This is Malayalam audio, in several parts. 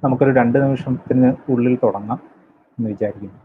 നമുക്കൊരു 2 നിമിഷത്തിന് ഉള്ളിൽ തുടങ്ങാം എന്ന് വിചാരിക്കുന്നു.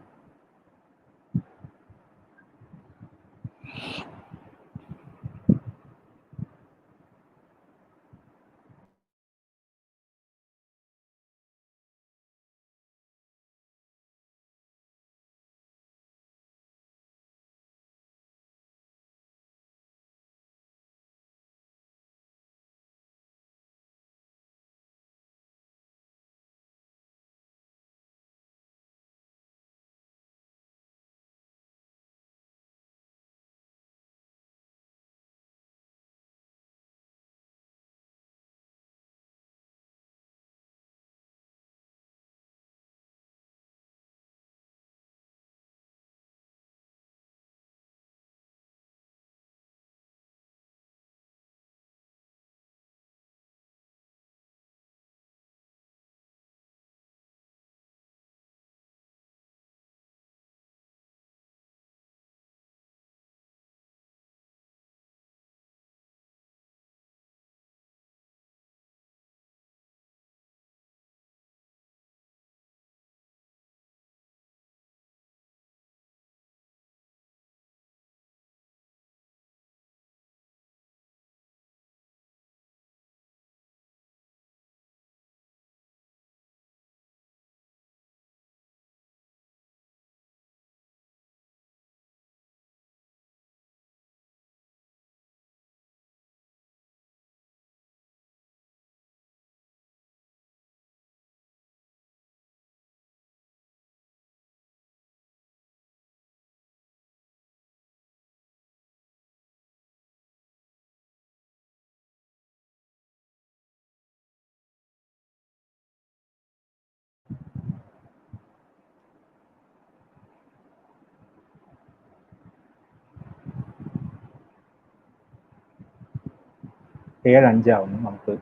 ഏഴ് 5 നമുക്ക്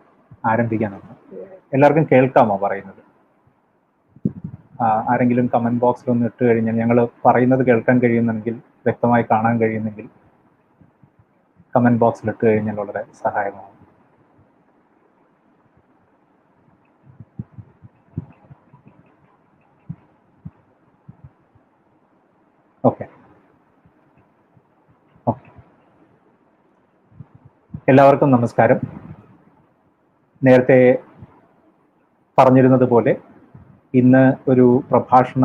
ആരംഭിക്കാനാണ്. എല്ലാവർക്കും കേൾക്കാമോ പറയുന്നത്? ആരെങ്കിലും കമന്റ് ബോക്സിൽ ഒന്ന് ഇട്ട് കഴിഞ്ഞാൽ, ഞങ്ങൾ പറയുന്നത് കേൾക്കാൻ കഴിയുന്നെങ്കിൽ, വ്യക്തമായി കാണാൻ കഴിയുന്നെങ്കിൽ കമന്റ് ബോക്സിൽ ഇട്ട് കഴിഞ്ഞാൽ വളരെ സഹായമാവും. ഓക്കെ, എല്ലാവർക്കും നമസ്കാരം. നേരത്തെ പറഞ്ഞിരുന്നത് പോലെ ഇന്ന് ഒരു പ്രഭാഷണ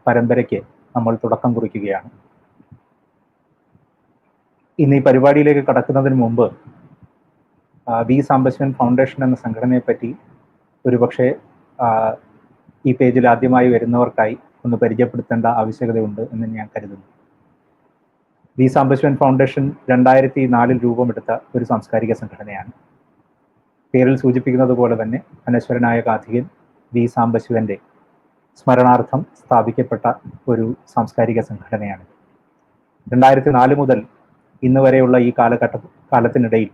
പരമ്പരയ്ക്ക് നമ്മൾ തുടക്കം കുറിക്കുകയാണ്. ഇന്ന് ഈ പരിപാടിയിലേക്ക് കടക്കുന്നതിന് മുമ്പ് വി സാംബശിവൻ ഫൗണ്ടേഷൻ എന്ന സംഘടനയെ പറ്റി ഒരുപക്ഷെ ഈ പേജിൽ ആദ്യമായി വരുന്നവർക്കായി ഒന്ന് പരിചയപ്പെടുത്തേണ്ട ആവശ്യകതയുണ്ട് എന്ന് ഞാൻ കരുതുന്നു. വി സാംബശിവൻ ഫൗണ്ടേഷൻ 2004 രൂപമെടുത്ത ഒരു സാംസ്കാരിക സംഘടനയാണ്. പേരിൽ സൂചിപ്പിക്കുന്നത് പോലെ തന്നെ അനശ്വരനായ കാഥികൻ വി സാംബശിവന്റെ സ്മരണാർത്ഥം സ്ഥാപിക്കപ്പെട്ട ഒരു സാംസ്കാരിക സംഘടനയാണ്. 2004 മുതൽ ഇന്ന് വരെയുള്ള ഈ കാലത്തിനിടയിൽ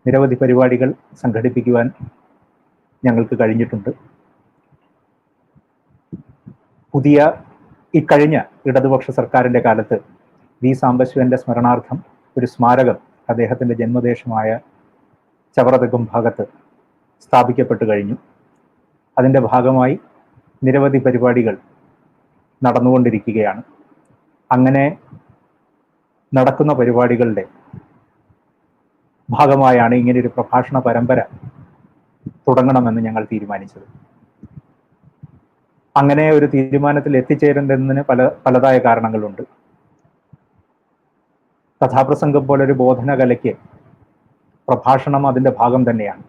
നിരവധി പരിപാടികൾ സംഘടിപ്പിക്കുവാൻ ഞങ്ങൾക്ക് കഴിഞ്ഞിട്ടുണ്ട്. ഇക്കഴിഞ്ഞ ഇടതുപക്ഷ സർക്കാരിൻ്റെ കാലത്ത് വി സാംബശിവന്റെ സ്മരണാർത്ഥം ഒരു സ്മാരകം അദ്ദേഹത്തിൻ്റെ ജന്മദേശമായ ചവറതെക്കും ഭാഗത്ത് സ്ഥാപിക്കപ്പെട്ടു കഴിഞ്ഞു. അതിൻ്റെ ഭാഗമായി നിരവധി പരിപാടികൾ നടന്നുകൊണ്ടിരിക്കുകയാണ്. അങ്ങനെ നടക്കുന്ന പരിപാടികളുടെ ഭാഗമായാണ് ഇങ്ങനെയൊരു പ്രഭാഷണ പരമ്പര തുടങ്ങണമെന്ന് ഞങ്ങൾ തീരുമാനിച്ചത്. അങ്ങനെ ഒരു തീരുമാനത്തിൽ എത്തിച്ചേരേണ്ടതിന് പലതായ കാരണങ്ങളുണ്ട്. കഥാപ്രസംഗം പോലൊരു ബോധന കലയ്ക്ക് പ്രഭാഷണം അതിൻ്റെ ഭാഗം തന്നെയാണ്.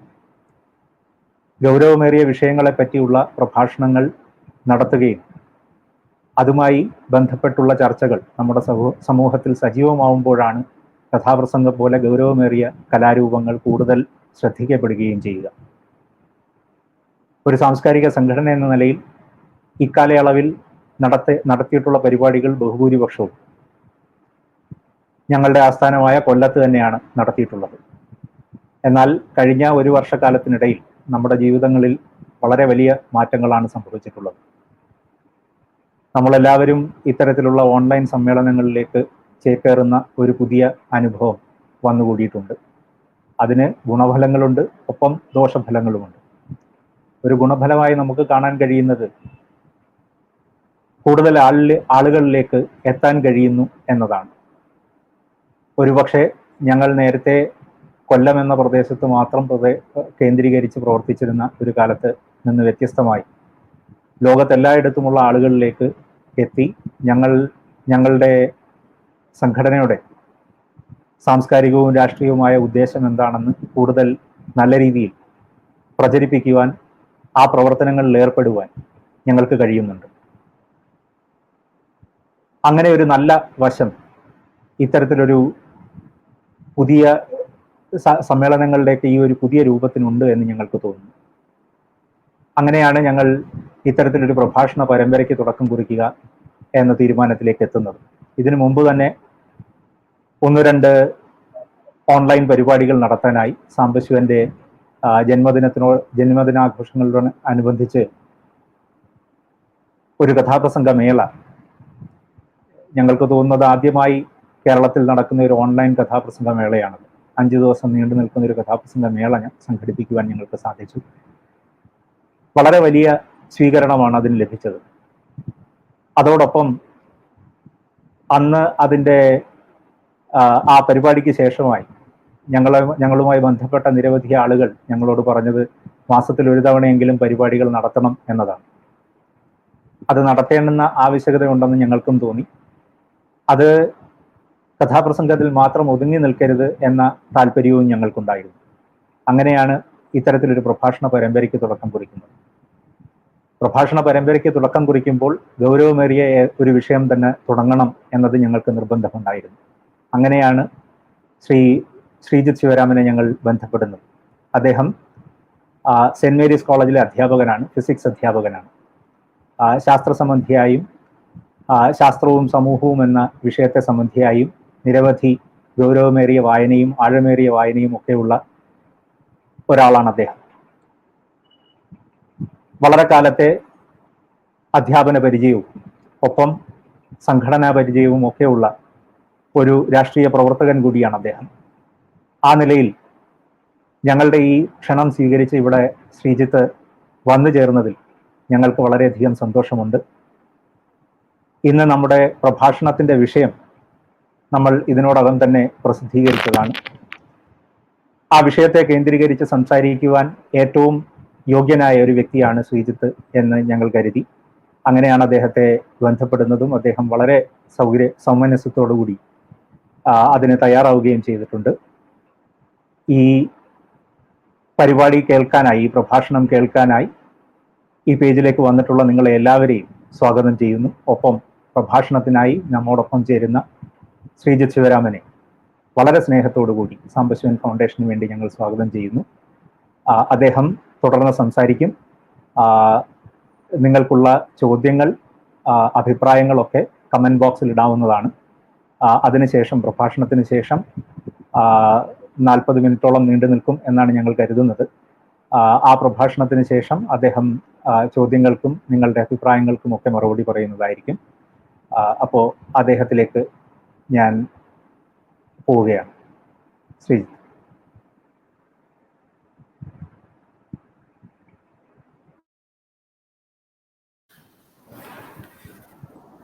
ഗൗരവമേറിയ വിഷയങ്ങളെ പറ്റിയുള്ള പ്രഭാഷണങ്ങൾ നടത്തുകയും അതുമായി ബന്ധപ്പെട്ടുള്ള ചർച്ചകൾ നമ്മുടെ സമൂഹത്തിൽ സജീവമാവുമ്പോഴാണ് കഥാപ്രസംഗം പോലെ ഗൗരവമേറിയ കലാരൂപങ്ങൾ കൂടുതൽ ശ്രദ്ധിക്കപ്പെടുകയും ചെയ്യുക. ഒരു സാംസ്കാരിക സംഘടന എന്ന നിലയിൽ ഇക്കാലയളവിൽ നടത്തിയിട്ടുള്ള പരിപാടികൾ ബഹുഭൂരിപക്ഷവും ഞങ്ങളുടെ ആസ്ഥാനമായ കൊല്ലത്ത് തന്നെയാണ് നടത്തിയിട്ടുള്ളത്. എന്നാൽ കഴിഞ്ഞ ഒരു വർഷക്കാലത്തിനിടയിൽ നമ്മുടെ ജീവിതങ്ങളിൽ വളരെ വലിയ മാറ്റങ്ങളാണ് സംഭവിച്ചിട്ടുള്ളത്. നമ്മളെല്ലാവരും ഇത്തരത്തിലുള്ള ഓൺലൈൻ സമ്മേളനങ്ങളിലേക്ക് ചേക്കേറുന്ന ഒരു പുതിയ അനുഭവം വന്നുകൂടിയിട്ടുണ്ട്. അതിന് ഗുണഫലങ്ങളുണ്ട്, ഒപ്പം ദോഷഫലങ്ങളുമുണ്ട്. ഒരു ഗുണഫലമായി നമുക്ക് കാണാൻ കഴിയുന്നത് കൂടുതൽ ആളുകളിലേക്ക് എത്താൻ കഴിയുന്നു എന്നതാണ്. ഒരുപക്ഷെ ഞങ്ങൾ നേരത്തെ കൊല്ലം എന്ന പ്രദേശത്ത് മാത്രം കേന്ദ്രീകരിച്ച് പ്രവർത്തിച്ചിരുന്ന ഒരു കാലത്ത് നിന്ന് വ്യത്യസ്തമായി ലോകത്തെല്ലായിടത്തുമുള്ള ആളുകളിലേക്ക് എത്തി ഞങ്ങളുടെ സംഘടനയുടെ സാംസ്കാരികവും രാഷ്ട്രീയവുമായ ഉദ്ദേശം എന്താണെന്ന് കൂടുതൽ നല്ല രീതിയിൽ പ്രചരിപ്പിക്കുവാൻ, ആ പ്രവർത്തനങ്ങളിൽ ഏർപ്പെടുവാൻ ഞങ്ങൾക്ക് കഴിയുന്നുണ്ട്. അങ്ങനെ ഒരു നല്ല വശം ഇത്തരത്തിലൊരു പുതിയ സമ്മേളനങ്ങളുടെയൊക്കെ ഈ ഒരു പുതിയ രൂപത്തിനുണ്ട് എന്ന് ഞങ്ങൾക്ക് തോന്നുന്നു. അങ്ങനെയാണ് ഞങ്ങൾ ഇത്തരത്തിലൊരു പ്രഭാഷണ പരമ്പരയ്ക്ക് തുടക്കം കുറിക്കുക എന്ന തീരുമാനത്തിലേക്ക് എത്തുന്നത്. ഇതിനു മുമ്പ് തന്നെ 1-2 ഓൺലൈൻ പരിപാടികൾ നടത്താനായി സാംബശിവന്റെ ജന്മദിനാഘോഷങ്ങളോട് അനുബന്ധിച്ച് ഒരു കഥാപ്രസംഗ മേള, ഞങ്ങൾക്ക് തോന്നുന്നത് ആദ്യമായി കേരളത്തിൽ നടക്കുന്ന ഒരു ഓൺലൈൻ കഥാപ്രസംഗ മേളയാണത്. 5 ദിവസം നീണ്ടു നിൽക്കുന്ന ഒരു കഥാപ്രസംഗ മേള സംഘടിപ്പിക്കുവാൻ ഞങ്ങൾക്ക് സാധിച്ചു. വളരെ വലിയ സ്വീകരണമാണ് അതിന് ലഭിച്ചത്. അതോടൊപ്പം അന്ന് അതിൻ്റെ ആ പരിപാടിക്ക് ശേഷമായി ഞങ്ങളുമായി ബന്ധപ്പെട്ട നിരവധി ആളുകൾ ഞങ്ങളോട് പറഞ്ഞത് മാസത്തിൽ ഒരു തവണയെങ്കിലും പരിപാടികൾ നടത്തണം എന്നതാണ്. അത് നടത്തേണ്ടുന്ന ആവശ്യകതയുണ്ടെന്ന് ഞങ്ങൾക്കും തോന്നി. അത് കഥാപ്രസംഗത്തിൽ മാത്രം ഒതുങ്ങി നിൽക്കരുത് എന്ന താല്പര്യവും ഞങ്ങൾക്കുണ്ടായിരുന്നു. അങ്ങനെയാണ് ഇത്തരത്തിലൊരു പ്രഭാഷണ പരമ്പരയ്ക്ക് തുടക്കം കുറിക്കുന്നത്. പ്രഭാഷണ പരമ്പരയ്ക്ക് തുടക്കം കുറിക്കുമ്പോൾ ഗൗരവമേറിയ ഒരു വിഷയം തന്നെ തുടങ്ങണം എന്നത് ഞങ്ങൾക്ക് നിർബന്ധമുണ്ടായിരുന്നു. അങ്ങനെയാണ് ശ്രീജിത്ത് ശിവരാമനെ ഞങ്ങൾ ബന്ധപ്പെടുന്നത്. അദ്ദേഹം സെന്റ് മേരീസ് കോളേജിലെ അധ്യാപകനാണ്, ഫിസിക്സ് അധ്യാപകനാണ്. ശാസ്ത്ര സംബന്ധിയായും ശാസ്ത്രവും സമൂഹവും എന്ന വിഷയത്തെ സംബന്ധിയായും നിരവധി ഗൗരവമേറിയ വായനയും ആഴമേറിയ വായനയും ഒക്കെയുള്ള ഒരാളാണ് അദ്ദേഹം. വളരെ കാലത്തെ അധ്യാപന പരിചയവും ഒപ്പം സംഘടനാ പരിചയവും ഒക്കെയുള്ള ഒരു രാഷ്ട്രീയ പ്രവർത്തകൻ കൂടിയാണ് അദ്ദേഹം. ആ നിലയിൽ ഞങ്ങളുടെ ഈ ക്ഷണം സ്വീകരിച്ച് ഇവിടെ ശ്രീജിത്ത് വന്നു ചേർന്നതിൽ ഞങ്ങൾക്ക് വളരെയധികം സന്തോഷമുണ്ട്. ഇന്ന് നമ്മുടെ പ്രഭാഷണത്തിന്റെ വിഷയം നമ്മൾ ഇതിനോടകം തന്നെ പ്രസിദ്ധീകരിച്ചതാണ്. ആ വിഷയത്തെ കേന്ദ്രീകരിച്ച് സംസാരിക്കുവാൻ ഏറ്റവും യോഗ്യനായ ഒരു വ്യക്തിയാണ് ശ്രീജിത്ത് എന്ന് ഞങ്ങൾ കരുതി. അങ്ങനെയാണ് അദ്ദേഹത്തെ ബന്ധപ്പെടുന്നതും അദ്ദേഹം വളരെ സൗമനസ്യത്തോടുകൂടി അതിന് തയ്യാറാവുകയും ചെയ്തിട്ടുണ്ട്. ഈ പരിപാടി കേൾക്കാനായി, ഈ പ്രഭാഷണം കേൾക്കാനായി ഈ പേജിലേക്ക് വന്നിട്ടുള്ള നിങ്ങളെ എല്ലാവരെയും സ്വാഗതം ചെയ്യുന്നു. ഒപ്പം പ്രഭാഷണത്തിനായി നമ്മോടൊപ്പം ചേരുന്ന ശ്രീജിത്ത് ശിവരാമനെ വളരെ സ്നേഹത്തോടുകൂടി സാംബശിവൻ ഫൗണ്ടേഷന് വേണ്ടി ഞങ്ങൾ സ്വാഗതം ചെയ്യുന്നു. അദ്ദേഹം തുടർന്ന് സംസാരിക്കും. നിങ്ങൾക്കുള്ള ചോദ്യങ്ങൾ, അഭിപ്രായങ്ങളൊക്കെ കമന്റ് ബോക്സിൽ ഇടാവുന്നതാണ്. അതിനുശേഷം, പ്രഭാഷണത്തിന് ശേഷം 40 മിനിറ്റോളം നീണ്ടു നിൽക്കും എന്നാണ് ഞങ്ങൾ കരുതുന്നത്. ആ പ്രഭാഷണത്തിന് ശേഷം അദ്ദേഹം ചോദ്യങ്ങൾക്കും നിങ്ങളുടെ അഭിപ്രായങ്ങൾക്കും ഒക്കെ മറുപടി പറയുന്നതായിരിക്കും. അപ്പോൾ അദ്ദേഹത്തിലേക്ക് ഞാൻ പോവുകയാണ്. ശ്രീജിത്ത്.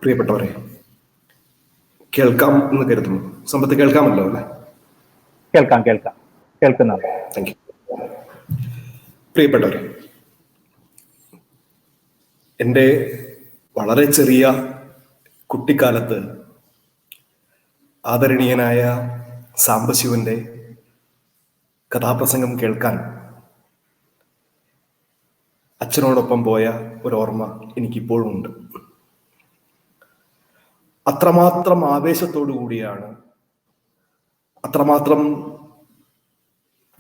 പ്രിയപ്പെട്ടവരെ, കേൾക്കാം എന്ന് കരുതുന്നു. സമ്പത്ത് കേൾക്കാമല്ലോ അല്ലേ? കേൾക്കുന്നുണ്ട്. Thank you. പ്രിയപ്പെട്ടവരെ, എൻ്റെ വളരെ ചെറിയ കുട്ടിക്കാലത്ത് ആദരണീയനായ സാംബശിവന്റെ കഥാപ്രസംഗം കേൾക്കാൻ അച്ഛനോടൊപ്പം പോയ ഒരോർമ്മ എനിക്കിപ്പോഴും ഉണ്ട്. അത്രമാത്രം ആവേശത്തോടു കൂടിയാണ്, അത്രമാത്രം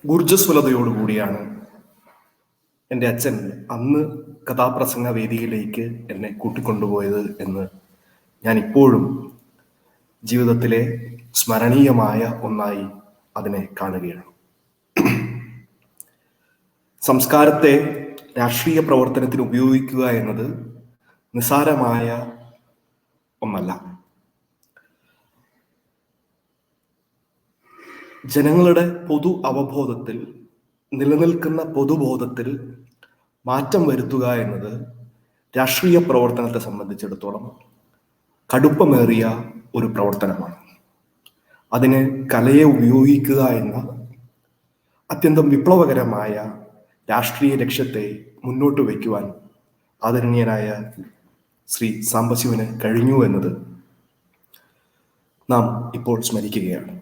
ഊർജ്ജസ്വലതയോടുകൂടിയാണ് എൻ്റെ അച്ഛൻ അന്ന് കഥാപ്രസംഗ വേദിയിലേക്ക് എന്നെ കൂട്ടിക്കൊണ്ടുപോയത് എന്ന് ഞാൻ ഇപ്പോഴും ജീവിതത്തിലെ സ്മരണീയമായ ഒന്നായി അതിനെ കാണുകയാണ്. സംസ്കാരത്തെ രാഷ്ട്രീയ പ്രവർത്തനത്തിന് ഉപയോഗിക്കുക എന്നത് നിസ്സാരമായ ഒന്നല്ല. ജനങ്ങളുടെ പൊതു അവബോധത്തിൽ, നിലനിൽക്കുന്ന പൊതുബോധത്തിൽ മാറ്റം വരുത്തുക എന്നത് രാഷ്ട്രീയ പ്രവർത്തനത്തെ സംബന്ധിച്ചിടത്തോളം കടുപ്പമേറിയ ഒരു പ്രവർത്തനമാണ്. അതിന് കലയെ ഉപയോഗിക്കുക എന്ന അത്യന്തം വിപ്ലവകരമായ രാഷ്ട്രീയ ലക്ഷ്യത്തെ മുന്നോട്ട് വയ്ക്കുവാൻ ആദരണീയനായ ശ്രീ സാംബശിവന് കഴിഞ്ഞു എന്നത് നാം ഇപ്പോൾ സ്മരിക്കുകയാണ്.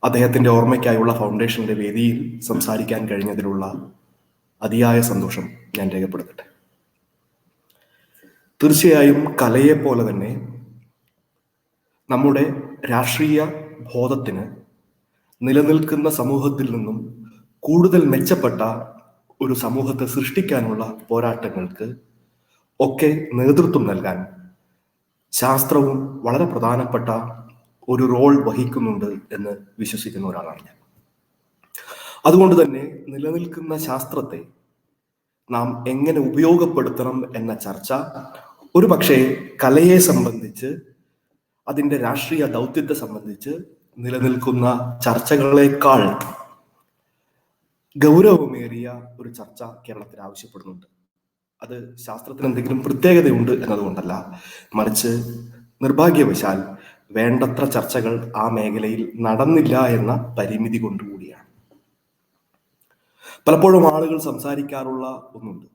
അദ്ദേഹത്തിൻ്റെ ഓർമ്മയ്ക്കായുള്ള ഫൗണ്ടേഷന്റെ വേദിയിൽ സംസാരിക്കാൻ കഴിഞ്ഞതിലുള്ള അതിയായ സന്തോഷം ഞാൻ രേഖപ്പെടുത്തട്ടെ. തീർച്ചയായും കലയെപ്പോലെ തന്നെ നമ്മുടെ രാഷ്ട്രീയ ബോധത്തിന് നിലനിൽക്കുന്ന സമൂഹത്തിൽ നിന്നും കൂടുതൽ മെച്ചപ്പെട്ട ഒരു സമൂഹത്തെ സൃഷ്ടിക്കാനുള്ള പോരാട്ടങ്ങൾക്ക് ഒക്കെ നേതൃത്വം നൽകാൻ ശാസ്ത്രവും വളരെ പ്രധാനപ്പെട്ട ഒരു റോൾ വഹിക്കുന്നുണ്ട് എന്ന് വിശ്വസിക്കുന്ന ഒരാളാണ് ഞാൻ. അതുകൊണ്ട് തന്നെ നിലനിൽക്കുന്ന ശാസ്ത്രത്തെ നാം എങ്ങനെ ഉപയോഗപ്പെടുത്തണം എന്ന ചർച്ച ഒരു പക്ഷേ കലയെ സംബന്ധിച്ച്, അതിൻ്റെ രാഷ്ട്രീയ ദൗത്യത്തെ സംബന്ധിച്ച് നിലനിൽക്കുന്ന ചർച്ചകളേക്കാൾ ഗൗരവമേറിയ ഒരു ചർച്ച കേരളത്തിൽ ആവശ്യപ്പെടുന്നുണ്ട്. അത് ശാസ്ത്രത്തിന് എന്തെങ്കിലും പ്രത്യേകതയുണ്ട് എന്നതുകൊണ്ടല്ല, മറിച്ച് നിർഭാഗ്യവശാൽ വേണ്ടത്ര ചർച്ചകൾ ആ മേഖലയിൽ നടന്നില്ല എന്ന പരിമിതി കൊണ്ടുകൂടിയാണ്. പലപ്പോഴും ആളുകൾ സംസാരിക്കാറുള്ള ഒന്നുണ്ട്,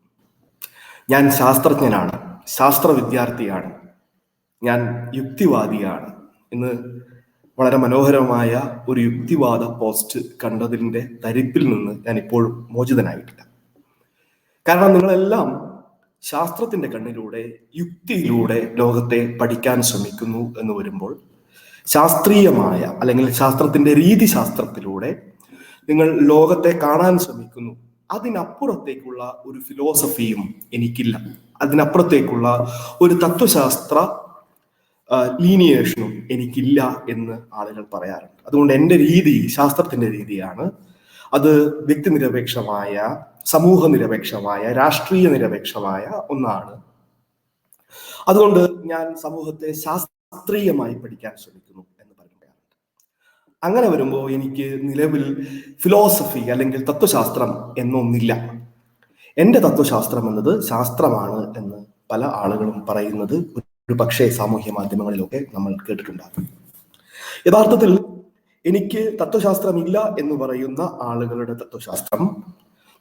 ഞാൻ ശാസ്ത്രജ്ഞനാണ്, ശാസ്ത്ര വിദ്യാർത്ഥിയാണ്, ഞാൻ യുക്തിവാദിയാണ്. ഇന്ന് വളരെ മനോഹരമായ ഒരു യുക്തിവാദ പോസ്റ്റ് കണ്ടതിൻ്റെ തരിപ്പിൽ നിന്ന് ഞാൻ ഇപ്പോഴും മോചിതനായിട്ടില്ല. കാരണം നിങ്ങളെല്ലാം ശാസ്ത്രത്തിന്റെ കണ്ണിലൂടെ, യുക്തിയിലൂടെ ലോകത്തെ പഠിക്കാൻ ശ്രമിക്കുന്നു എന്ന് വരുമ്പോൾ, ശാസ്ത്രീയമായ അല്ലെങ്കിൽ ശാസ്ത്രത്തിന്റെ രീതിശാസ്ത്രത്തിലൂടെ നിങ്ങൾ ലോകത്തെ കാണാൻ ശ്രമിക്കുന്നു. അതിനപ്പുറത്തേക്കുള്ള ഒരു ഫിലോസഫിയും എനിക്കില്ല, അതിനപ്പുറത്തേക്കുള്ള ഒരു തത്വശാസ്ത്ര ലീനിയേഷനും എനിക്കില്ല എന്ന് ആളുകൾ പറയാറുണ്ട്. അതുകൊണ്ട് എൻ്റെ രീതി ശാസ്ത്രത്തിന്റെ രീതിയാണ്. അത് വ്യക്തിനിരപേക്ഷമായ, സമൂഹ നിരപേക്ഷമായ, രാഷ്ട്രീയ നിരപേക്ഷമായ ഒന്നാണ്. അതുകൊണ്ട് ഞാൻ സമൂഹത്തെ ശാസ്ത്രീയമായി പഠിക്കാൻ ശ്രമിക്കുന്നു എന്ന് പറയാറുണ്ട്. അങ്ങനെ വരുമ്പോൾ എനിക്ക് നിലവിൽ ഫിലോസഫി അല്ലെങ്കിൽ തത്വശാസ്ത്രം എന്നൊന്നില്ല. എൻ്റെ തത്വശാസ്ത്രം എന്നത് ശാസ്ത്രമാണ് എന്ന് പല ആളുകളും പറയുന്നത് ഒരു പക്ഷേ സാമൂഹ്യ മാധ്യമങ്ങളിലൊക്കെ നമ്മൾ കേട്ടിട്ടുണ്ടാകും. യഥാർത്ഥത്തിൽ എനിക്ക് തത്വശാസ്ത്രമില്ല എന്ന് പറയുന്ന ആളുകളുടെ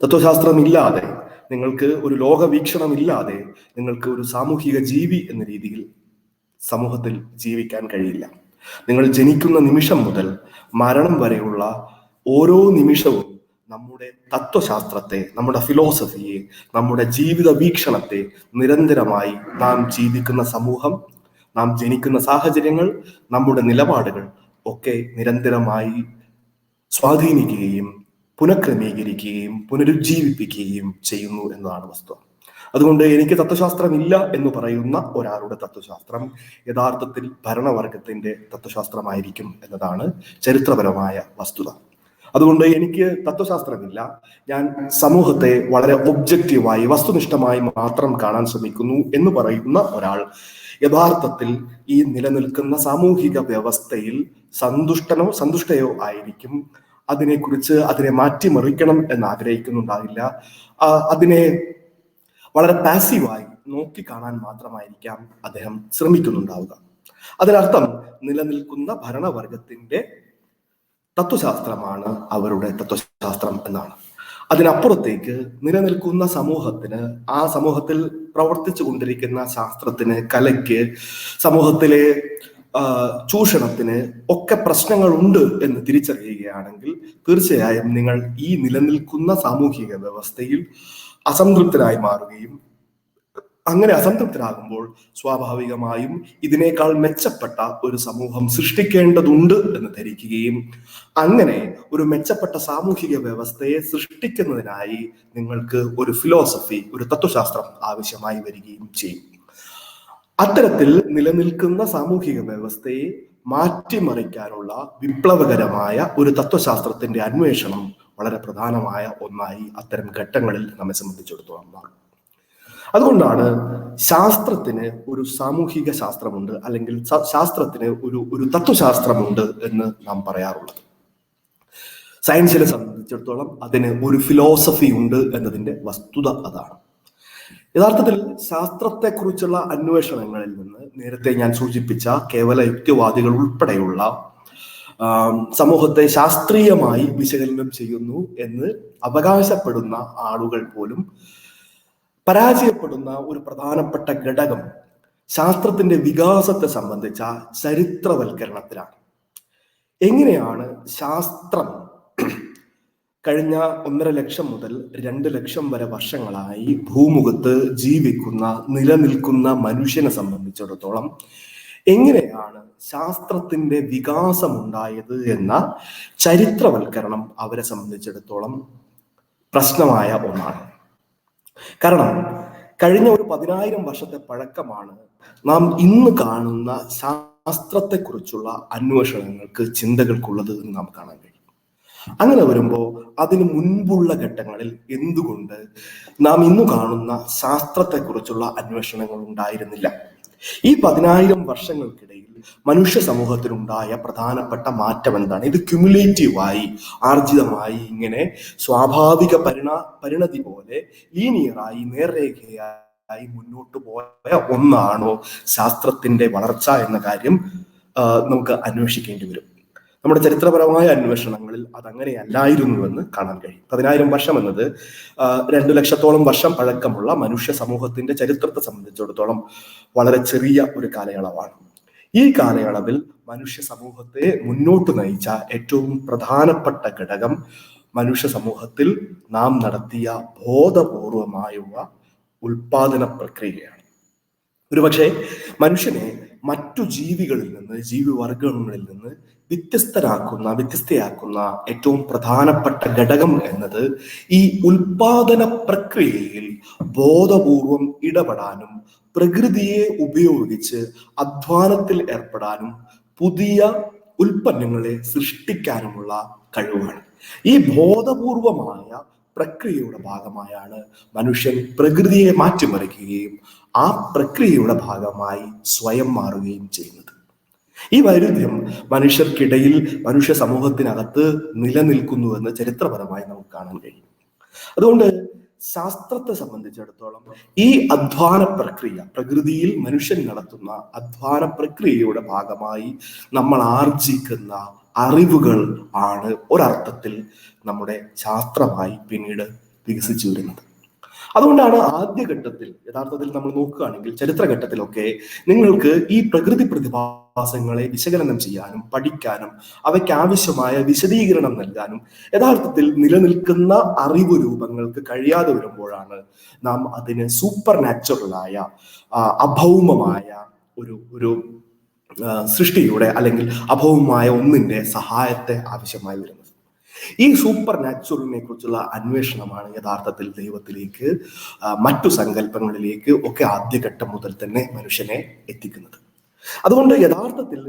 തത്വശാസ്ത്രമില്ലാതെ, നിങ്ങൾക്ക് ഒരു ലോകവീക്ഷണമില്ലാതെ നിങ്ങൾക്ക് ഒരു സാമൂഹിക ജീവി എന്ന രീതിയിൽ സമൂഹത്തിൽ ജീവിക്കാൻ കഴിയില്ല. നിങ്ങൾ ജനിക്കുന്ന നിമിഷം മുതൽ മരണം വരെയുള്ള ഓരോ നിമിഷവും നമ്മുടെ തത്വശാസ്ത്രത്തെ, നമ്മുടെ ഫിലോസഫിയെ, നമ്മുടെ ജീവിത വീക്ഷണത്തെ നിരന്തരമായി നാം ജീവിക്കുന്ന സമൂഹം, നാം ജനിക്കുന്ന സാഹചര്യങ്ങൾ, നമ്മുടെ നിലപാടുകൾ ഒക്കെ നിരന്തരമായി സ്വാധീനിക്കുകയും പുനഃക്രമീകരിക്കുകയും പുനരുജ്ജീവിപ്പിക്കുകയും ചെയ്യുന്നു എന്നതാണ് വസ്തുത. അതുകൊണ്ട് എനിക്ക് തത്വശാസ്ത്രമില്ല എന്ന് പറയുന്ന ഒരാളുടെ തത്വശാസ്ത്രം യഥാർത്ഥത്തിൽ ഭരണവർഗത്തിന്റെ തത്വശാസ്ത്രമായിരിക്കും എന്നതാണ് ചരിത്രപരമായ വസ്തുത. അതുകൊണ്ട് എനിക്ക് തത്വശാസ്ത്രമില്ല, ഞാൻ സമൂഹത്തെ വളരെ ഒബ്ജക്റ്റീവായി, വസ്തുനിഷ്ഠമായി മാത്രം കാണാൻ ശ്രമിക്കുന്നു എന്ന് പറയുന്ന ഒരാൾ യഥാർത്ഥത്തിൽ ഈ നിലനിൽക്കുന്ന സാമൂഹിക വ്യവസ്ഥയിൽ സന്തുഷ്ടയോ ആയിരിക്കും. അതിനെ മാറ്റിമറിക്കണം എന്ന് ആഗ്രഹിക്കുന്നുണ്ടാവില്ല. അതിനെ വളരെ പാസീവായി നോക്കിക്കാണാൻ മാത്രമായിരിക്കാം അദ്ദേഹം ശ്രമിക്കുന്നുണ്ടാവുക. അതിനർത്ഥം നിലനിൽക്കുന്ന ഭരണവർഗത്തിന്റെ തത്വശാസ്ത്രമാണ് അവരുടെ തത്വശാസ്ത്രം എന്നാണ്. അതിനപ്പുറത്തേക്ക് നിലനിൽക്കുന്ന സമൂഹത്തിന്, ആ സമൂഹത്തിൽ പ്രവർത്തിച്ചു കൊണ്ടിരിക്കുന്ന ശാസ്ത്രത്തിന്, കലയ്ക്ക്, സമൂഹത്തിലെ ചൂഷണത്തിന് ഒക്കെ പ്രശ്നങ്ങളുണ്ട് എന്ന് തിരിച്ചറിയുകയാണെങ്കിൽ തീർച്ചയായും നിങ്ങൾ ഈ നിലനിൽക്കുന്ന സാമൂഹിക വ്യവസ്ഥയിൽ അസംതൃപ്തരായി മാറുകയും, അങ്ങനെ അസംതൃപ്തരാകുമ്പോൾ സ്വാഭാവികമായും ഇതിനേക്കാൾ മെച്ചപ്പെട്ട ഒരു സമൂഹം സൃഷ്ടിക്കേണ്ടതുണ്ട് എന്ന് ധരിക്കുകയും, അങ്ങനെ ഒരു മെച്ചപ്പെട്ട സാമൂഹിക വ്യവസ്ഥയെ സൃഷ്ടിക്കുന്നതിനായി നിങ്ങൾക്ക് ഒരു ഫിലോസഫി, ഒരു തത്വശാസ്ത്രം ആവശ്യമായി വരികയും ചെയ്യും. അത്തരത്തിൽ നിലനിൽക്കുന്ന സാമൂഹിക വ്യവസ്ഥയെ മാറ്റിമറിക്കാനുള്ള വിപ്ലവകരമായ ഒരു തത്വശാസ്ത്രത്തിന്റെ അന്വേഷണം വളരെ പ്രധാനമായ ഒന്നായി അത്തരം ഘട്ടങ്ങളിൽ നമ്മെ സംബന്ധിച്ചിടത്തോളം മാറും. അതുകൊണ്ടാണ് ശാസ്ത്രത്തിന് ഒരു സാമൂഹിക ശാസ്ത്രമുണ്ട്, അല്ലെങ്കിൽ ശാസ്ത്രത്തിന് ഒരു തത്വശാസ്ത്രമുണ്ട് എന്ന് നാം പറയാറുള്ളത്. സയൻസിനെ സംബന്ധിച്ചിടത്തോളം അതിന് ഒരു ഫിലോസഫി ഉണ്ട് എന്നതിൻ്റെ വസ്തുത അതാണ്. യഥാർത്ഥത്തിൽ ശാസ്ത്രത്തെക്കുറിച്ചുള്ള അന്വേഷണങ്ങളിൽ നിന്ന് നേരത്തെ ഞാൻ സൂചിപ്പിച്ച കേവല യുക്തിവാദികൾ ഉൾപ്പെടെയുള്ള സമൂഹത്തെ ശാസ്ത്രീയമായി വിശകലനം ചെയ്യുന്നു എന്ന് അവകാശപ്പെടുന്ന ആളുകൾ പോലും പരാജയപ്പെടുന്ന ഒരു പ്രധാനപ്പെട്ട ഘടകം ശാസ്ത്രത്തിന്റെ വികാസത്തെ സംബന്ധിച്ച ചരിത്രവൽക്കരണത്തിലാണ്. എങ്ങനെയാണ് ശാസ്ത്രം കഴിഞ്ഞ 1.5 ലക്ഷം മുതൽ 2 ലക്ഷം വരെ വർഷങ്ങളായി ഭൂമുഖത്ത് ജീവിക്കുന്ന നിലനിൽക്കുന്ന മനുഷ്യനെ സംബന്ധിച്ചിടത്തോളം എങ്ങനെയാണ് ശാസ്ത്രത്തിന്റെ വികാസം ഉണ്ടായത് എന്ന ചരിത്രവൽക്കരണം അവരെ സംബന്ധിച്ചിടത്തോളം പ്രശ്നമായ ഒന്നാണ്. കാരണം കഴിഞ്ഞ ഒരു 10,000 വർഷത്തെ പഴക്കമാണ് നാം ഇന്ന് കാണുന്ന ശാസ്ത്രത്തെക്കുറിച്ചുള്ള അന്വേഷണങ്ങൾക്ക് ചിന്തകൾക്കുള്ളത് എന്ന് നാം കാണാൻ കഴിയും. അങ്ങനെ വരുമ്പോൾ അതിന് മുൻപുള്ള ഘട്ടങ്ങളിൽ എന്തുകൊണ്ട് നാം ഇന്നു കാണുന്ന ശാസ്ത്രത്തെക്കുറിച്ചുള്ള അന്വേഷണങ്ങൾ ഉണ്ടായിരുന്നില്ല? ഈ 10,000 വർഷങ്ങൾക്കിടയിൽ മനുഷ്യ സമൂഹത്തിനുണ്ടായ പ്രധാനപ്പെട്ട മാറ്റം എന്താണ്? ഇത് ക്യുമുലേറ്റീവായി ആർജിതമായി ഇങ്ങനെ സ്വാഭാവിക പരിണതി പോലെ ലീനിയറായി നേർരേഖയായി മുന്നോട്ട് പോയ ഒന്നാണോ ശാസ്ത്രത്തിന്റെ വളർച്ച എന്ന കാര്യം നമുക്ക് അന്വേഷിക്കേണ്ടി വരും. നമ്മുടെ ചരിത്രപരമായ അന്വേഷണങ്ങളിൽ അതങ്ങനെയല്ലായിരുന്നുവെന്ന് കാണാൻ കഴിയും. 10,000 വർഷം എന്നത് 2 ലക്ഷത്തോളം വർഷം പഴക്കമുള്ള മനുഷ്യ സമൂഹത്തിന്റെ ചരിത്രത്തെ സംബന്ധിച്ചിടത്തോളം വളരെ ചെറിയ ഒരു കാലയളവാണ്. ഈ കാലയളവിൽ മനുഷ്യ സമൂഹത്തെ മുന്നോട്ട് നയിച്ച ഏറ്റവും പ്രധാനപ്പെട്ട ഘടകം മനുഷ്യ സമൂഹത്തിൽ നാം നടത്തിയ ബോധപൂർവമായുള്ള ഉൽപാദന പ്രക്രിയയാണ്. ഒരുപക്ഷെ മനുഷ്യനെ മറ്റു ജീവികളിൽ നിന്ന്, ജീവിവർഗങ്ങളിൽ നിന്ന് വ്യത്യസ്തയാക്കുന്ന ഏറ്റവും പ്രധാനപ്പെട്ട ഘടകം എന്നത് ഈ ഉൽപാദന പ്രക്രിയയിൽ ബോധപൂർവം ഇടപെടാനും പ്രകൃതിയെ ഉപയോഗിച്ച് അധ്വാനത്തിൽ ഏർപ്പെടാനും പുതിയ ഉൽപ്പന്നങ്ങളെ സൃഷ്ടിക്കാനുമുള്ള കഴിവാണ്. ഈ ബോധപൂർവമായ പ്രക്രിയയുടെ ഭാഗമായാണ് മനുഷ്യൻ പ്രകൃതിയെ മാറ്റിമറിക്കുകയും ആ പ്രക്രിയയുടെ ഭാഗമായി സ്വയം മാറുകയും ചെയ്യുന്നത്. ഈ വൈരുദ്ധ്യം മനുഷ്യർക്കിടയിൽ, മനുഷ്യ സമൂഹത്തിനകത്ത് നിലനിൽക്കുന്നുവെന്ന് ചരിത്രപരമായി നമുക്ക് കാണാൻ കഴിയും. അതുകൊണ്ട് ശാസ്ത്രത്തെ സംബന്ധിച്ചിടത്തോളം ഈ അധ്വാന പ്രക്രിയ, പ്രകൃതിയിൽ മനുഷ്യൻ നടത്തുന്ന അധ്വാന പ്രക്രിയയുടെ ഭാഗമായി നമ്മൾ ആർജിക്കുന്ന അറിവുകൾ ആണ് ഒരർത്ഥത്തിൽ നമ്മുടെ ശാസ്ത്രമായി പിന്നീട് വികസിച്ചു വരുന്നത്. അതുകൊണ്ടാണ് ആദ്യഘട്ടത്തിൽ, യഥാർത്ഥത്തിൽ നമ്മൾ നോക്കുകയാണെങ്കിൽ ചരിത്രഘട്ടത്തിലൊക്കെ നിങ്ങൾക്ക് ഈ പ്രകൃതി പ്രതിഭാസങ്ങളെ വിശകലനം ചെയ്യാനും പഠിക്കാനും അവയ്ക്ക് ആവശ്യമായ വിശദീകരണം നൽകാനും യഥാർത്ഥത്തിൽ നിലനിൽക്കുന്ന അറിവ് രൂപങ്ങൾക്ക് കഴിയാതെ വരുമ്പോഴാണ് നാം അതിന് സൂപ്പർ നാച്ചുറലായ അഭൗമമായ ഒരു സൃഷ്ടിയുടെ അല്ലെങ്കിൽ അഭൗമമായ ഒന്നിന്റെ സഹായത്തെ ആവശ്യമായി വരുന്നത്. ഈ സൂപ്പർ നാച്ചുറലിനെ കുറിച്ചുള്ള അന്വേഷണമാണ് യഥാർത്ഥത്തിൽ ദൈവത്തിലേക്ക്, മറ്റു സങ്കല്പങ്ങളിലേക്ക് ഒക്കെ ആദ്യഘട്ടം മുതൽ തന്നെ മനുഷ്യനെ എത്തിക്കുന്നത്. അതുകൊണ്ട് യഥാർത്ഥത്തിൽ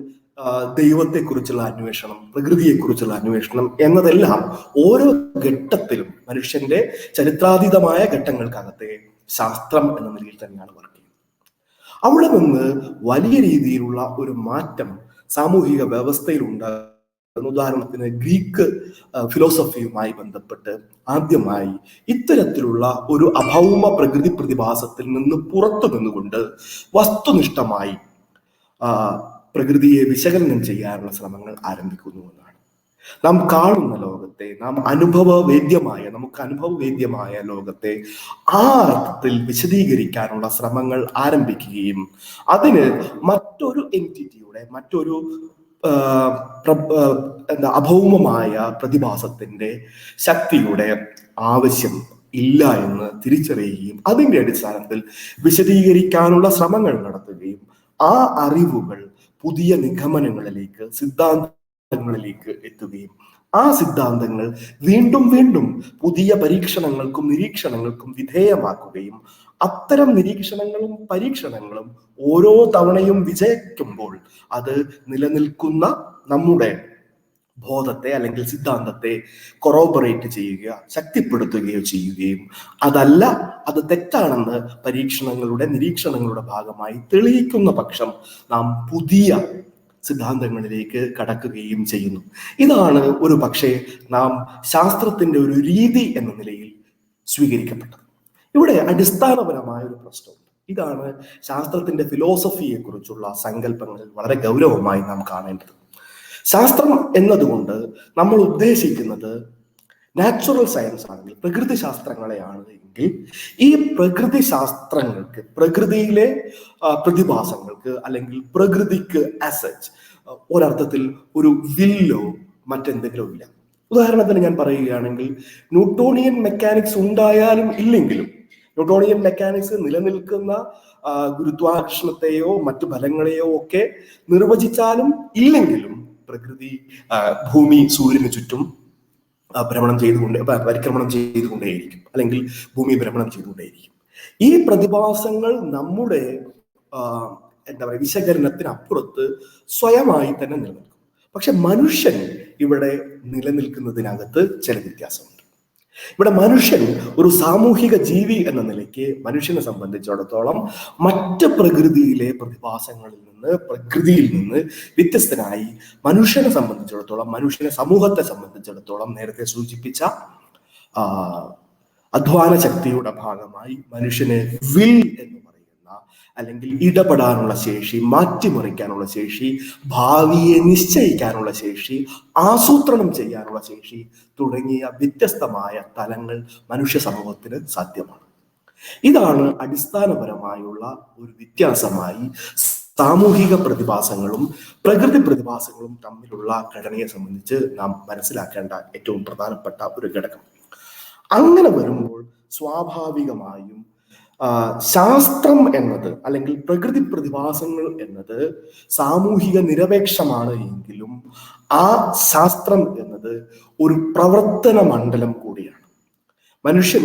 ദൈവത്തെക്കുറിച്ചുള്ള അന്വേഷണം, പ്രകൃതിയെക്കുറിച്ചുള്ള അന്വേഷണം എന്നതെല്ലാം ഓരോ ഘട്ടത്തിലും മനുഷ്യന്റെ ചരിത്രാതീതമായ ഘട്ടങ്ങൾക്കകത്തെ ശാസ്ത്രം എന്ന നിലയിൽ തന്നെയാണ് വർക്ക് ചെയ്യുന്നത്. അവിടെ നിന്ന് വലിയ രീതിയിലുള്ള ഒരു മാറ്റം സാമൂഹിക വ്യവസ്ഥയിലുണ്ട്. ഉദാഹരണത്തിന് ഗ്രീക്ക് ഫിലോസഫിയുമായി ബന്ധപ്പെട്ട് ആദ്യമായി ഇത്തരത്തിലുള്ള ഒരു അഭൗമ പ്രകൃതി പ്രതിഭാസത്തിൽ നിന്ന് പുറത്തു നിന്നുകൊണ്ട് വസ്തുനിഷ്ഠമായി പ്രകൃതിയെ വിശകലനം ചെയ്യാനുള്ള ശ്രമങ്ങൾ ആരംഭിക്കുന്നു എന്നാണ്. നാം കാണുന്ന ലോകത്തെ, നമുക്ക് അനുഭവവേദ്യമായ ലോകത്തെ ആ അർത്ഥത്തിൽ വിശദീകരിക്കാനുള്ള ശ്രമങ്ങൾ ആരംഭിക്കുകയും അതിന് മറ്റൊരു എൻറ്റിറ്റിയുടെ, മറ്റൊരു അഭൗമമായ പ്രതിഭാസത്തിന്റെ ശക്തിയുടെ ആവശ്യം ഇല്ല എന്ന് തിരിച്ചറിയുകയും അതിന്റെ അടിസ്ഥാനത്തിൽ വിശദീകരിക്കാനുള്ള ശ്രമങ്ങൾ നടത്തുകയും ആ അറിവുകൾ പുതിയ നിഗമനങ്ങളിലേക്ക്, സിദ്ധാന്തങ്ങളിലേക്ക് എത്തുകയും ആ സിദ്ധാന്തങ്ങൾ വീണ്ടും വീണ്ടും പുതിയ പരീക്ഷണങ്ങൾക്കും നിരീക്ഷണങ്ങൾക്കും വിധേയമാക്കുകയും അത്തരം നിരീക്ഷണങ്ങളും പരീക്ഷണങ്ങളും ഓരോ തവണയും വിജയിക്കുമ്പോൾ അത് നിലനിൽക്കുന്ന നമ്മുടെ ബോധത്തെ അല്ലെങ്കിൽ സിദ്ധാന്തത്തെ കൊറോബറേറ്റ് ചെയ്യുക, ശക്തിപ്പെടുത്തുകയോ ചെയ്യുകയും അതല്ല, അത് തെറ്റാണെന്ന് പരീക്ഷണങ്ങളുടെ, നിരീക്ഷണങ്ങളുടെ ഭാഗമായി തെളിയിക്കുന്ന പക്ഷം നാം പുതിയ സിദ്ധാന്തങ്ങളിലേക്ക് കടക്കുകയും ചെയ്യുന്നു. ഇതാണ് ഒരു പക്ഷേ നാം ശാസ്ത്രത്തിന്റെ ഒരു രീതി എന്ന നിലയിൽ സ്വീകരിക്കപ്പെട്ടത്. ഇവിടെ അടിസ്ഥാനപരമായ ഒരു പ്രശ്നമുണ്ട്. ഇതാണ് ശാസ്ത്രത്തിന്റെ ഫിലോസഫിയെ കുറിച്ചുള്ള സങ്കല്പങ്ങളിൽ വളരെ ഗൗരവമായി നാം കാണേണ്ടത്. ശാസ്ത്രം എന്നതുകൊണ്ട് നമ്മൾ ഉദ്ദേശിക്കുന്നത് നാച്ചുറൽ സയൻസ് ആണെങ്കിൽ, പ്രകൃതി ശാസ്ത്രങ്ങളെയാണ് എങ്കിൽ, ഈ പ്രകൃതി ശാസ്ത്രങ്ങൾക്ക്, പ്രകൃതിയിലെ പ്രതിഭാസങ്ങൾക്ക് അല്ലെങ്കിൽ പ്രകൃതിക്ക് അസച്ച് ഒരർത്ഥത്തിൽ ഒരു വില്ലോ മറ്റെന്തെങ്കിലും ഇല്ല. ഉദാഹരണത്തിന് ഞാൻ പറയുകയാണെങ്കിൽ, ന്യൂട്ടോണിയൻ മെക്കാനിക്സ് ഉണ്ടായാലും ഇല്ലെങ്കിലും, ന്യൂട്ടോണിയൻ മെക്കാനിക്സ് നിലനിൽക്കുന്ന ഗുരുത്വാകർഷണത്തെയോ മറ്റു ഫലങ്ങളെയോ ഒക്കെ നിർവചിച്ചാലും ഇല്ലെങ്കിലും പ്രകൃതി, ഭൂമി സൂര്യന് ചുറ്റും പരിക്രമണം ചെയ്തുകൊണ്ടേയിരിക്കും, അല്ലെങ്കിൽ ഭൂമി ഭ്രമണം ചെയ്തുകൊണ്ടേയിരിക്കും. ഈ പ്രതിഭാസങ്ങൾ നമ്മുടെ വിശകലനത്തിനപ്പുറത്ത് സ്വയമായി തന്നെ നിലനിൽക്കും. പക്ഷെ മനുഷ്യൻ ഇവിടെ നിലനിൽക്കുന്നതിനകത്ത് ചില വ്യത്യാസമുണ്ട്. ഇവിടെ മനുഷ്യൻ ഒരു സാമൂഹിക ജീവി എന്ന നിലയ്ക്ക് മനുഷ്യനെ സംബന്ധിച്ചിടത്തോളം മറ്റ് പ്രകൃതിയിലെ പ്രതിഭാസങ്ങളിൽ നിന്ന്, പ്രകൃതിയിൽ നിന്ന് വ്യത്യസ്തനായി മനുഷ്യനെ സംബന്ധിച്ചിടത്തോളം, മനുഷ്യനെ സമൂഹത്തെ സംബന്ധിച്ചിടത്തോളം നേരത്തെ സൂചിപ്പിച്ച അധ്വാന ശക്തിയുടെ ഭാഗമായി മനുഷ്യന് വിൽ എന്ന് പറയുന്ന, അല്ലെങ്കിൽ ഇടപെടാനുള്ള ശേഷി, മാറ്റിമറിക്കാനുള്ള ശേഷി, ഭാവിയെ നിശ്ചയിക്കാനുള്ള ശേഷി, ആസൂത്രണം ചെയ്യാനുള്ള ശേഷി തുടങ്ങിയ വ്യത്യസ്തമായ തലങ്ങൾ മനുഷ്യ സമൂഹത്തിന് സാധ്യമാണ്. ഇതാണ് അടിസ്ഥാനപരമായുള്ള ഒരു വ്യത്യാസമായി സാമൂഹിക പ്രതിഭാസങ്ങളും പ്രകൃതി പ്രതിഭാസങ്ങളും തമ്മിലുള്ള ഘടനയെ സംബന്ധിച്ച് നാം മനസ്സിലാക്കേണ്ട ഏറ്റവും പ്രധാനപ്പെട്ട ഒരു ഘടകം. അങ്ങനെ വരുമ്പോൾ സ്വാഭാവികമായും ശാസ്ത്രം എന്നത്, അല്ലെങ്കിൽ പ്രകൃതി പ്രതിഭാസങ്ങൾ എന്നത് സാമൂഹിക നിരപേക്ഷമാണ് എങ്കിലും ആ ശാസ്ത്രം എന്നത് ഒരു പ്രവർത്തന മണ്ഡലം കൂടിയാണ്. മനുഷ്യൻ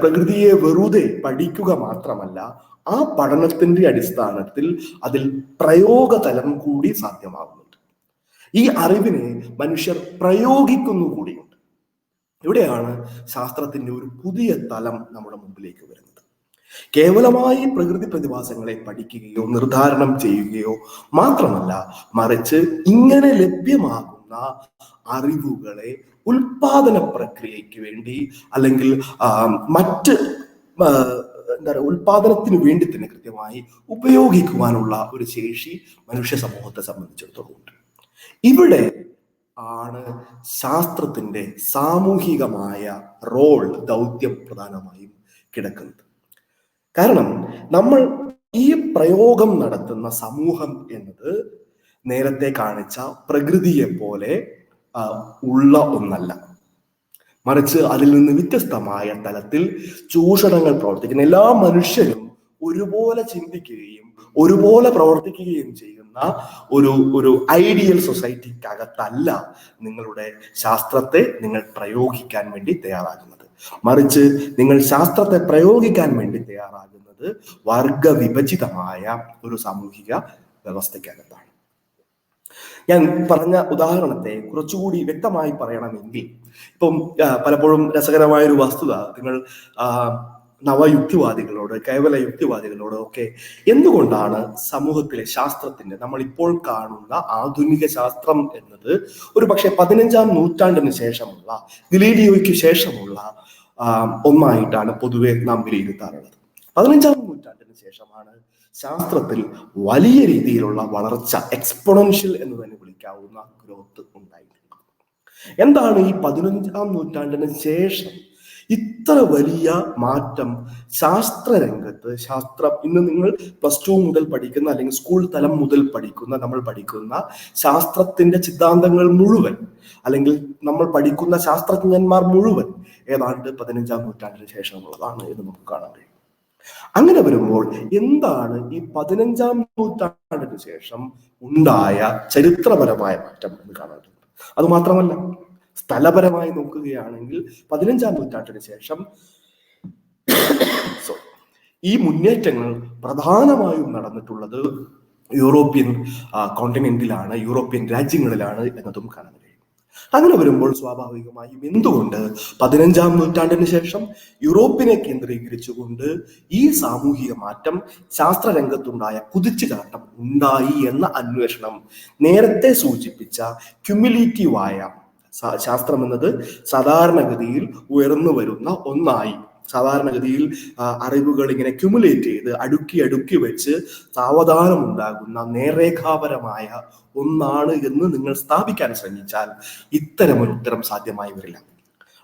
പ്രകൃതിയെ വെറുതെ പഠിക്കുക മാത്രമല്ല, ആ പഠനത്തിന്റെ അടിസ്ഥാനത്തിൽ അതിൽ പ്രയോഗതലം കൂടി സാധ്യമാകുന്നുണ്ട്. ഈ അറിവിനെ മനുഷ്യർ പ്രയോഗിക്കുന്നു കൂടിയുണ്ട്. ഇവിടെയാണ് ശാസ്ത്രത്തിന്റെ ഒരു പുതിയ തലം നമ്മുടെ മുമ്പിലേക്ക് വരുന്നത്. കേവലമായി പ്രകൃതി പ്രതിഭാസങ്ങളെ പഠിക്കുകയോ നിർദ്ധാരണം ചെയ്യുകയോ മാത്രമല്ല, മറിച്ച് ഇങ്ങനെ ലഭ്യമാകുന്ന അറിവുകളെ ഉൽപാദന പ്രക്രിയയ്ക്ക് വേണ്ടി, അല്ലെങ്കിൽ മറ്റ് ഉൽപാദനത്തിന് വേണ്ടി തന്നെ കൃത്യമായി ഉപയോഗിക്കുവാനുള്ള ഒരു ശേഷി മനുഷ്യ സമൂഹത്തെ സംബന്ധിച്ചിടത്തോളം ഉണ്ട്. ഇവിടെ ആണ് ശാസ്ത്രത്തിന്റെ സാമൂഹികമായ റോൾ, ദൗത്യം പ്രധാനമായും കിടക്കുന്നത്. കാരണം നമ്മൾ ഈ പ്രയോഗം നടത്തുന്ന സമൂഹം എന്നത് നേരത്തെ കാണിച്ച പ്രകൃതിയെ പോലെ ഉള്ള ഒന്നല്ല, മറിച്ച് അതിൽ നിന്ന് വ്യത്യസ്തമായ തലത്തിൽ ചൂഷണങ്ങൾ പ്രവർത്തിക്കുന്ന, എല്ലാ മനുഷ്യരും ഒരുപോലെ ചിന്തിക്കുകയും ഒരുപോലെ പ്രവർത്തിക്കുകയും ചെയ്യുന്ന ഒരു ഐഡിയൽ സൊസൈറ്റിക്കകത്തല്ല നിങ്ങളുടെ ശാസ്ത്രത്തെ നിങ്ങൾ പ്രയോഗിക്കാൻ വേണ്ടി തയ്യാറാകുന്നത്. മറിച്ച് നിങ്ങൾ ശാസ്ത്രത്തെ പ്രയോഗിക്കാൻ വേണ്ടി തയ്യാറാകുന്നത് വർഗവിഭജിതമായ ഒരു സാമൂഹിക വ്യവസ്ഥയ്ക്കകത്താണ്. ഞാൻ പറഞ്ഞ ഉദാഹരണത്തെ കുറച്ചുകൂടി വ്യക്തമായി പറയണമെങ്കിൽ, ഇപ്പം പലപ്പോഴും രസകരമായ ഒരു വസ്തുത, നിങ്ങൾ നവയുക്തിവാദികളോട്, കേവല യുക്തിവാദികളോട് ഒക്കെ എന്തുകൊണ്ടാണ് സമൂഹത്തിലെ ശാസ്ത്രത്തിന്റെ, നമ്മൾ ഇപ്പോൾ കാണുന്ന ആധുനിക ശാസ്ത്രം എന്നത് ഒരു പക്ഷേ 15-ാം നൂറ്റാണ്ടിന് ശേഷമുള്ള, ഗലീലിയോയ്ക്ക് ശേഷമുള്ള ഒന്നായിട്ടാണ് പൊതുവെ നാം വിലയിരുത്താറുള്ളത്. 15-ാം നൂറ്റാണ്ടിന് ശേഷമാണ് ശാസ്ത്രത്തിൽ വലിയ രീതിയിലുള്ള വളർച്ച, എക്സ്പോണൻഷ്യൽ എന്ന് തന്നെ വിളിക്കാവുന്ന ഗ്രോത്ത് ഉണ്ടായിട്ടുണ്ട്. എന്താണ് ഈ 15-ാം നൂറ്റാണ്ടിന് ശേഷം ഇത്ര വലിയ മാറ്റം ശാസ്ത്രരംഗത്ത്? ഇന്ന് നിങ്ങൾ +2 മുതൽ പഠിക്കുന്ന, അല്ലെങ്കിൽ സ്കൂൾ തലം മുതൽ നമ്മൾ പഠിക്കുന്ന ശാസ്ത്രത്തിന്റെ സിദ്ധാന്തങ്ങൾ മുഴുവൻ, അല്ലെങ്കിൽ നമ്മൾ പഠിക്കുന്ന ശാസ്ത്രജ്ഞന്മാർ മുഴുവൻ ഏതാണ്ട് 15-ാം നൂറ്റാണ്ടിന് ശേഷമുള്ളതാണ് എന്ന് നമുക്ക് കാണാൻ കഴിയും. അങ്ങനെ വരുമ്പോൾ എന്താണ് ഈ 15-ാം നൂറ്റാണ്ടിന് ശേഷം ഉണ്ടായ ചരിത്രപരമായ മാറ്റം എന്ന് കാണാറുണ്ട്. അതുമാത്രമല്ല, സ്ഥലപരമായി നോക്കുകയാണെങ്കിൽ 15-ാം നൂറ്റാണ്ടിന് ശേഷം ഈ മുന്നേറ്റങ്ങൾ പ്രധാനമായും നടന്നിട്ടുള്ളത് യൂറോപ്യൻ കോണ്ടിനെന്റിലാണ്, യൂറോപ്യൻ രാജ്യങ്ങളിലാണ് എന്നതും കാണാൻ കഴിയും. അങ്ങനെ വരുമ്പോൾ സ്വാഭാവികമായും എന്തുകൊണ്ട് 15-ാം നൂറ്റാണ്ടിന് ശേഷം യൂറോപ്പിനെ കേന്ദ്രീകരിച്ചുകൊണ്ട് ഈ സാമൂഹിക മാറ്റം ശാസ്ത്രരംഗത്തുണ്ടായ കുതിച്ചുചാട്ടം ഉണ്ടായി എന്ന അന്വേഷണം നേരത്തെ സൂചിപ്പിച്ച ക്യുമുലേറ്റീവായ ശാസ്ത്രം എന്നത് സാധാരണഗതിയിൽ ഉയർന്നു വരുന്ന ഒന്നായി, സാധാരണഗതിയിൽ അറിവുകൾ ഇങ്ങനെ ക്യുമുലേറ്റ് ചെയ്ത് അടുക്കി വെച്ച് സാവധാനം ഉണ്ടാകുന്ന നേർരേഖാപരമായ ഒന്നാണ് എന്ന് നിങ്ങൾ സ്ഥാപിക്കാൻ ശ്രമിച്ചാൽ ഇത്തരമൊരു ഉത്തരം സാധ്യമായി വരില്ല.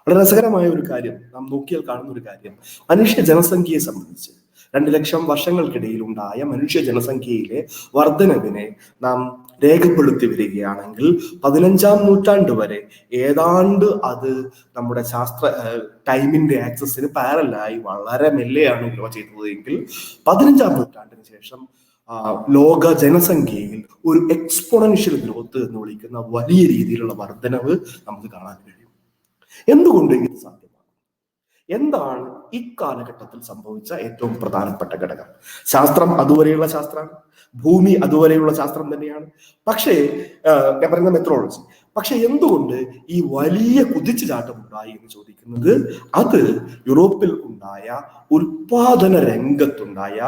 വളരെ രസകരമായ ഒരു കാര്യം നാം നോക്കിയാൽ കാണുന്ന ഒരു കാര്യം, മനുഷ്യ ജനസംഖ്യയെ സംബന്ധിച്ച് 2 ലക്ഷം വർഷങ്ങൾക്കിടയിൽ ഉണ്ടായ മനുഷ്യ ജനസംഖ്യയിലെ വർധനവിനെ നാം രേഖപ്പെടുത്തി വരികയാണെങ്കിൽ 15-ാം നൂറ്റാണ്ട് വരെ ഏതാണ്ട് അത് നമ്മുടെ ടൈമിന്റെ ആക്സസിന് പാരലായി വളരെ മെല്ലെയാണ് ഗ്രോ ചെയ്തത് എങ്കിൽ 15-ാം നൂറ്റാണ്ടിന് ശേഷം ലോക ജനസംഖ്യയിൽ ഒരു എക്സ്പോണൻഷ്യൽ ഗ്രോത്ത് എന്ന് വിളിക്കുന്ന വലിയ രീതിയിലുള്ള വർധനവ് നമുക്ക് കാണാൻ കഴിയും. എന്തുകൊണ്ട് ഇത് സാധ്യമാണ്? എന്താണ് ഇക്കാലഘട്ടത്തിൽ സംഭവിച്ച ഏറ്റവും പ്രധാനപ്പെട്ട ഘടകം? ശാസ്ത്രം അതുവരെയുള്ള ശാസ്ത്രമാണ്, ഭൂമി അതുവരെയുള്ള ശാസ്ത്രം തന്നെയാണ്. പക്ഷേ ഞാൻ പറയുന്ന മെട്രോളജി. പക്ഷെ എന്തുകൊണ്ട് ഈ വലിയ കുതിച്ചുചാട്ടം ഉണ്ടായി എന്ന് ചോദിക്കുന്നത്, അത് യൂറോപ്പിൽ ഉണ്ടായ ഉൽപാദന രംഗത്തുണ്ടായ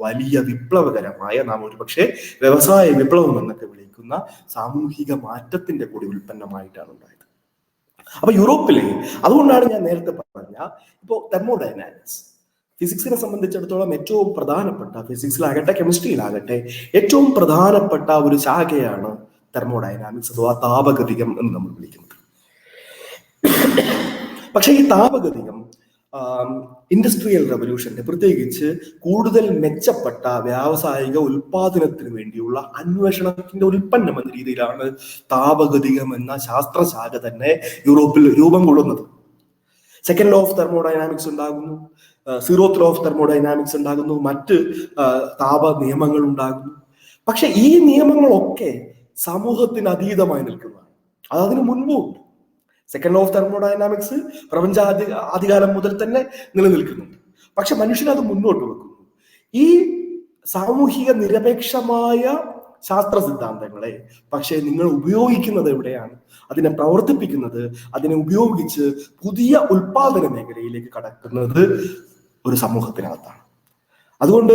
വലിയ വിപ്ലവകരമായ, നാം ഒരുപക്ഷെ വ്യവസായ വിപ്ലവം എന്നൊക്കെ വിളിക്കുന്ന സാമൂഹിക മാറ്റത്തിന്റെ കൂടി ഉൽപ്പന്നമായിട്ടാണ് ഉണ്ടായത്. അപ്പൊ യൂറോപ്പിലെ, അതുകൊണ്ടാണ് ഞാൻ നേരത്തെ പറഞ്ഞ ഇപ്പോ തെർമോഡൈനാമിക്സ് ഫിസിക്സിനെ സംബന്ധിച്ചിടത്തോളം ഏറ്റവും പ്രധാനപ്പെട്ട, ഫിസിക്സിലാകട്ടെ കെമിസ്ട്രിയിലാകട്ടെ ഏറ്റവും പ്രധാനപ്പെട്ട ഒരു ശാഖയാണ് തെർമോഡൈനാമിക്സ് അഥവാ താപഗതികം എന്ന് നമ്മൾ വിളിക്കുന്നത്. പക്ഷെ ഈ താപഗതികം ഇൻഡസ്ട്രിയൽ റവല്യൂഷന്റെ, പ്രത്യേകിച്ച് കൂടുതൽ മെച്ചപ്പെട്ട വ്യാവസായിക ഉൽപാദനത്തിന് വേണ്ടിയുള്ള അന്വേഷണത്തിന്റെ ഉൽപ്പന്നം എന്ന രീതിയിലാണ് താപഗതികം എന്ന ശാസ്ത്രശാഖ തന്നെ യൂറോപ്പിൽ രൂപം കൊള്ളുന്നത്. സെക്കൻഡ് ലോ ഓഫ് തെർമോഡൈനാമിക്സ് ഉണ്ടാകുന്നു, സീറോത്ത് ലോ ഓഫ് തെർമോഡൈനാമിക്സ് ഉണ്ടാകുന്നു, മറ്റ് താപ നിയമങ്ങൾ ഉണ്ടാകുന്നു. പക്ഷെ ഈ നിയമങ്ങളൊക്കെ സമൂഹത്തിന് അതീതമായി നിൽക്കുന്നതാണ്. അത് അതിന് മുൻപുണ്ട്. സെക്കൻഡ് ലോ ഓഫ് തെർമോഡൈനാമിക്സ് പ്രപഞ്ച ആദികാലം മുതൽ തന്നെ നിലനിൽക്കുന്നുണ്ട്. പക്ഷെ മനുഷ്യൻ അത് മുന്നോട്ട് വെക്കുന്നു. ഈ സാമൂഹിക നിരപേക്ഷമായ ശാസ്ത്ര സിദ്ധാന്തങ്ങളെ പക്ഷെ നിങ്ങൾ ഉപയോഗിക്കുന്നത് എവിടെയാണ്? അതിനെ പ്രവർത്തിപ്പിക്കുന്നത്, അതിനെ ഉപയോഗിച്ച് പുതിയ ഉൽപാദന മേഖലയിലേക്ക് കടക്കുന്നത് ഒരു സമൂഹത്തിനകത്താണ്. അതുകൊണ്ട്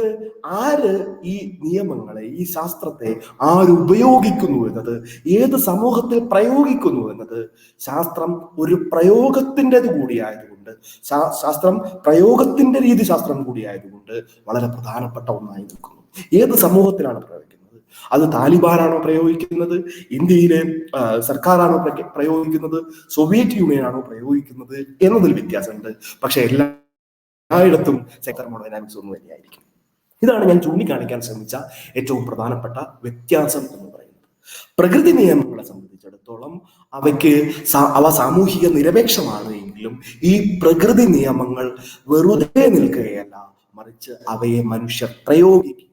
ആര് ഈ നിയമങ്ങളെ, ഈ ശാസ്ത്രത്തെ ആര് ഉപയോഗിക്കുന്നു എന്നത്, ഏത് സമൂഹത്തിൽ പ്രയോഗിക്കുന്നു എന്നത് ശാസ്ത്രം ഒരു പ്രയോഗത്തിൻ്റെത് കൂടിയായതുകൊണ്ട്, ശാസ്ത്രം പ്രയോഗത്തിന്റെ രീതി ശാസ്ത്രം കൂടിയായതുകൊണ്ട് വളരെ പ്രധാനപ്പെട്ട ഒന്നായി നിൽക്കുന്നു. ഏത് സമൂഹത്തിലാണ് പ്രയോഗിക്കുന്നത്? അത് താലിബാനാണോ പ്രയോഗിക്കുന്നത്, ഇന്ത്യയിലെ സർക്കാരാണോ പ്രയോഗിക്കുന്നത്, സോവിയറ്റ് യൂണിയൻ ആണോ പ്രയോഗിക്കുന്നത് എന്നതിൽ വ്യത്യാസമുണ്ട്. പക്ഷെ എല്ലായിടത്തും തെർമോഡൈനാമിക്സ് ഒന്നും തന്നെയായിരിക്കും. ഇതാണ് ഞാൻ ചൂണ്ടിക്കാണിക്കാൻ ശ്രമിച്ച ഏറ്റവും പ്രധാനപ്പെട്ട വ്യത്യാസം എന്ന് പറയുന്നത്. പ്രകൃതി നിയമങ്ങളെ സംബന്ധിച്ചിടത്തോളം അവ സാമൂഹിക നിരപേക്ഷമാണ് എങ്കിലും ഈ പ്രകൃതി നിയമങ്ങൾ വെറുതെ നിൽക്കുകയല്ല, മറിച്ച് അവയെ മനുഷ്യർ പ്രയോഗിക്കുകയാണ്.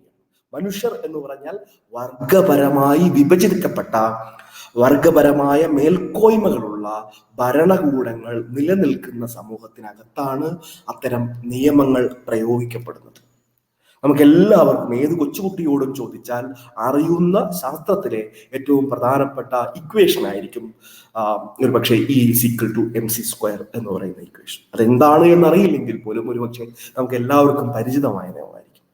മനുഷ്യർ എന്ന് പറഞ്ഞാൽ വർഗപരമായി വിഭജിക്കപ്പെട്ട, വർഗപരമായ മേൽക്കോയ്മകളുള്ള ഭരണകൂടങ്ങൾ നിലനിൽക്കുന്ന സമൂഹത്തിനകത്താണ് അത്തരം നിയമങ്ങൾ പ്രയോഗിക്കപ്പെടുന്നത്. നമുക്ക് എല്ലാവർക്കും, ഏത് കൊച്ചുകുട്ടിയോടും ചോദിച്ചാൽ അറിയുന്ന ശാസ്ത്രത്തിലെ ഏറ്റവും പ്രധാനപ്പെട്ട ഇക്വേഷൻ ആയിരിക്കും ഒരുപക്ഷെ E=mc² എന്ന് പറയുന്ന ഇക്വേഷൻ. അതെന്താണ് എന്നറിയില്ലെങ്കിൽ പോലും ഒരുപക്ഷെ നമുക്ക് എല്ലാവർക്കും പരിചിതമായ നിയമമായിരിക്കും.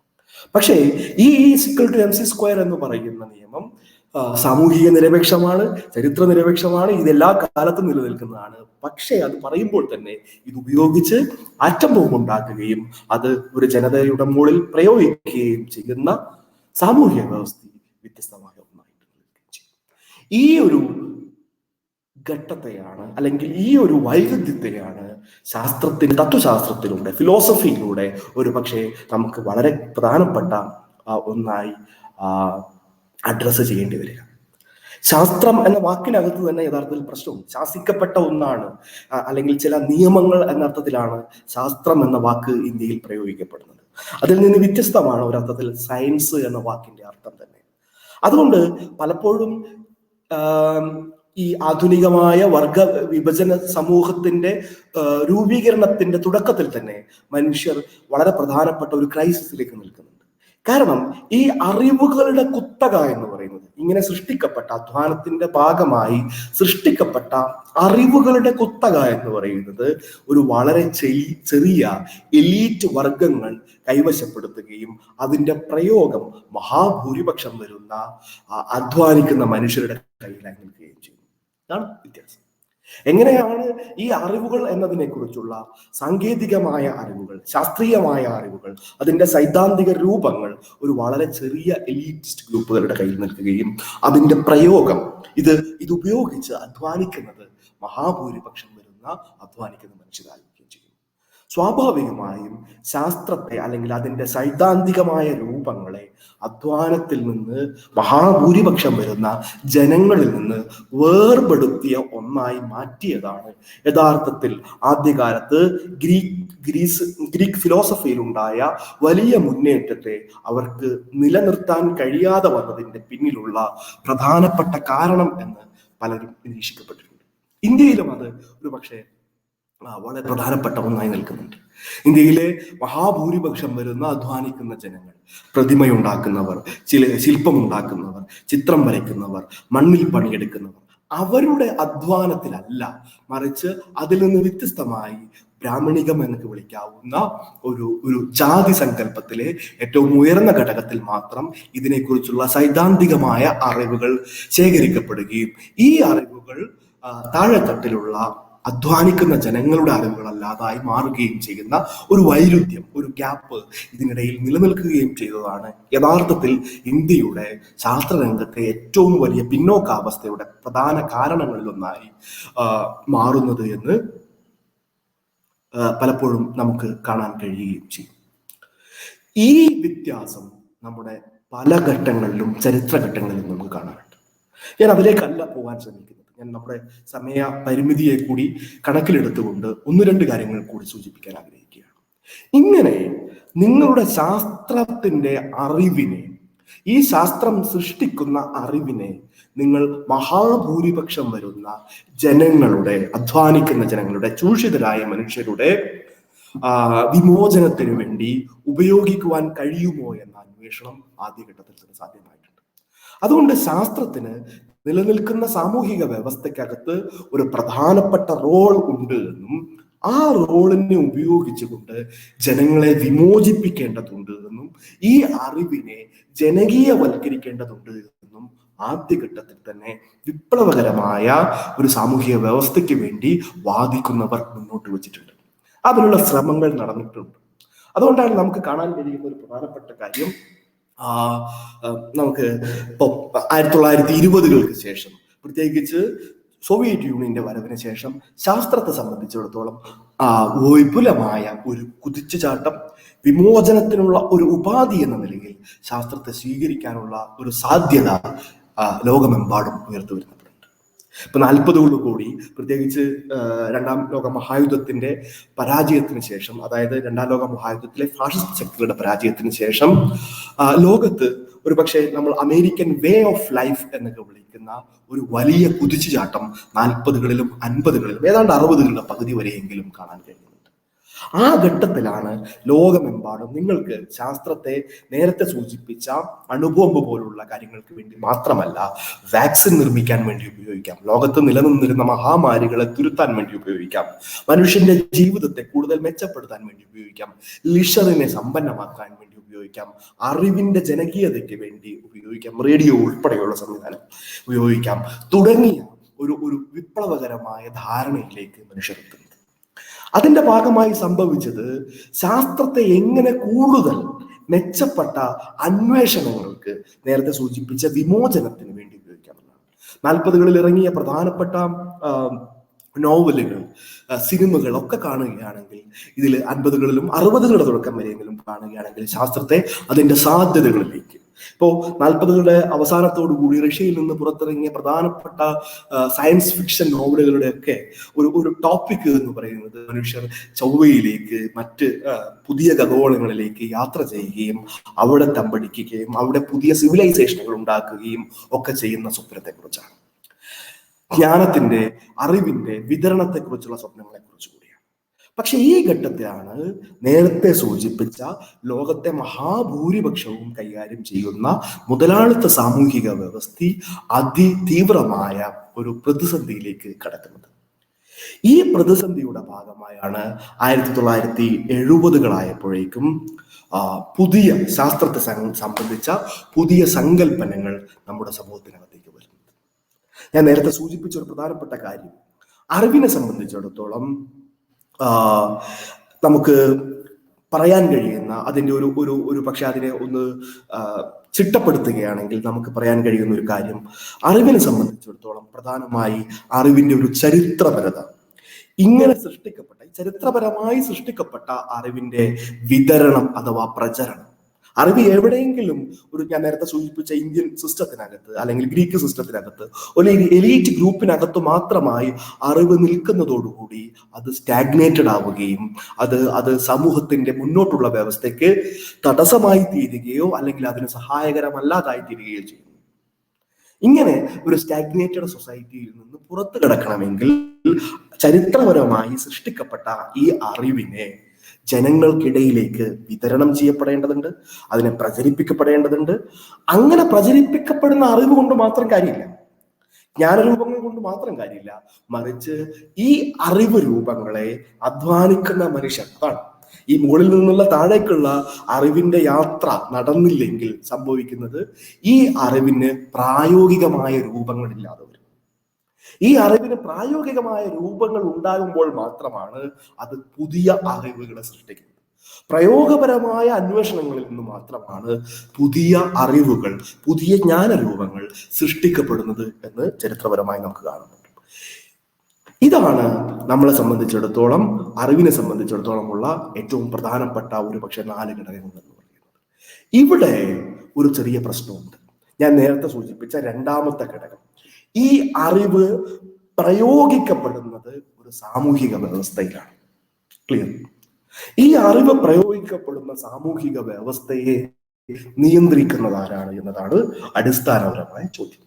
പക്ഷേ ഈ E=mc² എന്ന് പറയുന്ന നിയമം സാമൂഹിക നിരപേക്ഷമാണ്, ചരിത്ര നിരപേക്ഷമാണ്, ഇതെല്ലാ കാലത്തും നിലനിൽക്കുന്നതാണ്. പക്ഷേ അത് പറയുമ്പോൾ തന്നെ ഇത് ഉപയോഗിച്ച് ആറ്റം ബോംബ് ഉണ്ടാക്കുകയും അത് ഒരു ജനതയുടെ മുകളിൽ പ്രയോഗിക്കുകയും ചെയ്യുന്ന സാമൂഹിക വ്യവസ്ഥ വ്യത്യസ്തമായ ഒന്നായിട്ട് നിൽക്കുകയും ചെയ്യും. ഈ ഒരു ഘട്ടത്തെയാണ്, അല്ലെങ്കിൽ ഈ ഒരു വൈരുദ്ധ്യത്തെയാണ് തത്വശാസ്ത്രത്തിലൂടെ, ഫിലോസഫിയിലൂടെ ഒരു പക്ഷേ നമുക്ക് വളരെ പ്രധാനപ്പെട്ട ഒന്നായി അഡ്രസ്സ് ചെയ്യേണ്ടി വരിക. ശാസ്ത്രം എന്ന വാക്കിനകത്ത് തന്നെ യഥാർത്ഥത്തിൽ പ്രശ്നവും, ശാസിക്കപ്പെട്ട ഒന്നാണ്, അല്ലെങ്കിൽ ചില നിയമങ്ങൾ എന്ന അർത്ഥത്തിലാണ് ശാസ്ത്രം എന്ന വാക്ക് ഇന്ത്യയിൽ പ്രയോഗിക്കപ്പെടുന്നത്. അതിൽ നിന്ന് വ്യത്യസ്തമാണ് ഒരർത്ഥത്തിൽ സയൻസ് എന്ന വാക്കിന്റെ അർത്ഥം തന്നെ. അതുകൊണ്ട് പലപ്പോഴും ഈ ആധുനികമായ വർഗ വിഭജന സമൂഹത്തിന്റെ രൂപീകരണത്തിന്റെ തുടക്കത്തിൽ തന്നെ മനുഷ്യർ വളരെ പ്രധാനപ്പെട്ട ഒരു ക്രൈസിസിലേക്ക് നിൽക്കുന്നുണ്ട്. കാരണം ഈ അറിവുകളുടെ കുത്തക എന്ന് പറയുന്നത്, ഇങ്ങനെ സൃഷ്ടിക്കപ്പെട്ട അധ്വാനത്തിന്റെ ഭാഗമായി സൃഷ്ടിക്കപ്പെട്ട അറിവുകളുടെ കുത്തക എന്ന് പറയുന്നത് ഒരു വളരെ ചെറിയ എലീറ്റ് വർഗങ്ങൾ കൈവശപ്പെടുത്തുകയും അതിന്റെ പ്രയോഗം മഹാഭൂരിപക്ഷം വരുന്ന അധ്വാനിക്കുന്ന മനുഷ്യരുടെ കയ്യിലായി നിൽക്കുകയും ചെയ്യും. ഇതാണ് വ്യത്യാസം. എങ്ങനെയാണ് ഈ അറിവുകൾ എന്നതിനെ കുറിച്ചുള്ള സാങ്കേതികമായ അറിവുകൾ, ശാസ്ത്രീയമായ അറിവുകൾ, അതിന്റെ സൈദ്ധാന്തിക രൂപങ്ങൾ ഒരു വളരെ ചെറിയ എലീറ്റിസ്റ്റ് ഗ്രൂപ്പുകളുടെ കയ്യിൽ നിൽക്കുകയും അതിന്റെ പ്രയോഗം ഇത് ഉപയോഗിച്ച് അധ്വാനിക്കുന്നത് മഹാഭൂരിപക്ഷം വരുന്ന അധ്വാനിക്കുന്ന മനുഷ്യരായിരിക്കുകയും ചെയ്യും. സ്വാഭാവികമായും ശാസ്ത്രത്തെ അല്ലെങ്കിൽ അതിന്റെ സൈദ്ധാന്തികമായ രൂപങ്ങളെ അധ്വാനത്തിൽ നിന്ന് മഹാഭൂരിപക്ഷം വരുന്ന ജനങ്ങളിൽ നിന്ന് വേർപെടുത്തിയ ഒന്നായി മാറ്റിയതാണ് യഥാർത്ഥത്തിൽ ആദ്യകാലത്ത് ഗ്രീക്ക് ഫിലോസഫിയിൽ ഉണ്ടായ വലിയ മുന്നേറ്റത്തെ അവർക്ക് നിലനിർത്താൻ കഴിയാതെ വന്നതിന്റെ പിന്നിലുള്ള പ്രധാനപ്പെട്ട കാരണം എന്ന് പലരും നിരീക്ഷിക്കപ്പെട്ടിട്ടുണ്ട്. ഇന്ത്യയിലും അത് ഒരു പക്ഷേ വളരെ പ്രധാനപ്പെട്ട ഒന്നായി നിൽക്കുന്നുണ്ട്. ഇന്ത്യയിലെ മഹാഭൂരിപക്ഷം വരുന്ന അധ്വാനിക്കുന്ന ജനങ്ങൾ, പ്രതിമയുണ്ടാക്കുന്നവർ, ശില്പമുണ്ടാക്കുന്നവർ, ചിത്രം വരയ്ക്കുന്നവർ, മണ്ണിൽ പണിയെടുക്കുന്നവർ, അവരുടെ അധ്വാനത്തിലല്ല, മറിച്ച് അതിൽ നിന്ന് വ്യത്യസ്തമായി ബ്രാഹ്മണികം എന്നൊക്കെ വിളിക്കാവുന്ന ഒരു ജാതി സങ്കല്പത്തിലെ ഏറ്റവും ഉയർന്ന ഘടകത്തിൽ മാത്രം ഇതിനെക്കുറിച്ചുള്ള സൈദ്ധാന്തികമായ അറിവുകൾ ശേഖരിക്കപ്പെടുകയും ഈ അറിവുകൾ താഴെത്തട്ടിലുള്ള അധ്വാനിക്കുന്ന ജനങ്ങളുടെ അറിവുകളല്ലാതായി മാറുകയും ചെയ്യുന്ന ഒരു വൈരുദ്ധ്യം, ഒരു ഗ്യാപ്പ് ഇതിനിടയിൽ നിലനിൽക്കുകയും ചെയ്തതാണ് യഥാർത്ഥത്തിൽ ഇന്ത്യയുടെ ശാസ്ത്രരംഗത്തെ ഏറ്റവും വലിയ പിന്നോക്കാവസ്ഥയുടെ പ്രധാന കാരണങ്ങളിലൊന്നായി മാറുന്നത് എന്ന് പലപ്പോഴും നമുക്ക് കാണാൻ കഴിയുകയും ചെയ്യും. ഈ വ്യത്യാസം നമ്മുടെ പല ഘട്ടങ്ങളിലും ചരിത്രഘട്ടങ്ങളിലും നമുക്ക് കാണാറുണ്ട്. ഞാൻ അതിലേക്കല്ല പോകാൻ ശ്രമിക്കുന്നത്. ഞാൻ നമ്മുടെ സമയ പരിമിതിയെ കൂടി കണക്കിലെടുത്തുകൊണ്ട് ഒന്ന് രണ്ട് കാര്യങ്ങൾ കൂടി സൂചിപ്പിക്കാൻ ആഗ്രഹിക്കുകയാണ്. ഇങ്ങനെ നിങ്ങളുടെ ശാസ്ത്രത്തിന്റെ അറിവിനെ, ഈ ശാസ്ത്രം സൃഷ്ടിക്കുന്ന അറിവിനെ നിങ്ങൾ മഹാഭൂരിപക്ഷം വരുന്ന ജനങ്ങളുടെ, അധ്വാനിക്കുന്ന ജനങ്ങളുടെ, ചൂഷിതരായ മനുഷ്യരുടെ വിമോചനത്തിന് വേണ്ടി ഉപയോഗിക്കുവാൻ കഴിയുമോ എന്ന അന്വേഷണം ആദ്യഘട്ടത്തിൽ തന്നെ സാധ്യമായിട്ടുണ്ട്. അതുകൊണ്ട് ശാസ്ത്രത്തിന് നിലനിൽക്കുന്ന സാമൂഹിക വ്യവസ്ഥയ്ക്കകത്ത് ഒരു പ്രധാനപ്പെട്ട റോൾ ഉണ്ട് എന്നും ആ റോളിനെ ഉപയോഗിച്ചുകൊണ്ട് ജനങ്ങളെ വിമോചിപ്പിക്കേണ്ടതുണ്ട് എന്നും ഈ അറിവിനെ ജനകീയവൽക്കരിക്കേണ്ടതുണ്ട് എന്നും ആദ്യഘട്ടത്തിൽ തന്നെ വിപ്ലവകരമായ ഒരു സാമൂഹിക വ്യവസ്ഥയ്ക്ക് വേണ്ടി വാദിക്കുന്നവർ മുന്നോട്ട് വെച്ചിട്ടുണ്ട്. അതിനുള്ള ശ്രമങ്ങൾ നടന്നിട്ടുണ്ട്. അതുകൊണ്ടാണ് നമുക്ക് കാണാൻ കഴിയുന്ന ഒരു പ്രധാനപ്പെട്ട കാര്യം, നമുക്ക് ഇപ്പോൾ 1920-കൾക്ക് ശേഷം, പ്രത്യേകിച്ച് സോവിയറ്റ് യൂണിയന്റെ വരവിന് ശേഷം ശാസ്ത്രത്തെ സംബന്ധിച്ചിടത്തോളം വിപുലമായ ഒരു കുതിച്ചുചാട്ടം, വിമോചനത്തിനുള്ള ഒരു ഉപാധി എന്ന നിലയിൽ ശാസ്ത്രത്തെ സ്വീകരിക്കാനുള്ള ഒരു സാധ്യത ലോകമെമ്പാടും ഉയർന്നു വരുന്നുണ്ട്. ഇപ്പൊ 40 കൂടി, പ്രത്യേകിച്ച് രണ്ടാം ലോക മഹായുദ്ധത്തിന്റെ പരാജയത്തിന് ശേഷം, അതായത് രണ്ടാം ലോക മഹായുദ്ധത്തിലെ ഫാഷിസ്റ്റ് ശക്തികളുടെ പരാജയത്തിന് ശേഷം ലോകത്ത് ഒരു പക്ഷേ നമ്മൾ അമേരിക്കൻ വേ ഓഫ് ലൈഫ് എന്നൊക്കെ വിളിക്കുന്ന ഒരു വലിയ കുതിച്ചുചാട്ടം 40-കളിലും 50-കളിലും ഏതാണ്ട് 60-കളുടെ പകുതി വരെയെങ്കിലും കാണാൻ കഴിയുന്നുണ്ട്. ആ ഘട്ടത്തിലാണ് ലോകമെമ്പാടും നിങ്ങൾക്ക് ശാസ്ത്രത്തെ നേരത്തെ സൂചിപ്പിച്ച അണുബോംബ് പോലുള്ള കാര്യങ്ങൾക്ക് വേണ്ടി മാത്രമല്ല, വാക്സിൻ നിർമ്മിക്കാൻ വേണ്ടി ഉപയോഗിക്കാം, ലോകത്ത് നിലനിന്നിരുന്ന മഹാമാരികളെ തുരുത്താൻ വേണ്ടി ഉപയോഗിക്കാം, മനുഷ്യന്റെ ജീവിതത്തെ കൂടുതൽ മെച്ചപ്പെടുത്താൻ വേണ്ടി ഉപയോഗിക്കാം, ലിഷറിനെ സമ്പന്നമാക്കാൻ വേണ്ടി ഉപയോഗിക്കാം, അറിവിന്റെ ജനകീയതയ്ക്ക് വേണ്ടി ഉപയോഗിക്കാം, റേഡിയോ ഉൾപ്പെടെയുള്ള സംവിധാനം ഉപയോഗിക്കാം തുടങ്ങിയ ഒരു വിപ്ലവകരമായ ധാരണയിലേക്ക് മനുഷ്യരെത്തുന്നു. അതിന്റെ ഭാഗമായി സംഭവിച്ചത് ശാസ്ത്രത്തെ എങ്ങനെ കൂടുതൽ മെച്ചപ്പെട്ട അന്വേഷണങ്ങൾക്ക്, നേരത്തെ സൂചിപ്പിച്ച വിമോചനത്തിന് വേണ്ടി ഉപയോഗിക്കാമെന്നാണ്. 40-കളിൽ ഇറങ്ങിയ പ്രധാനപ്പെട്ട നോവലുകൾ, സിനിമകൾ ഒക്കെ കാണുകയാണെങ്കിൽ, ഇതിൽ 50-കളിലും 60-കളുടെ തുടക്കം വരെയെങ്കിലും കാണുകയാണെങ്കിൽ ശാസ്ത്രത്തെ അതിന്റെ സാധ്യതകളിലേക്ക്, ഇപ്പോ 40-കളുടെ അവസാനത്തോടുകൂടി റഷ്യയിൽ നിന്ന് പുറത്തിറങ്ങിയ പ്രധാനപ്പെട്ട സയൻസ് ഫിക്ഷൻ നോവലുകളുടെ ഒക്കെ ഒരു ടോപ്പിക് എന്ന് പറയുന്നത് മനുഷ്യർ ചൊവ്വയിലേക്ക്, മറ്റ് പുതിയ ഖഗോളങ്ങളിലേക്ക് യാത്ര ചെയ്യുകയും അവിടെ തമ്പടിക്കുകയും അവിടെ പുതിയ സിവിലൈസേഷനുകൾ ഉണ്ടാക്കുകയും ഒക്കെ ചെയ്യുന്ന സ്വപ്നത്തെ കുറിച്ചാണ്. ജ്ഞാനത്തിന്റെ, അറിവിന്റെ വിതരണത്തെ കുറിച്ചുള്ള സ്വപ്നങ്ങളെ കുറിച്ച് കൂടിയാണ്. പക്ഷെ ഈ ഘട്ടത്തിലാണ് നേരത്തെ സൂചിപ്പിച്ച ലോകത്തെ മഹാഭൂരിപക്ഷവും കൈകാര്യം ചെയ്യുന്ന മുതലാളിത്ത സാമൂഹിക വ്യവസ്ഥ അതിതീവ്രമായ ഒരു പ്രതിസന്ധിയിലേക്ക് കടക്കുന്നത്. ഈ പ്രതിസന്ധിയുടെ ഭാഗമായാണ് 1970-കളായപ്പോഴേക്കും പുതിയ ശാസ്ത്രത്തെ സംബന്ധിച്ച പുതിയ സങ്കല്പനങ്ങൾ നമ്മുടെ സമൂഹത്തിനകത്തേക്ക് വരുന്നത്. ഞാൻ നേരത്തെ സൂചിപ്പിച്ച ഒരു പ്രധാനപ്പെട്ട കാര്യം, അറിവിനെ സംബന്ധിച്ചിടത്തോളം നമുക്ക് പറയാൻ കഴിയുന്ന അതിൻ്റെ ഒരു പക്ഷെ അതിനെ ഒന്ന് ചിട്ടപ്പെടുത്തുകയാണെങ്കിൽ നമുക്ക് പറയാൻ കഴിയുന്ന ഒരു കാര്യം, അറിവിനെ സംബന്ധിച്ചിടത്തോളം പ്രധാനമായി അറിവിന്റെ ഒരു ചരിത്രപരത, ഇങ്ങനെ സൃഷ്ടിക്കപ്പെട്ട ചരിത്രപരമായി സൃഷ്ടിക്കപ്പെട്ട അറിവിന്റെ വിതരണം അഥവാ പ്രചരണം, അറിവ് എവിടെയെങ്കിലും ഞാൻ നേരത്തെ സൂചിപ്പിച്ച ഇന്ത്യൻ സിസ്റ്റത്തിനകത്ത് അല്ലെങ്കിൽ ഗ്രീക്ക് സിസ്റ്റത്തിനകത്ത് ഒരു എലീറ്റ് ഗ്രൂപ്പിനകത്ത് മാത്രമായി അറിവ് നിൽക്കുന്നതോടുകൂടി അത് സ്റ്റാഗ്നേറ്റഡ് ആവുകയും അത് സമൂഹത്തിന്റെ മുന്നോട്ടുള്ള വ്യവസ്ഥയ്ക്ക് തടസ്സമായി തീരുകയോ അല്ലെങ്കിൽ അതിന് സഹായകരമല്ലാതായി തീരുകയോ ചെയ്യുന്നു. ഇങ്ങനെ ഒരു സ്റ്റാഗ്നേറ്റഡ് സൊസൈറ്റിയിൽ നിന്ന് പുറത്തു കിടക്കണമെങ്കിൽ ചരിത്രപരമായി സൃഷ്ടിക്കപ്പെട്ട ഈ അറിവിനെ ജനങ്ങൾക്കിടയിലേക്ക് വിതരണം ചെയ്യപ്പെടേണ്ടതുണ്ട്, അതിനെ പ്രചരിപ്പിക്കപ്പെടേണ്ടതുണ്ട്. അങ്ങനെ പ്രചരിപ്പിക്കപ്പെടുന്ന അറിവ് കൊണ്ട് മാത്രം കാര്യമില്ല, ജ്ഞാനരൂപങ്ങൾ കൊണ്ട് മാത്രം കാര്യമില്ല, മറിച്ച് ഈ അറിവ് രൂപങ്ങളെ അധ്വാനിക്കുന്ന മനുഷ്യർ, അതാണ് ഈ മുകളിൽ നിന്നുള്ള താഴേക്കുള്ള അറിവിന്റെ യാത്ര നടന്നില്ലെങ്കിൽ സംഭവിക്കുന്നത് ഈ അറിവിന് പ്രായോഗികമായ രൂപങ്ങളില്ലാതെ വരും. ഈ അറിവിന് പ്രായോഗികമായ രൂപങ്ങൾ ഉണ്ടാകുമ്പോൾ മാത്രമാണ് അത് പുതിയ അറിവുകളെ സൃഷ്ടിക്കുന്നത്. പ്രയോഗപരമായ അന്വേഷണങ്ങളിൽ നിന്ന് മാത്രമാണ് പുതിയ അറിവുകൾ, പുതിയ ജ്ഞാനരൂപങ്ങൾ സൃഷ്ടിക്കപ്പെടുന്നത് എന്ന് ചരിത്രപരമായി നമുക്ക് കാണുന്നുണ്ട്. ഇതാണ് നമ്മളെ സംബന്ധിച്ചിടത്തോളം, അറിവിനെ സംബന്ധിച്ചിടത്തോളം ഉള്ള ഏറ്റവും പ്രധാനപ്പെട്ട ഒരു പക്ഷെ 4 ഘടകങ്ങൾ എന്ന് പറയുന്നത്. ഇവിടെ ഒരു ചെറിയ പ്രശ്നമുണ്ട്. ഞാൻ നേരത്തെ സൂചിപ്പിച്ച രണ്ടാമത്തെ ഘടകം, ഈ അറിവ് പ്രയോഗിക്കപ്പെടുന്നത് ഒരു സാമൂഹിക വ്യവസ്ഥയിലാണ്. ക്ലിയർ? ഈ അറിവ് പ്രയോഗിക്കപ്പെടുന്ന സാമൂഹിക വ്യവസ്ഥയെ നിയന്ത്രിക്കുന്നത് ആരാണ് എന്നതാണ് അടിസ്ഥാനപരമായ ചോദ്യം.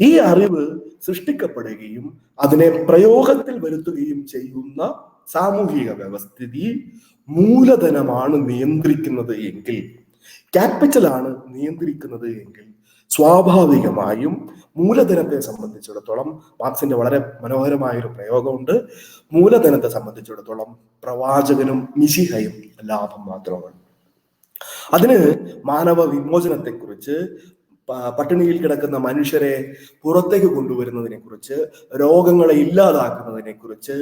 ഈ അറിവ് സൃഷ്ടിക്കപ്പെടുകയും അതിനെ പ്രയോഗത്തിൽ വരുത്തുകയും ചെയ്യുന്ന സാമൂഹിക വ്യവസ്ഥിതി മൂലധനമാണ് നിയന്ത്രിക്കുന്നത് എങ്കിൽ, ക്യാപിറ്റലാണ് നിയന്ത്രിക്കുന്നത് എങ്കിൽ, സ്വാഭാവികമായും മൂലധനത്തെ സംബന്ധിച്ചിടത്തോളം മാർക്സിന്റെ വളരെ മനോഹരമായ ഒരു പ്രയോഗമുണ്ട്. മൂലധനത്തെ സംബന്ധിച്ചിടത്തോളം പ്രവാചകനും മിശിഹയും ലാഭം മാത്രമാണ്. അതിന് മാനവ വിമോചനത്തെക്കുറിച്ച്, പട്ടിണിയിൽ കിടക്കുന്ന മനുഷ്യരെ പുറത്തേക്ക് കൊണ്ടുവരുന്നതിനെ കുറിച്ച്, രോഗങ്ങളെ ഇല്ലാതാക്കുന്നതിനെ കുറിച്ച്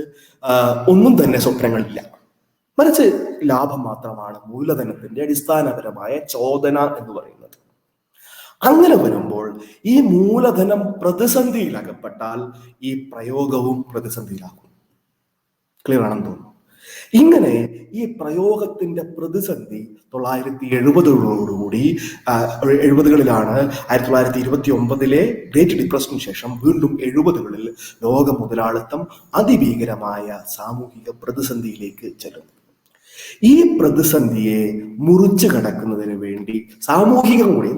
ഒന്നും തന്നെ സ്വപ്നങ്ങളില്ല. മറിച്ച് ലാഭം മാത്രമാണ് മൂലധനത്തിന്റെ അടിസ്ഥാനപരമായ ചോദന എന്ന് പറയുന്നത്. അങ്ങനെ വരുമ്പോൾ ഈ മൂലധനം പ്രതിസന്ധിയിലകപ്പെട്ടാൽ ഈ പ്രയോഗവും പ്രതിസന്ധിയിലാകും. ക്ലിയർ ആണെന്ന് തോന്നുന്നു. ഇങ്ങനെ ഈ പ്രയോഗത്തിന്റെ പ്രതിസന്ധി 1970കളോടുകൂടി 70കളിലാണ് 1929 ഗ്രേറ്റ് ഡിപ്രഷന് ശേഷം വീണ്ടും 70കളിൽ ലോക മുതലാളിത്തം അതിഭീകരമായ സാമൂഹിക പ്രതിസന്ധിയിലേക്ക് ചെല്ലുന്നു. ഈ പ്രതിസന്ധിയെ മുറിച്ചു കടക്കുന്നതിന് വേണ്ടി സാമൂഹികം കൂടി,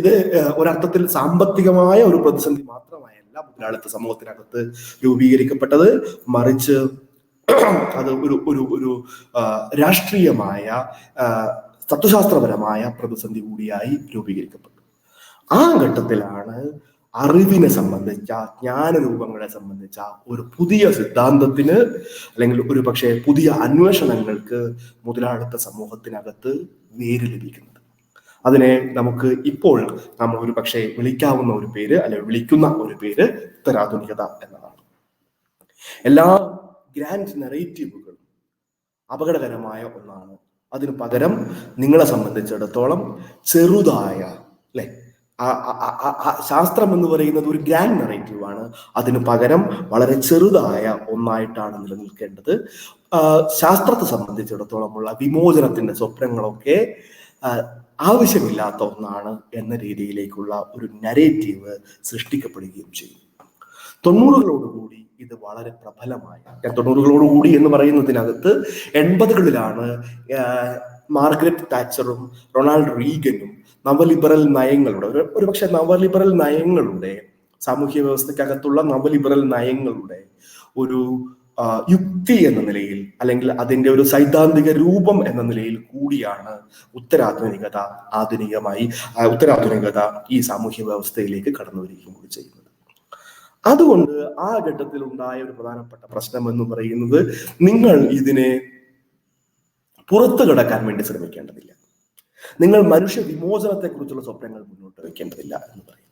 ഇത് ഒരർത്ഥത്തിൽ സാമ്പത്തികമായ ഒരു പ്രതിസന്ധി മാത്രമായല്ല മുതലാളിത്ത സമൂഹത്തിനകത്ത് രൂപീകരിക്കപ്പെട്ടത്, മറിച്ച് അത് ഒരു രാഷ്ട്രീയമായ തത്വശാസ്ത്രപരമായ പ്രതിസന്ധി കൂടിയായി രൂപീകരിക്കപ്പെട്ടു. ആ ഘട്ടത്തിലാണ് അറിവിനെ സംബന്ധിച്ച, ജ്ഞാനരൂപങ്ങളെ സംബന്ധിച്ച ഒരു പുതിയ സിദ്ധാന്തത്തിന് അല്ലെങ്കിൽ ഒരു പക്ഷേ പുതിയ അന്വേഷണങ്ങൾക്ക് മുതലാളിത്ത സമൂഹത്തിനകത്ത് വേര് ലഭിക്കുന്നത്. അതിനെ നമുക്ക് ഇപ്പോൾ നമ്മൾ ഒരു പക്ഷേ വിളിക്കാവുന്ന ഒരു പേര്, അല്ലെങ്കിൽ വിളിക്കുന്ന ഒരു പേര് ഉത്തരാധുനികത എന്നതാണ്. എല്ലാ ഗ്രാൻഡ് നറേറ്റീവുകളും അപകടകരമായ ഒന്നാണ്. അതിനു പകരം നിങ്ങളെ സംബന്ധിച്ചിടത്തോളം ചെറുതായ, അല്ലെ, ശാസ്ത്രം എന്ന് പറയുന്നത് ഒരു ഗ്രാൻഡ് നറേറ്റീവാണ്. അതിനു പകരം വളരെ ചെറുതായ ഒന്നായിട്ടാണ് നിലനിൽക്കേണ്ടത്. ശാസ്ത്രത്തെ സംബന്ധിച്ചിടത്തോളമുള്ള വിമോചനത്തിന്റെ സ്വപ്നങ്ങളൊക്കെ ആവശ്യമില്ലാത്ത ഒന്നാണ് എന്ന രീതിയിലേക്കുള്ള ഒരു നരേറ്റീവ് സൃഷ്ടിക്കപ്പെടുകയും ചെയ്യും. 90കളോടുകൂടി ഇത് വളരെ പ്രബലമായി. 90കളോടുകൂടി എന്ന് പറയുന്നതിനകത്ത് 80കളിലാണ് മാർഗരറ്റ് താച്ചറും റൊണാൾഡ് റീഗനും നവലിബറൽ നയങ്ങളുടെ, ഒരുപക്ഷെ നവലിബറൽ നയങ്ങളുടെ, സാമൂഹ്യ വ്യവസ്ഥക്കകത്തുള്ള നവലിബറൽ നയങ്ങളുടെ ഒരു യുക്തി എന്ന നിലയിൽ, അല്ലെങ്കിൽ അതിന്റെ ഒരു സൈദ്ധാന്തിക രൂപം എന്ന നിലയിൽ കൂടിയാണ് ഉത്തരാധുനികത ഈ സാമൂഹ്യ വ്യവസ്ഥയിലേക്ക് കടന്നു വരികയും കൂടി ചെയ്യുന്നത്. അതുകൊണ്ട് ആ ഘട്ടത്തിൽ ഉണ്ടായ ഒരു പ്രധാനപ്പെട്ട പ്രശ്നം എന്ന് പറയുന്നത്, നിങ്ങൾ ഇതിനെ പുറത്തു കടക്കാൻ വേണ്ടി ശ്രമിക്കേണ്ടതില്ല, നിങ്ങൾ മനുഷ്യ വിമോചനത്തെ കുറിച്ചുള്ള സ്വപ്നങ്ങൾ മുന്നോട്ട് വയ്ക്കേണ്ടതില്ല എന്ന് പറയും.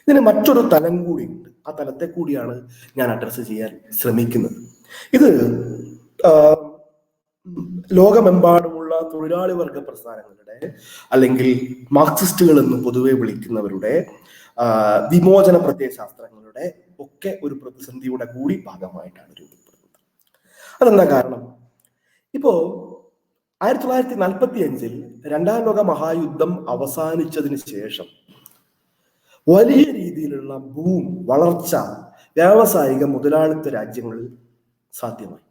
ഇതിന് മറ്റൊരു തലം കൂടിയുണ്ട്. ആ തലത്തെ കൂടിയാണ് ഞാൻ അഡ്രസ്സ് ചെയ്യാൻ ശ്രമിക്കുന്നത്. ഇത് ലോകമെമ്പാടുമുള്ള തൊഴിലാളി വർഗ പ്രസ്ഥാനങ്ങളുടെ, അല്ലെങ്കിൽ മാർക്സിസ്റ്റുകൾ എന്ന് പൊതുവെ വിളിക്കുന്നവരുടെ വിമോചന പ്രത്യയശാസ്ത്രങ്ങളുടെ ഒക്കെ ഒരു പ്രതിസന്ധിയുടെ കൂടി ഭാഗമായിട്ടാണ് രൂപപ്പെടുന്നത്. അതെന്താ കാരണം? ഇപ്പോ 1945 രണ്ടാം ലോക മഹായുദ്ധം അവസാനിച്ചതിന് ശേഷം വലിയ രീതിയിലുള്ള വളർച്ച വ്യാവസായിക മുതലാളിത്ത രാജ്യങ്ങളിൽ സാധ്യമായി.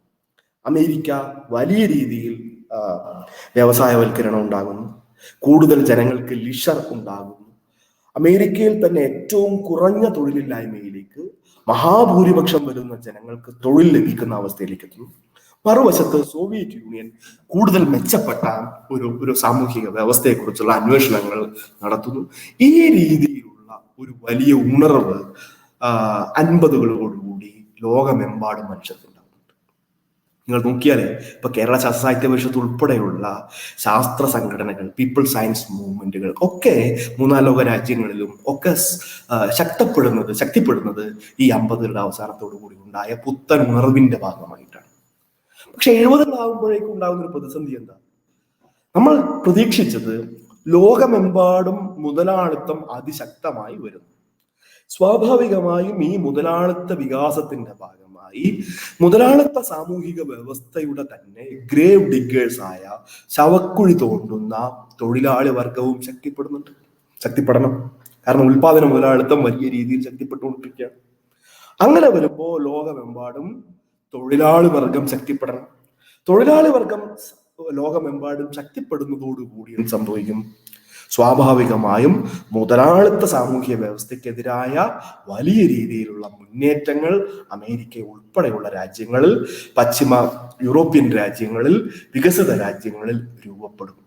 അമേരിക്ക വലിയ രീതിയിൽ വ്യവസായവൽക്കരണം ഉണ്ടാകുന്നു, കൂടുതൽ ജനങ്ങൾക്ക് ലിഷർ ഉണ്ടാകുന്നു. അമേരിക്കയിൽ തന്നെ ഏറ്റവും കുറഞ്ഞ തൊഴിലില്ലായ്മയിലേക്ക് മഹാഭൂരിപക്ഷം വരുന്ന ജനങ്ങൾക്ക് തൊഴിൽ ലഭിക്കുന്ന അവസ്ഥയിലേക്ക് എത്തുന്നു. മറുവശത്ത് സോവിയറ്റ് യൂണിയൻ കൂടുതൽ മെച്ചപ്പെട്ട ഒരു സാമൂഹിക വ്യവസ്ഥയെക്കുറിച്ചുള്ള അന്വേഷണങ്ങൾ നടത്തുന്നു. ഈ രീതിയിലുള്ള ഒരു വലിയ ഉണർവ് 50കളോടുകൂടി ലോകമെമ്പാടും മനുഷ്യർക്കുണ്ടാകുന്നുണ്ട്. നിങ്ങൾ നോക്കിയാലേ ഇപ്പൊ കേരള ശാസ്ത്ര സാഹിത്യ പരിഷത്ത് ഉൾപ്പെടെയുള്ള ശാസ്ത്ര സംഘടനകൾ, പീപ്പിൾ സയൻസ് മൂവ്മെന്റുകൾ ഒക്കെ മൂന്നാം ലോക രാജ്യങ്ങളിലും ഒക്കെ ശക്തിപ്പെടുന്നത് ഈ 50കളുടെ അവസാനത്തോടു കൂടി ഉണ്ടായ പുത്തൻ ഉണർവിന്റെ ഭാഗമായിട്ടാണ്. പക്ഷെ 70കളാകുമ്പോഴേക്കും ഉണ്ടാകുന്ന ഒരു പ്രതിസന്ധി എന്താ? നമ്മൾ പ്രതീക്ഷിച്ചത് ലോകമെമ്പാടും മുതലാളിത്തം അതിശക്തമായി വരുന്നു. സ്വാഭാവികമായും ഈ മുതലാളിത്ത വികാസത്തിന്റെ ഭാഗമായി മുതലാളിത്ത സാമൂഹിക വ്യവസ്ഥയുടെ തന്നെ ഗ്രേവ് ഡിഗേഴ്സ് ആയ ശവക്കുഴി തോണ്ടുന്ന തൊഴിലാളി വർഗവും ശക്തിപ്പെടണം. കാരണം ഉൽപാദന മുതലാളിത്തം വലിയ രീതിയിൽ ശക്തിപ്പെട്ടുകൊണ്ടിരിക്കുകയാണ്. അങ്ങനെ വരുമ്പോ ലോകമെമ്പാടും തൊഴിലാളി വർഗം ശക്തിപ്പെടണം. തൊഴിലാളി വർഗം ലോകമെമ്പാടും ശക്തിപ്പെടുന്നതോടുകൂടി എന്ത് സംഭവിക്കും? സ്വാഭാവികമായും മുതലാളിത്ത സാമൂഹ്യ വ്യവസ്ഥയ്ക്കെതിരായ വലിയ രീതിയിലുള്ള മുന്നേറ്റങ്ങൾ അമേരിക്ക ഉൾപ്പെടെയുള്ള രാജ്യങ്ങളിൽ, പശ്ചിമ യൂറോപ്യൻ രാജ്യങ്ങളിൽ, വികസിത രാജ്യങ്ങളിൽ രൂപപ്പെടും.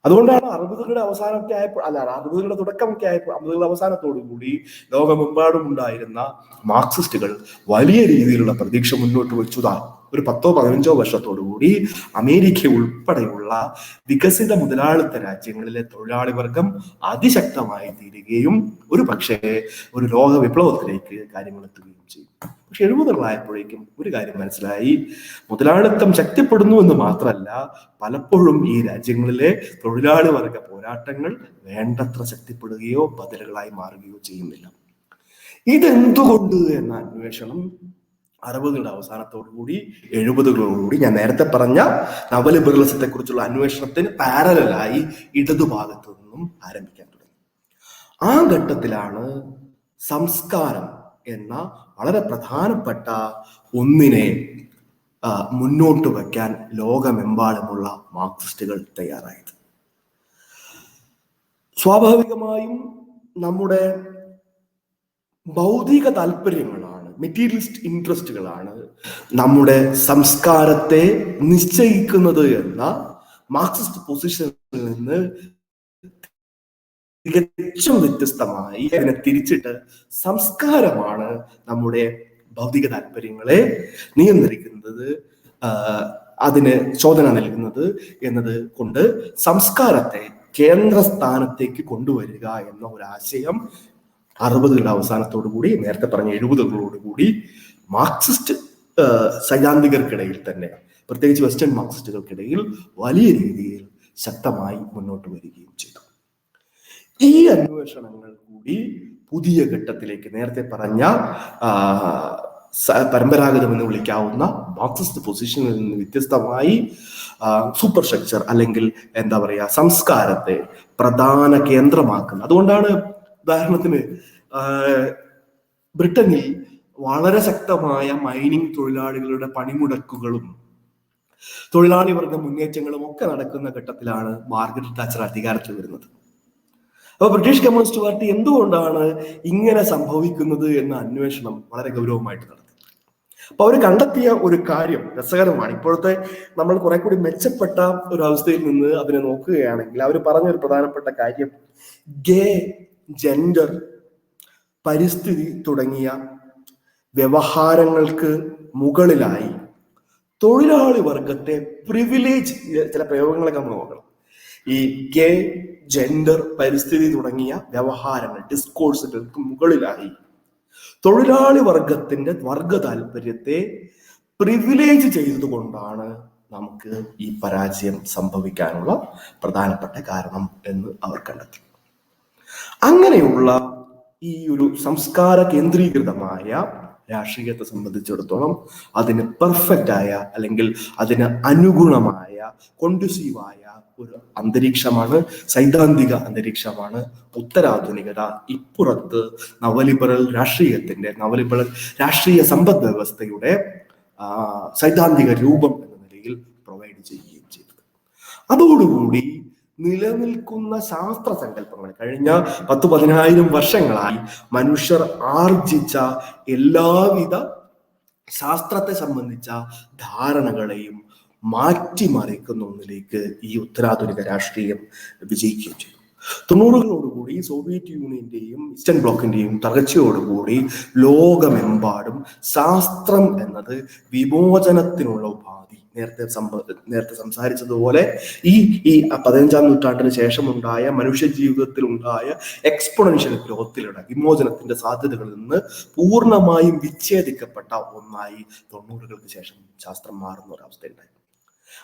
അതുകൊണ്ടാണ് 60കളുടെ അവസാനമൊക്കെ ആയപ്പോൾ, 60കളുടെ തുടക്കമൊക്കെ ആയപ്പോൾ, 50കളുടെ അവസാനത്തോടു കൂടി ലോകമെമ്പാടും ഉണ്ടായിരുന്ന മാർക്സിസ്റ്റുകൾ വലിയ രീതിയിലുള്ള പ്രതീക്ഷ മുന്നോട്ട് വെച്ചതാ. ഒരു 10-15 വർഷത്തോടു കൂടി അമേരിക്ക ഉൾപ്പെടെയുള്ള വികസിത മുതലാളിത്ത രാജ്യങ്ങളിലെ തൊഴിലാളി വർഗം അതിശക്തമായി തീരുകയും ഒരു പക്ഷേ ഒരു ലോക വിപ്ലവത്തിലേക്ക് കാര്യങ്ങൾ എത്തുകയും ചെയ്യും. പക്ഷെ 70കളായപ്പോഴേക്കും ഒരു കാര്യം മനസ്സിലായി, മുതലാളിത്തം ശക്തിപ്പെടുന്നു എന്ന് മാത്രമല്ല, പലപ്പോഴും ഈ രാജ്യങ്ങളിലെ തൊഴിലാളി വർഗ പോരാട്ടങ്ങൾ വേണ്ടത്ര ശക്തിപ്പെടുകയോ ബദലുകളായി മാറുകയോ ചെയ്യുന്നില്ല. ഇതെന്തുകൊണ്ട് എന്ന അന്വേഷണം 60കളുടെ അവസാനത്തോടുകൂടി 70കളോടുകൂടി ഞാൻ നേരത്തെ പറഞ്ഞ നവലിബറലിസത്തെ കുറിച്ചുള്ള അന്വേഷണത്തിന് പാരലായി ഇടതുഭാഗത്തു നിന്നും ആരംഭിക്കാൻ തുടങ്ങി. ആ ഘട്ടത്തിലാണ് സംസ്കാരം എന്ന വളരെ പ്രധാനപ്പെട്ട ഒന്നിനെ മുന്നോട്ട് വയ്ക്കാൻ ലോകമെമ്പാടുമുള്ള മാർക്സിസ്റ്റുകൾ തയ്യാറായത്. സ്വാഭാവികമായും നമ്മുടെ ഭൗതിക താല്പര്യങ്ങളാണ്, മെറ്റീരിയലിസ്റ്റ് ഇൻട്രസ്റ്റുകളാണ് നമ്മുടെ സംസ്കാരത്തെ നിശ്ചയിക്കുന്നത് എന്ന മാർക്സിസ്റ്റ് പൊസിഷനിൽ നിന്ന് തികച്ചും വ്യത്യസ്തമായി അതിനെ തിരിച്ചിട്ട് സംസ്കാരമാണ് നമ്മുടെ ഭൗതിക താല്പര്യങ്ങളെ നിയന്ത്രിക്കുന്നത്, അതിന് ചോദന നൽകുന്നത് എന്നത് കൊണ്ട് സംസ്കാരത്തെ കേന്ദ്രസ്ഥാനത്തേക്ക് കൊണ്ടുവരിക എന്ന ഒരു ആശയം 60കളുടെ അവസാനത്തോടു കൂടി, നേരത്തെ പറഞ്ഞ 70കളോടുകൂടി മാർക്സിസ്റ്റ് സൈദ്ധാന്തികർക്കിടയിൽ തന്നെ, പ്രത്യേകിച്ച് വെസ്റ്റേൺ മാർക്സിസ്റ്റുകൾക്കിടയിൽ വലിയ രീതിയിൽ ശക്തമായി മുന്നോട്ട് വരികയും ചെയ്തു. ഈ അന്വേഷണങ്ങൾ കൂടി പുതിയ ഘട്ടത്തിലേക്ക്, നേരത്തെ പറഞ്ഞ പരമ്പരാഗതം എന്ന് വിളിക്കാവുന്ന മാർക്സിസ്റ്റ് പൊസിഷനിൽ നിന്ന് വ്യത്യസ്തമായി സൂപ്പർ സ്ട്രക്ചർ അല്ലെങ്കിൽ എന്താ പറയുക, സംസ്കാരത്തെ പ്രധാന കേന്ദ്രമാക്കുന്ന. അതുകൊണ്ടാണ് ഉദാഹരണത്തിന് ബ്രിട്ടനിൽ വളരെ ശക്തമായ മൈനിങ് തൊഴിലാളികളുടെ പണിമുടക്കുകളും തൊഴിലാളി വർഗ മുന്നേറ്റങ്ങളും ഒക്കെ നടക്കുന്ന ഘട്ടത്തിലാണ് മാർഗരറ്റ് താച്ചർ അധികാരത്തിൽ വരുന്നത്. അപ്പൊ ബ്രിട്ടീഷ് കമ്മ്യൂണിസ്റ്റ് പാർട്ടി എന്തുകൊണ്ടാണ് ഇങ്ങനെ സംഭവിക്കുന്നത് എന്ന അന്വേഷണം വളരെ ഗൗരവമായിട്ട് നടത്തി. അപ്പൊ അവർ കണ്ടെത്തിയ ഒരു കാര്യം രസകരമാണ്. ഇപ്പോഴത്തെ നമ്മൾ കുറെ കൂടി മെച്ചപ്പെട്ട ഒരു അവസ്ഥയിൽ നിന്ന് അതിനെ നോക്കുകയാണെങ്കിൽ അവർ പറഞ്ഞ ഒരു പ്രധാനപ്പെട്ട കാര്യം, ഗേ, ജെൻഡർ, പരിസ്ഥിതി തുടങ്ങിയ വ്യവഹാരങ്ങൾക്ക് മുകളിലായി തൊഴിലാളി വർഗത്തെ പ്രിവിലേജ്, ചില പ്രയോഗങ്ങളൊക്കെ നമ്മൾ നോക്കണം. ഈ ഗേ, ജെൻഡർ, പരിസ്ഥിതി തുടങ്ങിയ വ്യവഹാരങ്ങൾ, ഡിസ്കോഴ്സുകൾക്ക് മുകളിലായി തൊഴിലാളി വർഗത്തിന്റെ വർഗ താല്പര്യത്തെ പ്രിവിലേജ് ചെയ്തതുകൊണ്ടാണ് നമുക്ക് ഈ പരാജയം സംഭവിക്കാനുള്ള പ്രധാനപ്പെട്ട കാരണം എന്ന് അവർ കണ്ടെത്തി. അങ്ങനെയുള്ള ഈ ഒരു സംസ്കാര കേന്ദ്രീകൃതമായ രാഷ്ട്രീയത്തെ സംബന്ധിച്ചിടത്തോളം അതിന് പെർഫെക്റ്റ് ആയ അല്ലെങ്കിൽ അതിന് അനുഗുണമായ കോൺഡ്യൂസീവായ ഒരു അന്തരീക്ഷമാണ്, സൈദ്ധാന്തിക അന്തരീക്ഷമാണ് ഉത്തരാധുനികത. ഇപ്പുറത്ത് നവലിബറൽ രാഷ്ട്രീയ സമ്പദ് വ്യവസ്ഥയുടെ സൈദ്ധാന്തിക രൂപം എന്ന നിലയിൽ പ്രൊവൈഡ് ചെയ്യുകയും ചെയ്തത്. അതോടുകൂടി നിലനിൽക്കുന്ന ശാസ്ത്ര സങ്കല്പങ്ങൾ, കഴിഞ്ഞ 10,000-10,000 വർഷങ്ങളായി മനുഷ്യർ ആർജിച്ച എല്ലാവിധ ശാസ്ത്രത്തെ സംബന്ധിച്ച ധാരണകളെയും മാറ്റിമറിക്കുന്ന ഒന്നിലേക്ക് ഈ ഉത്തരാധുനിക രാഷ്ട്രീയം വിജയിക്കുകയും ചെയ്തു. 90കളോടുകൂടി സോവിയറ്റ് യൂണിയന്റെയും ഈസ്റ്റേൺ ബ്ലോക്കിന്റെയും തകർച്ചയോടുകൂടി ലോകമെമ്പാടും ശാസ്ത്രം എന്നത് വിമോചനത്തിനുള്ള ഉപാധി, നേരത്തെ സംസാരിച്ചതുപോലെ ഈ 15ാം നൂറ്റാണ്ടിന് ശേഷമുണ്ടായ മനുഷ്യ ജീവിതത്തിൽ ഉണ്ടായ എക്സ്പോണൻഷ്യൽ ഗ്രോത്തിലൂടെ വിമോചനത്തിന്റെ സാധ്യതകളിൽ നിന്ന് പൂർണ്ണമായും വിച്ഛേദിക്കപ്പെട്ട ഒന്നായി 90കൾക്ക് ശേഷം ശാസ്ത്രം മാറുന്ന ഒരവസ്ഥയുണ്ടായി.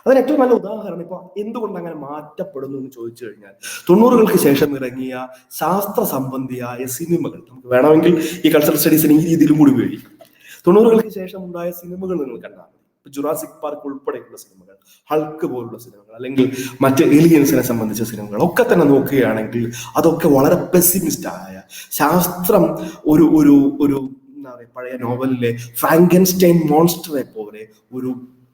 അതിന് ഏറ്റവും നല്ല ഉദാഹരണം ഇപ്പൊ എന്തുകൊണ്ട് അങ്ങനെ മാറ്റപ്പെടുന്നു എന്ന് ചോദിച്ചു കഴിഞ്ഞാൽ, 90കൾക്ക് ശേഷം ഇറങ്ങിയ ശാസ്ത്ര സംബന്ധിയായ സിനിമകൾ നമുക്ക് വേണമെങ്കിൽ ഈ കൾച്ചറൽ സ്റ്റഡീസിന് ഈ രീതിയിലും കൂടി ഉപയോഗിക്കാം. 90കൾക്ക് ശേഷം ഉണ്ടായ സിനിമകൾ നിങ്ങൾ കണ്ടാൽ മതി. ജുറാസിക് പാർക്ക് ഉൾപ്പെടെയുള്ള സിനിമകൾ, ഹൾക്ക് പോലുള്ള സിനിമകൾ, അല്ലെങ്കിൽ മറ്റ് ഏലിയൻസിനെ സംബന്ധിച്ച സിനിമകൾ ഒക്കെ തന്നെ നോക്കുകയാണെങ്കിൽ അതൊക്കെ വളരെ പെസിമിസ്റ്റ് ആയ ശാസ്ത്രം ഒരു ഒരു ഒരു എന്താ പറയുക, പഴയ നോവലിലെ ഫ്രാങ്കൻസ്റ്റൈൻ മോൺസ്റ്ററെ പോലെ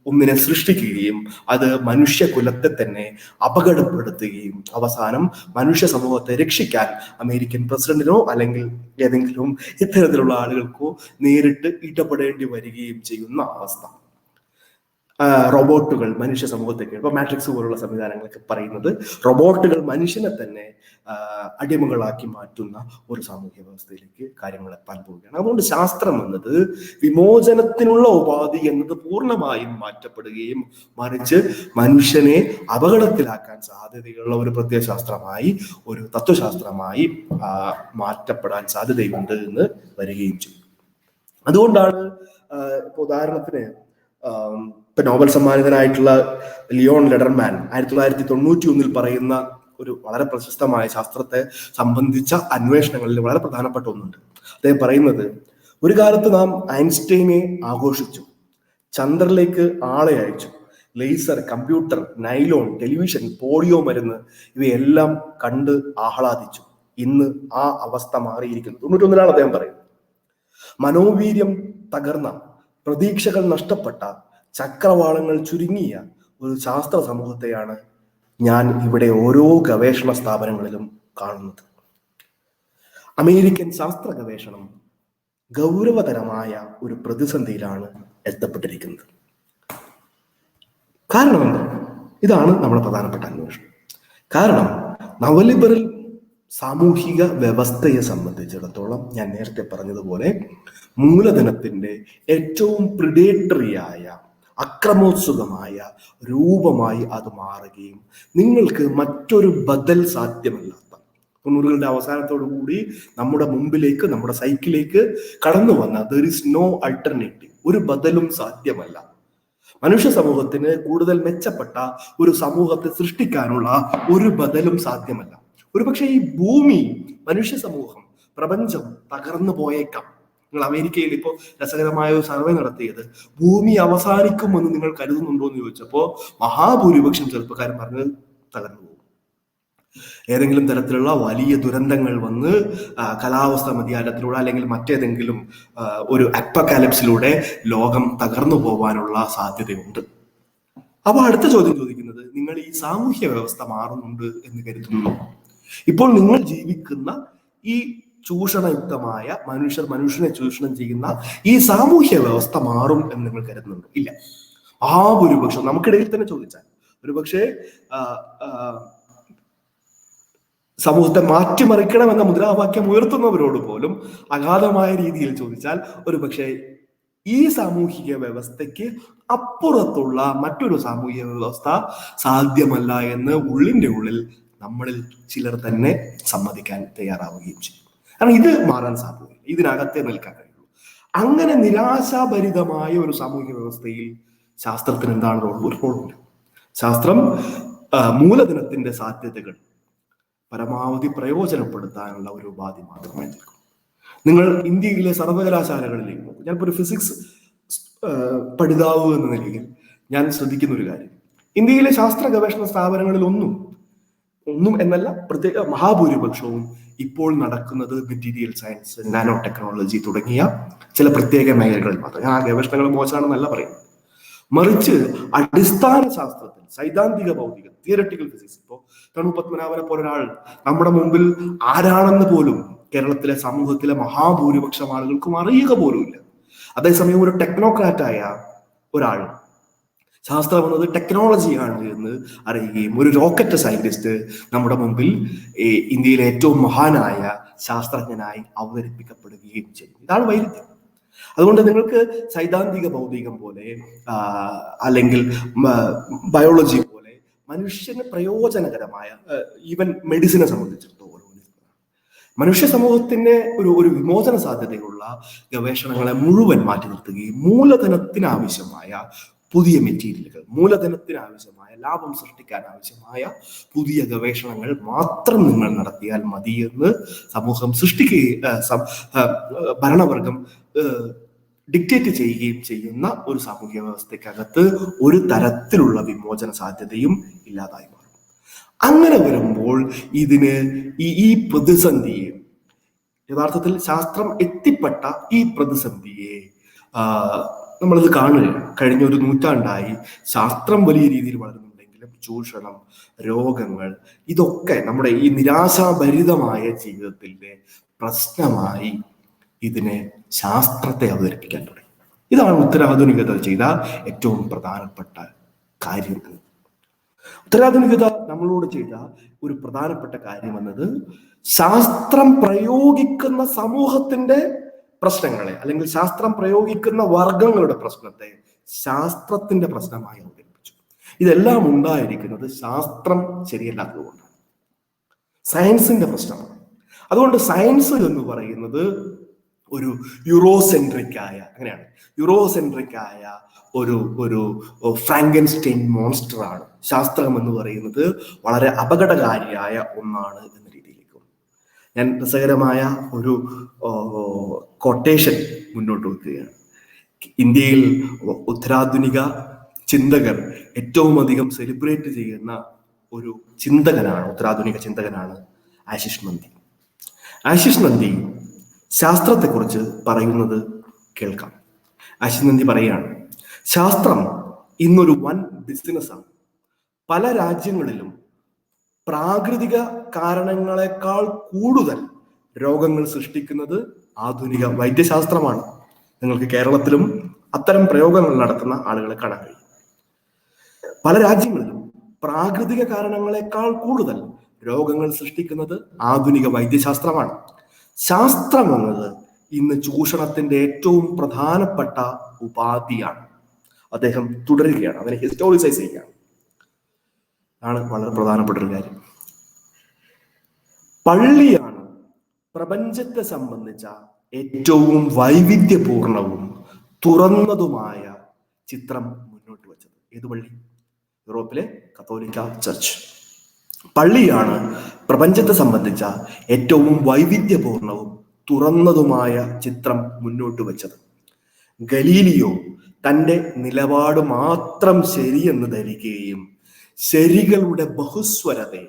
ഒന്നിനെ സൃഷ്ടിക്കുകയും അത് മനുഷ്യകുലത്തെ തന്നെ അപകടപ്പെടുത്തുകയും അവസാനം മനുഷ്യ സമൂഹത്തെ രക്ഷിക്കാൻ അമേരിക്കൻ പ്രസിഡന്റിനോ അല്ലെങ്കിൽ ഏതെങ്കിലും ഇത്തരത്തിലുള്ള ആളുകൾക്കോ നേരിട്ട് ഇടപെടേണ്ടി വരികയും ചെയ്യുന്ന അവസ്ഥ. റോബോട്ടുകൾ മനുഷ്യ സമൂഹത്തേക്ക്, ഇപ്പൊ മാട്രിക്സ് പോലുള്ള സംവിധാനങ്ങളൊക്കെ പറയുന്നത് റോബോട്ടുകൾ മനുഷ്യനെ തന്നെ അടിമകളാക്കി മാറ്റുന്ന ഒരു സാമൂഹ്യ വ്യവസ്ഥയിലേക്ക് കാര്യങ്ങൾ എത്താൻ പോവുകയാണ്. അതുകൊണ്ട് ശാസ്ത്രം എന്നത് വിമോചനത്തിനുള്ള ഉപാധി എന്നത് പൂർണ്ണമായും മാറ്റപ്പെടുകയും മറിച്ച് മനുഷ്യനെ അപകടത്തിലാക്കാൻ സാധ്യതയുള്ള ഒരു പ്രത്യയശാസ്ത്രമായി, ഒരു തത്വശാസ്ത്രമായി മാറ്റപ്പെടാൻ സാധ്യതയുണ്ട് എന്ന് വരികയും ചെയ്യും. അതുകൊണ്ടാണ് ഇപ്പൊ ഉദാഹരണത്തിന് ഇപ്പൊ നോബൽ സമ്മാനിതനായിട്ടുള്ള ലിയോൺ ലെഡർമാൻ 1991 പറയുന്ന ഒരു വളരെ പ്രശസ്തമായ ശാസ്ത്രത്തെ സംബന്ധിച്ച അന്വേഷണങ്ങളിൽ വളരെ പ്രധാനപ്പെട്ട ഒന്നുണ്ട്. അദ്ദേഹം പറയുന്നത്, ഒരു കാലത്ത് നാം ഐൻസ്റ്റൈനെ ആഘോഷിച്ചു, ചന്ദ്രനിലേക്ക് ആളെ അയച്ചു, laser, computer, nylon, television, polio മരുന്ന് ഇവയെല്ലാം കണ്ട് ആഹ്ലാദിച്ചു. ഇന്ന് ആ അവസ്ഥ മാറിയിരിക്കുന്നു. 91 അദ്ദേഹം പറയുന്നത്. മനോവീര്യം തകർന്ന, പ്രതീക്ഷകൾ നഷ്ടപ്പെട്ട, ചക്രവാളങ്ങൾ ചുരുങ്ങിയ ഒരു ശാസ്ത്ര സമൂഹത്തെയാണ് ഞാൻ ഇവിടെ ഓരോ ഗവേഷണ സ്ഥാപനങ്ങളിലും കാണുന്നത്. അമേരിക്കൻ ശാസ്ത്ര ഗവേഷണം ഗൗരവതരമായ ഒരു പ്രതിസന്ധിയിലാണ് എത്തപ്പെട്ടിരിക്കുന്നത്. കാരണം എന്താ? ഇതാണ് നമ്മുടെ പ്രധാനപ്പെട്ട അന്വേഷണം. കാരണം നവലിബറൽ സാമൂഹിക വ്യവസ്ഥയെ സംബന്ധിച്ചിടത്തോളം ഞാൻ നേരത്തെ പറഞ്ഞതുപോലെ മൂലധനത്തിന്റെ ഏറ്റവും പ്രിഡേറ്ററിയായ, അക്രമോത്സുകമായ രൂപമായി അത് മാറുകയും നിങ്ങൾക്ക് മറ്റൊരു ബദൽ സാധ്യമല്ലാത്ത, 90കളുടെ അവസാനത്തോടു കൂടി നമ്മുടെ മുമ്പിലേക്ക്, നമ്മുടെ സൈക്കിലേക്ക് കടന്നു വന്ന there is no alternative, ഒരു ബദലും സാധ്യമല്ല. മനുഷ്യ സമൂഹത്തിന് കൂടുതൽ മെച്ചപ്പെട്ട ഒരു സമൂഹത്തെ സൃഷ്ടിക്കാനുള്ള ഒരു ബദലും സാധ്യമല്ല. ഒരുപക്ഷെ ഈ ഭൂമി, മനുഷ്യ സമൂഹം, പ്രപഞ്ചം തകർന്നു പോയേക്കാം. നിങ്ങൾ അമേരിക്കയിൽ ഇപ്പോൾ രസകരമായ ഒരു സർവേ നടത്തിയത്, ഭൂമി അവസാനിക്കുമെന്ന് നിങ്ങൾ കരുതുന്നുണ്ടോ എന്ന് ചോദിച്ചപ്പോൾ മഹാഭൂരിപക്ഷം ചെറുപ്പക്കാരൻ പറഞ്ഞത് തകർന്നു പോകും. ഏതെങ്കിലും തരത്തിലുള്ള വലിയ ദുരന്തങ്ങൾ വന്ന് കാലാവസ്ഥാ വ്യതിയാനത്തിലൂടെ അല്ലെങ്കിൽ മറ്റേതെങ്കിലും ഒരു അപ്പക്കാലിപ്സിലൂടെ ലോകം തകർന്നു പോകാനുള്ള സാധ്യതയുണ്ട്. അപ്പൊ അടുത്ത ചോദ്യം ചോദിക്കുന്നത്, നിങ്ങൾ ഈ സാമൂഹ്യ വ്യവസ്ഥ മാറുന്നുണ്ട് എന്ന് കരുതുന്നു? ഇപ്പോൾ നിങ്ങൾ ജീവിക്കുന്ന ഈ ചൂഷണയുക്തമായ മനുഷ്യനെ ചൂഷണം ചെയ്യുന്ന ഈ സാമൂഹ്യ വ്യവസ്ഥ മാറും എന്ന് നിങ്ങൾ കരുതുന്നുണ്ടോ? ഇല്ല. മഹാഭൂരിപക്ഷം നമുക്കിടയിൽ തന്നെ ചോദിച്ചാൽ ഒരുപക്ഷെ സമൂഹത്തെ മാറ്റിമറിക്കണമെന്ന മുദ്രാവാക്യം ഉയർത്തുന്നവരോട് പോലും അഗാധമായ രീതിയിൽ ചോദിച്ചാൽ ഒരുപക്ഷെ ഈ സാമൂഹിക വ്യവസ്ഥയ്ക്ക് അപ്പുറത്തുള്ള മറ്റൊരു സാമൂഹിക വ്യവസ്ഥ സാധ്യമല്ല എന്ന് ഉള്ളിന്റെ ഉള്ളിൽ നമ്മളിൽ ചിലർ തന്നെ സമ്മതിക്കാൻ തയ്യാറാവുകയും ചെയ്യും. കാരണം ഇത് മാറാൻ സാധ്യതയില്ല, ഇതിനകത്തെ നിൽക്കാൻ കഴിയുള്ളൂ. അങ്ങനെ നിരാശാഭരിതമായ ഒരു സാമൂഹിക വ്യവസ്ഥയിൽ ശാസ്ത്രത്തിന് എന്താണ് റോൾ? ഒരു റോളുമില്ല. ശാസ്ത്രം മൂലധനത്തിന്റെ സാധ്യതകൾ പരമാവധി പ്രയോജനപ്പെടുത്താനുള്ള ഒരു ഉപാധി മാത്രമായി നിൽക്കും. നിങ്ങൾ ഇന്ത്യയിലെ സർവകലാശാലകളിലേക്ക് പോകും. ഞാനിപ്പോൾ ഒരു ഫിസിക്സ് പഠിതാവ് എന്ന നിലയിൽ ഞാൻ ശ്രദ്ധിക്കുന്ന ഒരു കാര്യം, ഇന്ത്യയിലെ ശാസ്ത്ര ഗവേഷണ സ്ഥാപനങ്ങളിൽ ഒന്നും എന്നല്ല, പ്രത്യേക മഹാഭൂരിപക്ഷവും ഇപ്പോൾ നടക്കുന്നത് മെറ്റീരിയൽ സയൻസ്, നാനോ ടെക്നോളജി തുടങ്ങിയ ചില പ്രത്യേക മേഖലകളിൽ മാത്രം. ഞാൻ ആ ഗവേഷണങ്ങൾ മോശമാണെന്നല്ല പറയുന്നത്, മറിച്ച് അടിസ്ഥാന ശാസ്ത്രത്തിൽ, സൈദ്ധാന്തിക ഭൗതികം, തിയററ്റിക്കൽ ഫിസിക്സ്. ഇപ്പോ തണു പത്മനാഭനെ പോലെ ഒരാൾ നമ്മുടെ മുമ്പിൽ ആരാണെന്ന് പോലും കേരളത്തിലെ സമൂഹത്തിലെ മഹാഭൂരിപക്ഷം ആളുകൾക്കും അറിയുക പോലുമില്ല. അതേസമയം ഒരു ടെക്നോക്രാറ്റായ ഒരാൾ ശാസ്ത്രം എന്നത് ടെക്നോളജിയാണ് എന്ന് അറിയുകയും ഒരു റോക്കറ്റ് സയന്റിസ്റ്റ് നമ്മുടെ മുമ്പിൽ ഇന്ത്യയിലെ ഏറ്റവും മഹാനായ ശാസ്ത്രജ്ഞനായി അവതരിപ്പിക്കപ്പെടുകയും ചെയ്യും. ഇതാണ് വൈരുദ്ധ്യം. അതുകൊണ്ട് നിങ്ങൾക്ക് സൈദ്ധാന്തിക ഭൗതികം പോലെ അല്ലെങ്കിൽ ബയോളജി പോലെ മനുഷ്യന് പ്രയോജനകരമായ, ഈവൻ മെഡിസിനെ സംബന്ധിച്ചിടത്തോളം മനുഷ്യ സമൂഹത്തിന്റെ ഒരു വിമോചന സാധ്യതയുള്ള ഗവേഷണങ്ങളെ മുഴുവൻ മാറ്റി നിർത്തുകയും മൂലധനത്തിന് ആവശ്യമായ പുതിയ മെറ്റീരിയലുകൾ, മൂലധനത്തിന് ആവശ്യമായ ലാഭം സൃഷ്ടിക്കാൻ ആവശ്യമായ പുതിയ ഗവേഷണങ്ങൾ മാത്രം നിങ്ങൾ നടത്തിയാൽ മതി എന്ന് സമൂഹം ഭരണവർഗം ഡിക്റ്റേറ്റ് ചെയ്യുകയും ചെയ്യുന്ന ഒരു സാമൂഹിക വ്യവസ്ഥയ്ക്കകത്ത് ഒരു തരത്തിലുള്ള വിമോചന സാധ്യതയും ഇല്ലാതായി മാറും. അങ്ങനെ വരുമ്പോൾ ഇതിന് ഈ പ്രതിസന്ധിയെ, യഥാർത്ഥത്തിൽ ശാസ്ത്രം എത്തിപ്പെട്ട ഈ പ്രതിസന്ധിയെ നമ്മളിത് കാണുകയാണ്. കഴിഞ്ഞ ഒരു നൂറ്റാണ്ടായി ശാസ്ത്രം വലിയ രീതിയിൽ വളരുന്നുണ്ടെങ്കിലും ചൂഷണം, രോഗങ്ങൾ, ഇതൊക്കെ നമ്മുടെ ഈ നിരാശാഭരിതമായ ജീവിതത്തിന്റെ പ്രശ്നമായി ഇതിനെ ശാസ്ത്രത്തെ അവതരിപ്പിക്കാൻ തുടങ്ങി. ഇതാണ് ഉത്തരാധുനികത ചെയ്ത ഏറ്റവും പ്രധാനപ്പെട്ട കാര്യം. ഉത്തരാധുനികത നമ്മളോട് ചെയ്ത ഒരു പ്രധാനപ്പെട്ട കാര്യം എന്നത് ശാസ്ത്രം പ്രയോഗിക്കുന്ന സമൂഹത്തിന്റെ പ്രശ്നങ്ങളെ, അല്ലെങ്കിൽ ശാസ്ത്രം പ്രയോഗിക്കുന്ന വർഗങ്ങളുടെ പ്രശ്നത്തെ ശാസ്ത്രത്തിന്റെ പ്രശ്നമായി അവതരിപ്പിച്ചു. ഇതെല്ലാം ഉണ്ടായിരിക്കുന്നത് ശാസ്ത്രം ശരിയല്ലാത്തതുകൊണ്ടാണ്, സയൻസിന്റെ പ്രശ്നമാണ്. അതുകൊണ്ട് സയൻസ് എന്ന് പറയുന്നത് ഒരു യൂറോസെൻട്രിക്കായ ഒരു ഫ്രാങ്കൻസ്റ്റൈൻ മോൺസ്റ്റർ ആണ്. ശാസ്ത്രം എന്ന് പറയുന്നത് വളരെ അപകടകാരിയായ ഒന്നാണ് എന്ന രീതിയിലേക്ക് വന്നു. ഞാൻ രസകരമായ ഒരു കൊട്ടേഷൻ മുന്നോട്ട് വെക്കുകയാണ്. ഇന്ത്യയിൽ ഉത്തരാധുനിക ചിന്തകർ ഏറ്റവും അധികം സെലിബ്രേറ്റ് ചെയ്യുന്ന ഒരു ഉത്തരാധുനിക ചിന്തകനാണ് ആശിഷ് നന്ദി. ആശിഷ് നന്ദി ശാസ്ത്രത്തെക്കുറിച്ച് പറയുന്നത് കേൾക്കാം. ആശിഷ് നന്ദി പറയുകയാണ്, ശാസ്ത്രം ഇന്നൊരു വൻ ബിസിനസ്സാണ്. പല രാജ്യങ്ങളിലും പ്രാകൃതിക കാരണങ്ങളെക്കാൾ കൂടുതൽ രോഗങ്ങൾ സൃഷ്ടിക്കുന്നത് ആധുനിക വൈദ്യശാസ്ത്രമാണ്. നിങ്ങൾക്ക് കേരളത്തിലും അത്തരം പ്രയോഗങ്ങൾ നടത്തുന്ന ആളുകളെ കാണാൻ കഴിയും. പല രാജ്യങ്ങളിലും പ്രാകൃതിക കാരണങ്ങളെക്കാൾ കൂടുതൽ രോഗങ്ങൾ സൃഷ്ടിക്കുന്നത് ആധുനിക വൈദ്യശാസ്ത്രമാണ്. ശാസ്ത്രം എന്നത് ഇന്ന് ചൂഷണത്തിന്റെ ഏറ്റവും പ്രധാനപ്പെട്ട ഉപാധിയാണ്. അദ്ദേഹം തുടരുകയാണ്, അതിനെ ഹിസ്റ്റോറിസൈസ് ചെയ്യുകയാണ്. ആണ് വളരെ പ്രധാനപ്പെട്ട ഒരു കാര്യം. പള്ളിയാണ് പ്രപഞ്ചത്തെ സംബന്ധിച്ച ഏറ്റവും വൈവിധ്യപൂർണവും തുറന്നതുമായ ചിത്രം മുന്നോട്ട് വെച്ചത്. ഏത് പള്ളി? യൂറോപ്പിലെ കത്തോലിക്ക ചർച്ച്. പള്ളിയാണ് പ്രപഞ്ചത്തെ സംബന്ധിച്ച ഏറ്റവും വൈവിധ്യപൂർണവും തുറന്നതുമായ ചിത്രം മുന്നോട്ട് വെച്ചത്. ഗലീലിയോ തൻ്റെ നിലപാട് മാത്രം ശരിയെന്ന് ധരിക്കുകയും ശരികളുടെ ബഹുസ്വരതയെ,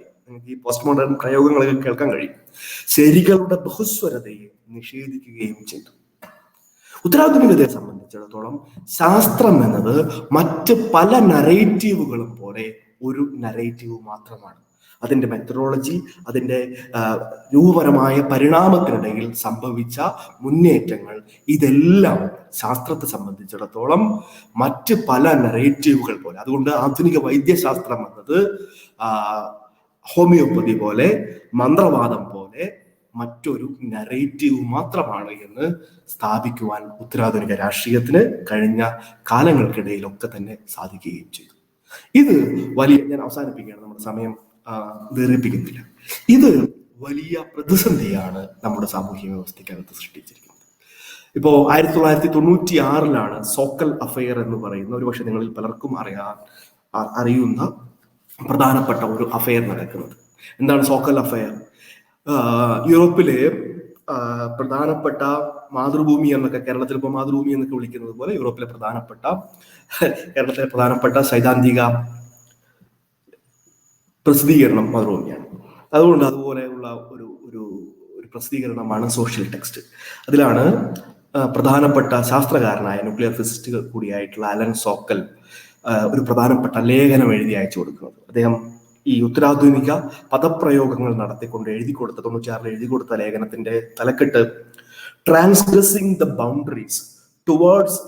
ഈ പോസ്റ്റ് മോഡേൺ പ്രയോഗങ്ങളൊക്കെ കേൾക്കാൻ കഴിയും, ശരികളുടെ ബഹുസ്വരതയെ നിഷേധിക്കുകയും ചെയ്തു. ഉത്തരാധുനികതയെ സംബന്ധിച്ചിടത്തോളം ശാസ്ത്രം എന്നത് മറ്റ് പല നരേറ്റീവുകളും പോലെ ഒരു നരേറ്റീവ് മാത്രമാണ്. അതിൻ്റെ മെത്തഡോളജി, അതിൻ്റെ രൂപപരമായ പരിണാമത്തിനിടയിൽ സംഭവിച്ച മുന്നേറ്റങ്ങൾ, ഇതെല്ലാം ശാസ്ത്രത്തെ സംബന്ധിച്ചിടത്തോളം മറ്റ് പല നറേറ്റീവുകൾ പോലെ, അതുകൊണ്ട് ആധുനിക വൈദ്യശാസ്ത്രം എന്നത് ഹോമിയോപ്പതി പോലെ, മന്ത്രവാദം പോലെ മറ്റൊരു നറേറ്റീവ് മാത്രമാണ് എന്ന് സ്ഥാപിക്കുവാൻ ഉത്തരാധുനിക രാഷ്ട്രീയത്തിന് കഴിഞ്ഞ കാലങ്ങൾക്കിടയിലൊക്കെ തന്നെ സാധിക്കുകയും ചെയ്തു. ഇത് വലിയ, ഞാൻ അവസാനിപ്പിക്കുകയാണ്, നമ്മുടെ സമയം ദീർഘിപ്പിക്കുന്നില്ല. ഇത് വലിയ പ്രതിസന്ധിയാണ് നമ്മുടെ സാമൂഹ്യ വ്യവസ്ഥയ്ക്കകത്ത് സൃഷ്ടിച്ചിരിക്കുന്നത്. ഇപ്പോൾ 1996 സോക്കൽ അഫയർ എന്ന് പറയുന്ന, ഒരുപക്ഷെ നിങ്ങളിൽ പലർക്കും അറിയുന്ന പ്രധാനപ്പെട്ട ഒരു അഫയർ നടക്കുന്നത്. എന്താണ് സോക്കൽ അഫയർ? യൂറോപ്പിലെ പ്രധാനപ്പെട്ട മാതൃഭൂമി എന്നൊക്കെ, കേരളത്തിൽ ഇപ്പോൾ മാതൃഭൂമി എന്നൊക്കെ വിളിക്കുന്നത് പോലെ, കേരളത്തിലെ പ്രധാനപ്പെട്ട സൈദ്ധാന്തിക പ്രസിദ്ധീകരണം മാതൃഭൂമിയാണ്. അതുകൊണ്ട് അതുപോലെയുള്ള ഒരു പ്രസിദ്ധീകരണമാണ് സോഷ്യൽ ടെക്സ്റ്റ്. അതിലാണ് പ്രധാനപ്പെട്ട ശാസ്ത്രകാരനായ ന്യൂക്ലിയർ ഫിസിസ്റ്റ് കൂടിയായിട്ടുള്ള അലൻ സോക്കൽ ഒരു പ്രധാനപ്പെട്ട ലേഖനം എഴുതി അയച്ചു കൊടുക്കുന്നത്. അദ്ദേഹം ഈ ഉത്തരാധുനിക പദപ്രയോഗങ്ങൾ നടത്തിക്കൊണ്ട് 96 എഴുതി കൊടുത്ത ലേഖനത്തിന്റെ തലക്കെട്ട് transgressing the boundaries towards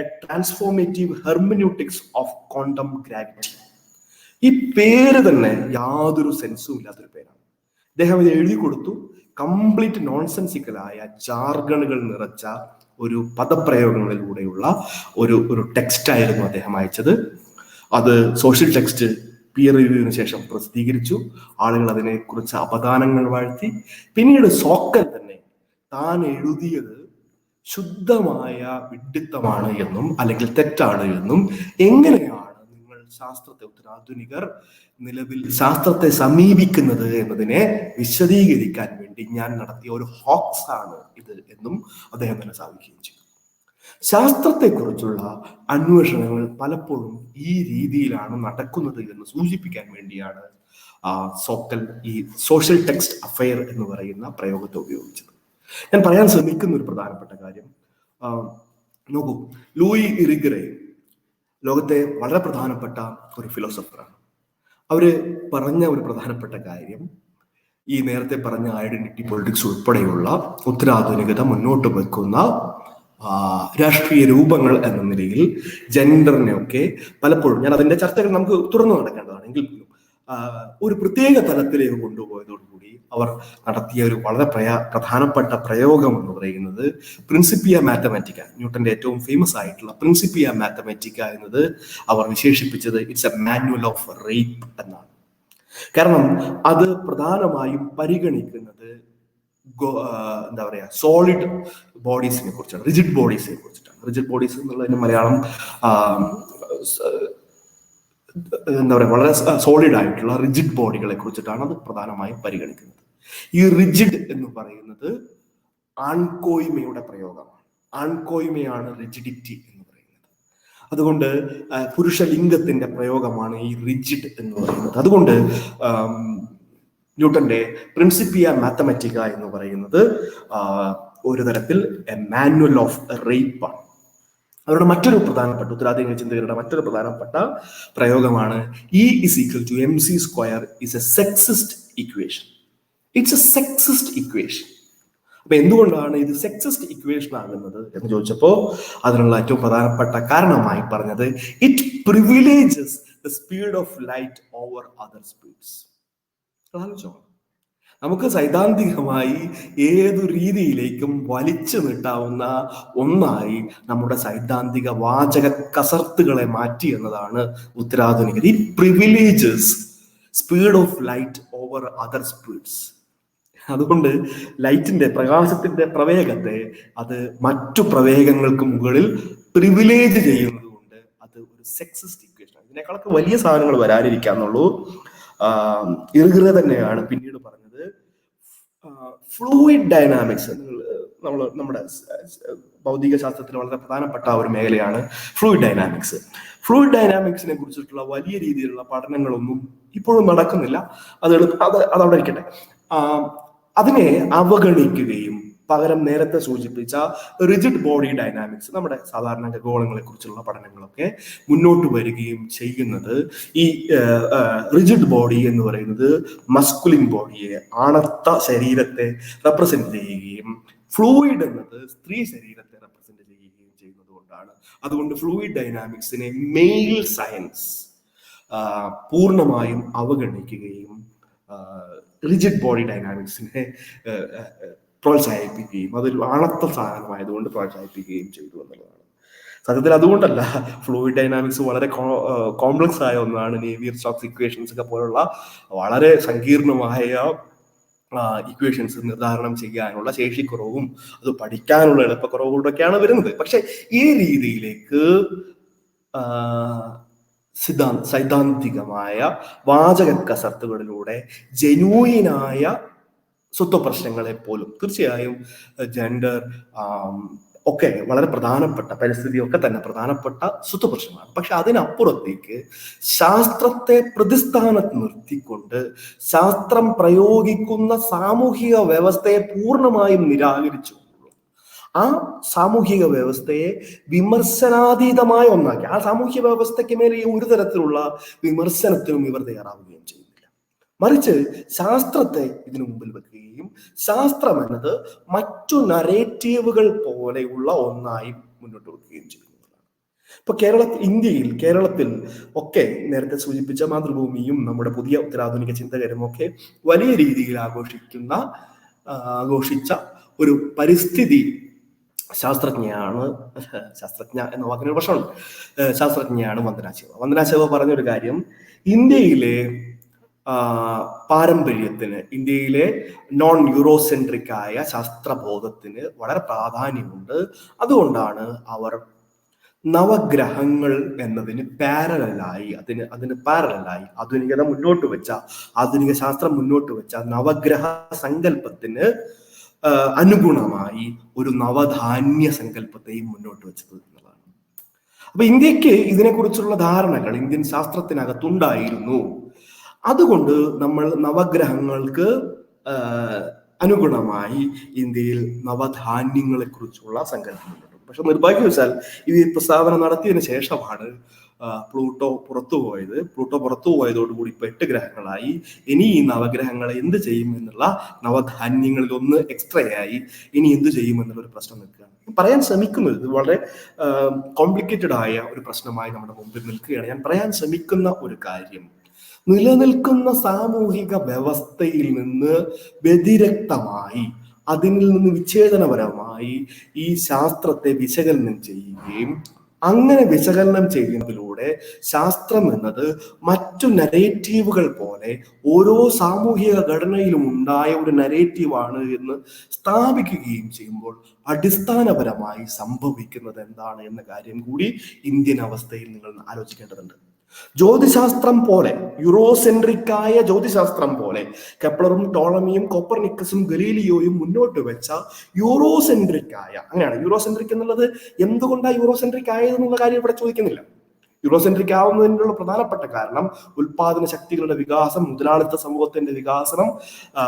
a transformative hermeneutics of quantum gravity. ഈ പേര് തന്നെ യാതൊരു സെൻസും ഇല്ലാത്തൊരു പേരാണ്. അദ്ദേഹം ഇത് എഴുതി കൊടുത്തു. കംപ്ലീറ്റ് നോൺസെൻസിക്കലായ ജാർഗണുകൾ നിറച്ച ഒരു പദപ്രയോഗങ്ങളിലൂടെയുള്ള ഒരു ടെക്സ്റ്റ് ആയിരുന്നു അദ്ദേഹം അയച്ചത്. അത് സോഷ്യൽ ടെക്സ്റ്റ് പിയർ റിവ്യൂവിന് ശേഷം പ്രസിദ്ധീകരിച്ചു. ആളുകൾ അതിനെക്കുറിച്ച് അപദാനങ്ങൾ വാഴ്ത്തി. പിന്നീട് സോക്കൽ തന്നെ താൻ എഴുതിയത് ശുദ്ധമായ വിഡ്ഢിത്തമാണ് എന്നും അല്ലെങ്കിൽ തെറ്റാണ് എന്നും, എങ്ങനെയാണ് നിങ്ങൾ ശാസ്ത്രത്തെ, ഉത്തരാധുനികർ നിലവിൽ ശാസ്ത്രത്തെ സമീപിക്കുന്നത് എന്നതിനെ വിശദീകരിക്കാൻ വേണ്ടി ഞാൻ നടത്തിയ ഒരു ഹോക്സ് ആണ് ഇത് എന്നും അദ്ദേഹം തന്നെ സ്ഥാപിക്കുകയും ചെയ്തു. ശാസ്ത്രത്തെക്കുറിച്ചുള്ള അന്വേഷണങ്ങൾ പലപ്പോഴും ഈ രീതിയിലാണ് നടക്കുന്നത് എന്ന് സൂചിപ്പിക്കാൻ വേണ്ടിയാണ് സോക്കൽ ഈ സോഷ്യൽ ടെക്സ്റ്റ് അഫയർ എന്ന് പറയുന്ന പ്രയോഗത്തെ ഉപയോഗിച്ചത്. ഞാൻ പറയാൻ ശ്രമിക്കുന്ന ഒരു പ്രധാനപ്പെട്ട കാര്യം നോക്കൂ, ലൂയി ഇറിഗറെ ലോകത്തെ വളരെ പ്രധാനപ്പെട്ട ഒരു ഫിലോസഫറാണ്. അവര് പറഞ്ഞ ഒരു പ്രധാനപ്പെട്ട കാര്യം, ഈ നേരത്തെ പറഞ്ഞ ഐഡന്റിറ്റി പൊളിറ്റിക്സ് ഉൾപ്പെടെയുള്ള ഉത്തരാധുനികത മുന്നോട്ട് വെക്കുന്ന രാഷ്ട്രീയ രൂപങ്ങൾ എന്ന നിലയിൽ ജെൻഡറിനെയൊക്കെ പലപ്പോഴും, ഞാൻ അതിന്റെ ചർച്ചകൾ നമുക്ക് തുറന്നു നടക്കേണ്ടതാണെങ്കിൽ പോലും, ഒരു പ്രത്യേക തലത്തിലേക്ക് കൊണ്ടുപോയതോടുകൂടി അവർ നടത്തിയ ഒരു വളരെ പ്രധാനപ്പെട്ട പ്രയോഗം എന്ന് പറയുന്നത് പ്രിൻസിപ്പിയ മാത്തമാറ്റിക്ക, ന്യൂട്ടന്റെ ഏറ്റവും ഫേമസ് ആയിട്ടുള്ള പ്രിൻസിപ്പിയ മാത്തമാറ്റിക്ക എന്നത് അവർ വിശേഷിപ്പിച്ചത് it's a manual of rape എന്നാണ്. കാരണം അത് പ്രധാനമായും പരിഗണിക്കുന്നത് എന്താ പറയാ, സോളിഡ് ബോഡീസിനെ കുറിച്ചാണ്, റിജിഡ് ബോഡീസിനെ കുറിച്ചിട്ടാണ്. റിജിഡ് ബോഡീസ് എന്നുള്ളതിന് മലയാളം എന്താ പറയുക, വളരെ സോളിഡ് ആയിട്ടുള്ള റിജിഡ് ബോഡികളെ കുറിച്ചിട്ടാണ് അത് പ്രധാനമായും പരിഗണിക്കുന്നത്. ഈ റിജിഡ് എന്ന് പറയുന്നത് ആൺകോയ്മയുടെ പ്രയോഗമാണ്. ആൺകോയ്മയാണ് റിജിഡിറ്റി എന്ന് പറയുന്നത്. അതുകൊണ്ട് പുരുഷലിംഗത്തിന്റെ പ്രയോഗമാണ് ഈ റിജിഡ് എന്ന് പറയുന്നത്. അതുകൊണ്ട് ന്യൂട്ടന്റെ പ്രിൻസിപ്പിയ മാത്തമാറ്റിക്ക എന്ന് പറയുന്നത് ഒരു തരത്തിൽ എ മാനുവൽ ഓഫ് റേപ്പ് ആണ്. അവരുടെ മറ്റൊരു പ്രധാനപ്പെട്ട ഉത്തരാധുനിക ചിന്തകരുടെ മറ്റൊരു പ്രധാനപ്പെട്ട പ്രയോഗമാണ് E = mc² is a sexist equation. It's a sexist equation. അപ്പൊ എന്തുകൊണ്ടാണ് ഇത് സെക്സിസ്റ്റ് ഇക്വേഷൻ ആകുന്നത് എന്ന് ചോദിച്ചപ്പോൾ അതിനുള്ള ഏറ്റവും പ്രധാനപ്പെട്ട കാരണമായി പറഞ്ഞത് it privileges the speed of light over other speeds. നമുക്ക് സൈദ്ധാന്തികമായി ഏതു രീതിയിലേക്കും വലിച്ചു നീട്ടാവുന്ന ഒന്നായി നമ്മുടെ സൈദ്ധാന്തിക വാചക കസർത്തുകളെ മാറ്റി എന്നതാണ് ഉത്തരാധുനികത. ഈ privileges speed of light over other speeds. അതുകൊണ്ട് ലൈറ്റിന്റെ, പ്രകാശത്തിന്റെ പ്രവേഗത്തെ അത് മറ്റു പ്രവേഗങ്ങൾക്ക് മുകളിൽ പ്രിവിലേജ് ചെയ്യുന്നത് കൊണ്ട് അത് ഒരു സെക്സിസ്റ്റ് ഇക്വേഷൻ ആണ്. ഇതിനേക്കാളൊക്കെ വലിയ സാധനങ്ങൾ വരാനിരിക്കാന്നുള്ളൂ. ഇറുകിറെ തന്നെയാണ് പിന്നീട് പറഞ്ഞത് ഫ്ലൂയിഡ് ഡൈനാമിക്സ്. നമ്മുടെ ഭൗതിക ശാസ്ത്രത്തിന് വളരെ പ്രധാനപ്പെട്ട ഒരു മേഖലയാണ് ഫ്ലൂയിഡ് ഡൈനാമിക്സ്. ഫ്ലൂയിഡ് ഡൈനാമിക്സിനെ കുറിച്ചിട്ടുള്ള വലിയ രീതിയിലുള്ള പഠനങ്ങളൊന്നും ഇപ്പോഴും നടക്കുന്നില്ല. അത് അവിടെ ഇരിക്കട്ടെ. അതിനെ അവഗണിക്കുകയും പകരം നേരത്തെ സൂചിപ്പിച്ച റിജിഡ് ബോഡി ഡൈനാമിക്സ്, നമ്മുടെ സാധാരണ ഖഗോളങ്ങളെ കുറിച്ചുള്ള പഠനങ്ങളൊക്കെ മുന്നോട്ട് വരികയും ചെയ്യുന്നത് ഈ റിജിഡ് ബോഡി എന്ന് പറയുന്നത് മസ്കുലിൻ ബോഡിയെ, ആണത്ത ശരീരത്തെ റെപ്രസെന്റ് ചെയ്യുകയും ഫ്ലൂയിഡ് എന്നത് സ്ത്രീ ശരീരത്തെ റെപ്രസെന്റ് ചെയ്യുകയും ചെയ്യുന്നത് കൊണ്ടാണ്. അതുകൊണ്ട് ഫ്ലൂയിഡ് ഡൈനാമിക്സിനെ മെയിൽ സയൻസ് പൂർണ്ണമായും അവഗണിക്കുകയും റിജിഡ് ബോഡി ഡൈനാമിക്സിനെ പ്രോത്സാഹിപ്പിക്കുകയും അതൊരു ആണത്ത സാധനമായതുകൊണ്ട് പ്രോത്സാഹിപ്പിക്കുകയും ചെയ്തു എന്നുള്ളതാണ്. സത്യത്തിൽ അതുകൊണ്ടല്ല, ഫ്ലൂയിഡ് ഡൈനാമിക്സ് വളരെ കോംപ്ലക്സ് ആയ ഒന്നാണ്. നേവിയർ സ്റ്റോക്സ് ഇക്വേഷൻസ് ഒക്കെ പോലുള്ള വളരെ സങ്കീർണമായ ഇക്വേഷൻസ് നിർദ്ധാരണം ചെയ്യാനുള്ള ശേഷിക്കുറവും അത് പഠിക്കാനുള്ള എളുപ്പക്കുറവുകളൊക്കെയാണ് വരുന്നത്. പക്ഷെ ഈ രീതിയിലേക്ക് സൈദ്ധാന്തികമായ വാചക കസർത്തുകളിലൂടെ ജെന്യൂയിനായ സ്വത്വപ്രശ്നങ്ങളെ പോലും, തീർച്ചയായും ജെൻഡർ ഒക്കെ വളരെ പ്രധാനപ്പെട്ട, പരിസ്ഥിതിയൊക്കെ തന്നെ പ്രധാനപ്പെട്ട സ്വത്വപ്രശ്നമാണ്. പക്ഷെ അതിനപ്പുറത്തേക്ക് ശാസ്ത്രത്തെ പ്രതിസ്ഥാനത്ത് നിർത്തിക്കൊണ്ട് ശാസ്ത്രം പ്രയോഗിക്കുന്ന സാമൂഹിക വ്യവസ്ഥയെ പൂർണ്ണമായും നിരാകരിച്ചു ആ സാമൂഹിക വ്യവസ്ഥയെ വിമർശനാതീതമായ ഒന്നാക്കി, ആ സാമൂഹിക വ്യവസ്ഥയ്ക്ക് മേലെ ഒരു തരത്തിലുള്ള വിമർശനത്തിനും ഇവർ തയ്യാറാവുകയും ചെയ്യുന്നില്ല. മറിച്ച് ശാസ്ത്രത്തെ ഇതിനു മുമ്പിൽ വെക്കുകയും ശാസ്ത്രം എന്നത് മറ്റു നരേറ്റീവുകൾ പോലെയുള്ള ഒന്നായി മുന്നോട്ട് വെക്കുകയും ചെയ്യുന്നതാണ്. ഇപ്പൊ കേരളത്തിൽ ഒക്കെ നേരത്തെ സൂചിപ്പിച്ച മാതൃഭൂമിയും നമ്മുടെ പുതിയ ഉത്തരാധുനിക ചിന്തകരും ഒക്കെ വലിയ രീതിയിൽ ആഘോഷിച്ച ഒരു പരിസ്ഥിതി ശാസ്ത്രജ്ഞ എന്ന വാക്കിനൊരു പ്രശ്നമുണ്ട്. ശാസ്ത്രജ്ഞയാണ് വന്ദന ശിവ. വന്ദന ശിവ പറഞ്ഞൊരു കാര്യം, ഇന്ത്യയിലെ പാരമ്പര്യത്തിന്, ഇന്ത്യയിലെ നോൺ യൂറോസെൻട്രിക് ആയ ശാസ്ത്രബോധത്തിന് വളരെ പ്രാധാന്യമുണ്ട്. അതുകൊണ്ടാണ് അവർ നവഗ്രഹങ്ങൾ എന്നതിന് പാരലായി ആധുനികത മുന്നോട്ട് വെച്ച, ആധുനിക ശാസ്ത്രം മുന്നോട്ട് വെച്ച നവഗ്രഹ സങ്കല്പത്തിന് അനുഗുണമായി ഒരു നവധാന്യ സങ്കല്പത്തെയും മുന്നോട്ട് വെച്ചത് എന്നുള്ളതാണ്. അപ്പൊ ഇന്ത്യക്ക് ഇതിനെക്കുറിച്ചുള്ള ധാരണകൾ ഇന്ത്യൻ ശാസ്ത്രത്തിനകത്തുണ്ടായിരുന്നു. അതുകൊണ്ട് നമ്മൾ നവഗ്രഹങ്ങൾക്ക് അനുഗുണമായി ഇന്ത്യയിൽ നവധാന്യങ്ങളെ കുറിച്ചുള്ള സങ്കല്പമുണ്ട്. പക്ഷെ നിർഭാഗ്യവശാൽ ഈ പ്രസ്താവന നടത്തിയതിനു ശേഷമാണ് പ്ലൂട്ടോ പുറത്തുപോയതോടുകൂടി ഇപ്പൊ 8 ഗ്രഹങ്ങളായി. ഇനി ഈ നവഗ്രഹങ്ങളെ എന്ത് ചെയ്യും എന്നുള്ള നവധാന്യങ്ങളിൽ ഒന്ന് എക്സ്ട്രാ ആയി. ഇനി എന്ത് ചെയ്യും എന്നുള്ള ഒരു പ്രശ്നം നിൽക്കുകയാണ്. പറയാൻ ശ്രമിക്കുന്നത് ഇത് വളരെ കോംപ്ലിക്കേറ്റഡ് ആയ ഒരു പ്രശ്നമായി നമ്മുടെ മുമ്പിൽ നിൽക്കുകയാണ്. ഞാൻ പറയാൻ ശ്രമിക്കുന്ന ഒരു കാര്യം, നിലനിൽക്കുന്ന സാമൂഹിക വ്യവസ്ഥയിൽ നിന്ന് വ്യതിരക്തമായി, അതിൽ നിന്ന് വിച്ഛേദനപരമായി ഈ ശാസ്ത്രത്തെ വിശകലനം ചെയ്യുകയും അങ്ങനെ വിശകലനം ചെയ്യുന്നതിലൂടെ ശാസ്ത്രം എന്നത് മറ്റു നരേറ്റീവുകൾ പോലെ ഓരോ സാമൂഹിക ഘടനയിലും ഉണ്ടായ ഒരു നരേറ്റീവാണ് എന്ന് സ്ഥാപിക്കുകയും ചെയ്യുമ്പോൾ അടിസ്ഥാനപരമായി സംഭവിക്കുന്നത് എന്താണ് എന്ന കാര്യം കൂടി ഇന്ത്യൻ അവസ്ഥയിൽ നിങ്ങൾ ആലോചിക്കേണ്ടതുണ്ട്. ജ്യോതിശാസ്ത്രം പോലെ, യൂറോസെൻട്രിക്കായ ജ്യോതിശാസ്ത്രം പോലെ കെപ്ലറും ടോളമിയും കോപ്പർനിക്കസും ഗലീലിയോയും മുന്നോട്ട് വെച്ച യൂറോസെൻട്രിക് ആയ, അങ്ങനെയാണ് യൂറോസെൻട്രിക് എന്നുള്ളത് എന്തുകൊണ്ടാണ് യൂറോസെൻട്രിക് ആയതെന്നുള്ള കാര്യം ഇവിടെ ചോദിക്കുന്നില്ല. യൂറോസെൻട്രിക് ആവുന്നതിനുള്ള പ്രധാനപ്പെട്ട കാരണം ഉൽപാദന ശക്തികളുടെ വികാസം, മുതലാളിത്ത സമൂഹത്തിന്റെ വികാസം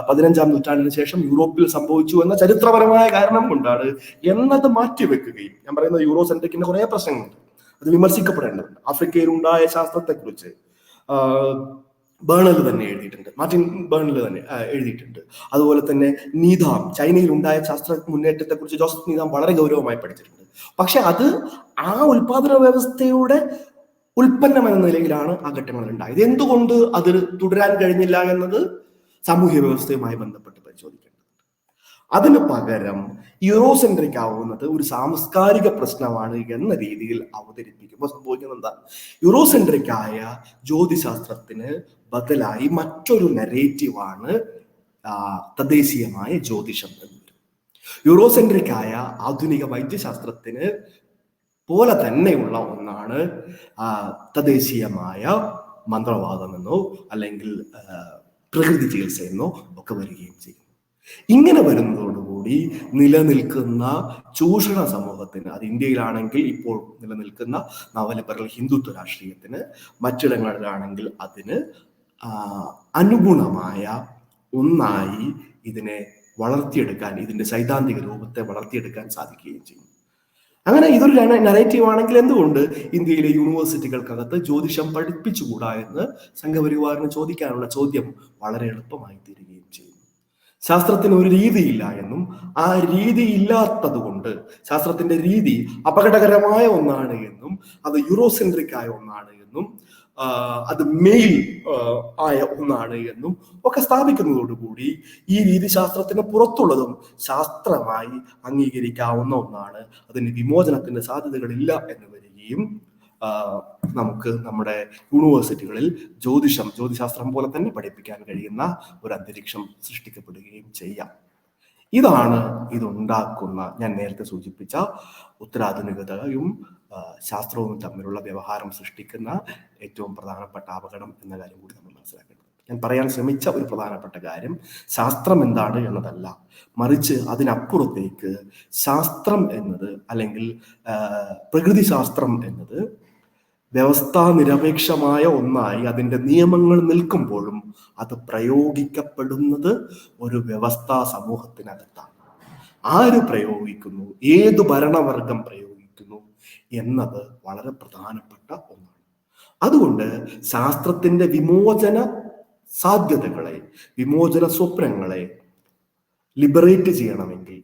15-ാം നൂറ്റാണ്ടിന് ശേഷം യൂറോപ്പിൽ സംഭവിച്ചു എന്ന ചരിത്രപരമായ കാരണം കൊണ്ടാണ് എന്നത് മാറ്റിവെക്കുകയും, ഞാൻ പറയുന്നത് യൂറോസെൻട്രിക്കിന്റെ കുറെ പ്രശ്നങ്ങളുണ്ട്, അത് വിമർശിക്കപ്പെടേണ്ടതുണ്ട്. ആഫ്രിക്കയിൽ ഉണ്ടായ ശാസ്ത്രത്തെക്കുറിച്ച് മാർട്ടിൻ ബേണൽ തന്നെ എഴുതിയിട്ടുണ്ട്. അതുപോലെ തന്നെ നീതാം, ചൈനയിൽ ഉണ്ടായ ശാസ്ത്ര മുന്നേറ്റത്തെ കുറിച്ച് ജോസഫ് നീതാം വളരെ ഗൗരവമായി പഠിച്ചിട്ടുണ്ട്. പക്ഷെ അത് ആ ഉൽപാദന വ്യവസ്ഥയുടെ ഉൽപ്പന്നം എന്ന നിലയിലാണ് ആ ഘട്ടങ്ങളിൽ ഉണ്ടായത്. എന്തുകൊണ്ട് അത് തുടരാൻ കഴിഞ്ഞില്ല എന്നത് സാമൂഹ്യ വ്യവസ്ഥയുമായി ബന്ധപ്പെട്ട് പരിശോധിക്കേണ്ടത്. അതിന് പകരം യൂറോസെൻട്രിക് ആവുന്നത് ഒരു സാംസ്കാരിക പ്രശ്നമാണ് എന്ന രീതിയിൽ അവതരിപ്പിക്കുമ്പോൾ സംഭവിക്കുന്നത് എന്താ? യൂറോസെൻട്രിക് ആയ ജ്യോതിശാസ്ത്രത്തിന് ബദലായി മറ്റൊരു നരേറ്റീവാണ് തദ്ദേശീയമായ ജ്യോതിഷം എന്ന്. യൂറോസെൻട്രിക് ആയ ആധുനിക വൈദ്യശാസ്ത്രത്തിന് പോലെ തന്നെയുള്ള ഒന്നാണ് തദ്ദേശീയമായ മന്ത്രവാദമെന്നോ അല്ലെങ്കിൽ പ്രകൃതി ചികിത്സയെന്നോ ഒക്കെ വരികയും ചെയ്യും. ഇങ്ങനെ വരുന്നതോടുകൂടി നിലനിൽക്കുന്ന ചൂഷണ സമൂഹത്തിന്, അത് ഇന്ത്യയിലാണെങ്കിൽ ഇപ്പോൾ നിലനിൽക്കുന്ന നവലിബറൽ ഹിന്ദുത്വ രാഷ്ട്രീയത്തിന്, മറ്റിടങ്ങളിലാണെങ്കിൽ അതിന് അനുഗുണമായ ഒന്നായി ഇതിനെ വളർത്തിയെടുക്കാൻ, ഇതിന്റെ സൈദ്ധാന്തിക രൂപത്തെ വളർത്തിയെടുക്കാൻ സാധിക്കുകയും ചെയ്യും. അങ്ങനെ ഇതൊരു നറേറ്റീവ് ആണെങ്കിൽ എന്തുകൊണ്ട് ഇന്ത്യയിലെ യൂണിവേഴ്സിറ്റികൾക്കകത്ത് ജ്യോതിഷം പഠിപ്പിച്ചുകൂടാ എന്ന് സംഘപരിവാറിന് ചോദിക്കാനുള്ള ചോദ്യം വളരെ എളുപ്പമായി തീരുകയും ചെയ്യും. ശാസ്ത്രത്തിന് ഒരു രീതിയില്ല എന്നും ആ രീതി ഇല്ലാത്തത് കൊണ്ട് ശാസ്ത്രത്തിന്റെ രീതി അപകടകരമായ ഒന്നാണ് എന്നും അത് യൂറോസെൻട്രിക് ആയ ഒന്നാണ് എന്നും അത് മെയിൽ ആയ ഒന്നാണ് എന്നും ഒക്കെ സ്ഥാപിക്കുന്നതോടുകൂടി ഈ രീതി ശാസ്ത്രത്തിന് പുറത്തുള്ളതും ശാസ്ത്രമായി അംഗീകരിക്കാവുന്ന ഒന്നാണ്, അതിന് വിമോചനത്തിന്റെ സാധ്യതകളില്ല എന്ന് വരികയും നമുക്ക് നമ്മുടെ യൂണിവേഴ്സിറ്റികളിൽ ജ്യോതിശാസ്ത്രം പോലെ തന്നെ പഠിപ്പിക്കാൻ കഴിയുന്ന ഒരു അന്തരീക്ഷം സൃഷ്ടിക്കപ്പെടുകയും ചെയ്യാം. ഇതാണ് ഇതുണ്ടാക്കുന്ന, ഞാൻ നേരത്തെ സൂചിപ്പിച്ച ഉത്തരാധുനികതയും ശാസ്ത്രവും തമ്മിലുള്ള വ്യവഹാരം സൃഷ്ടിക്കുന്ന ഏറ്റവും പ്രധാനപ്പെട്ട അപകടം എന്ന കാര്യം കൂടി നമ്മൾ മനസ്സിലാക്കേണ്ടത്. ഞാൻ പറയാൻ ശ്രമിച്ച ഒരു പ്രധാനപ്പെട്ട കാര്യം ശാസ്ത്രം എന്താണ് എന്നതല്ല, മറിച്ച് അതിനപ്പുറത്തേക്ക് ശാസ്ത്രം എന്നത്, അല്ലെങ്കിൽ പ്രകൃതി ശാസ്ത്രം എന്നത് വ്യവസ്ഥാ നിരപേക്ഷമായ ഒന്നായി അതിൻ്റെ നിയമങ്ങൾ നിൽക്കുമ്പോഴും അത് പ്രയോഗിക്കപ്പെടുന്നത് ഒരു വ്യവസ്ഥാ സമൂഹത്തിനകത്താണ്. ആര് പ്രയോഗിക്കുന്നു, ഏത് ഭരണവർഗം പ്രയോഗിക്കുന്നു എന്നത് വളരെ പ്രധാനപ്പെട്ട ഒന്നാണ്. അതുകൊണ്ട് ശാസ്ത്രത്തിന്റെ വിമോചന സാധ്യതകളെ, വിമോചന സ്വപ്നങ്ങളെ ലിബറേറ്റ് ചെയ്യണമെങ്കിൽ,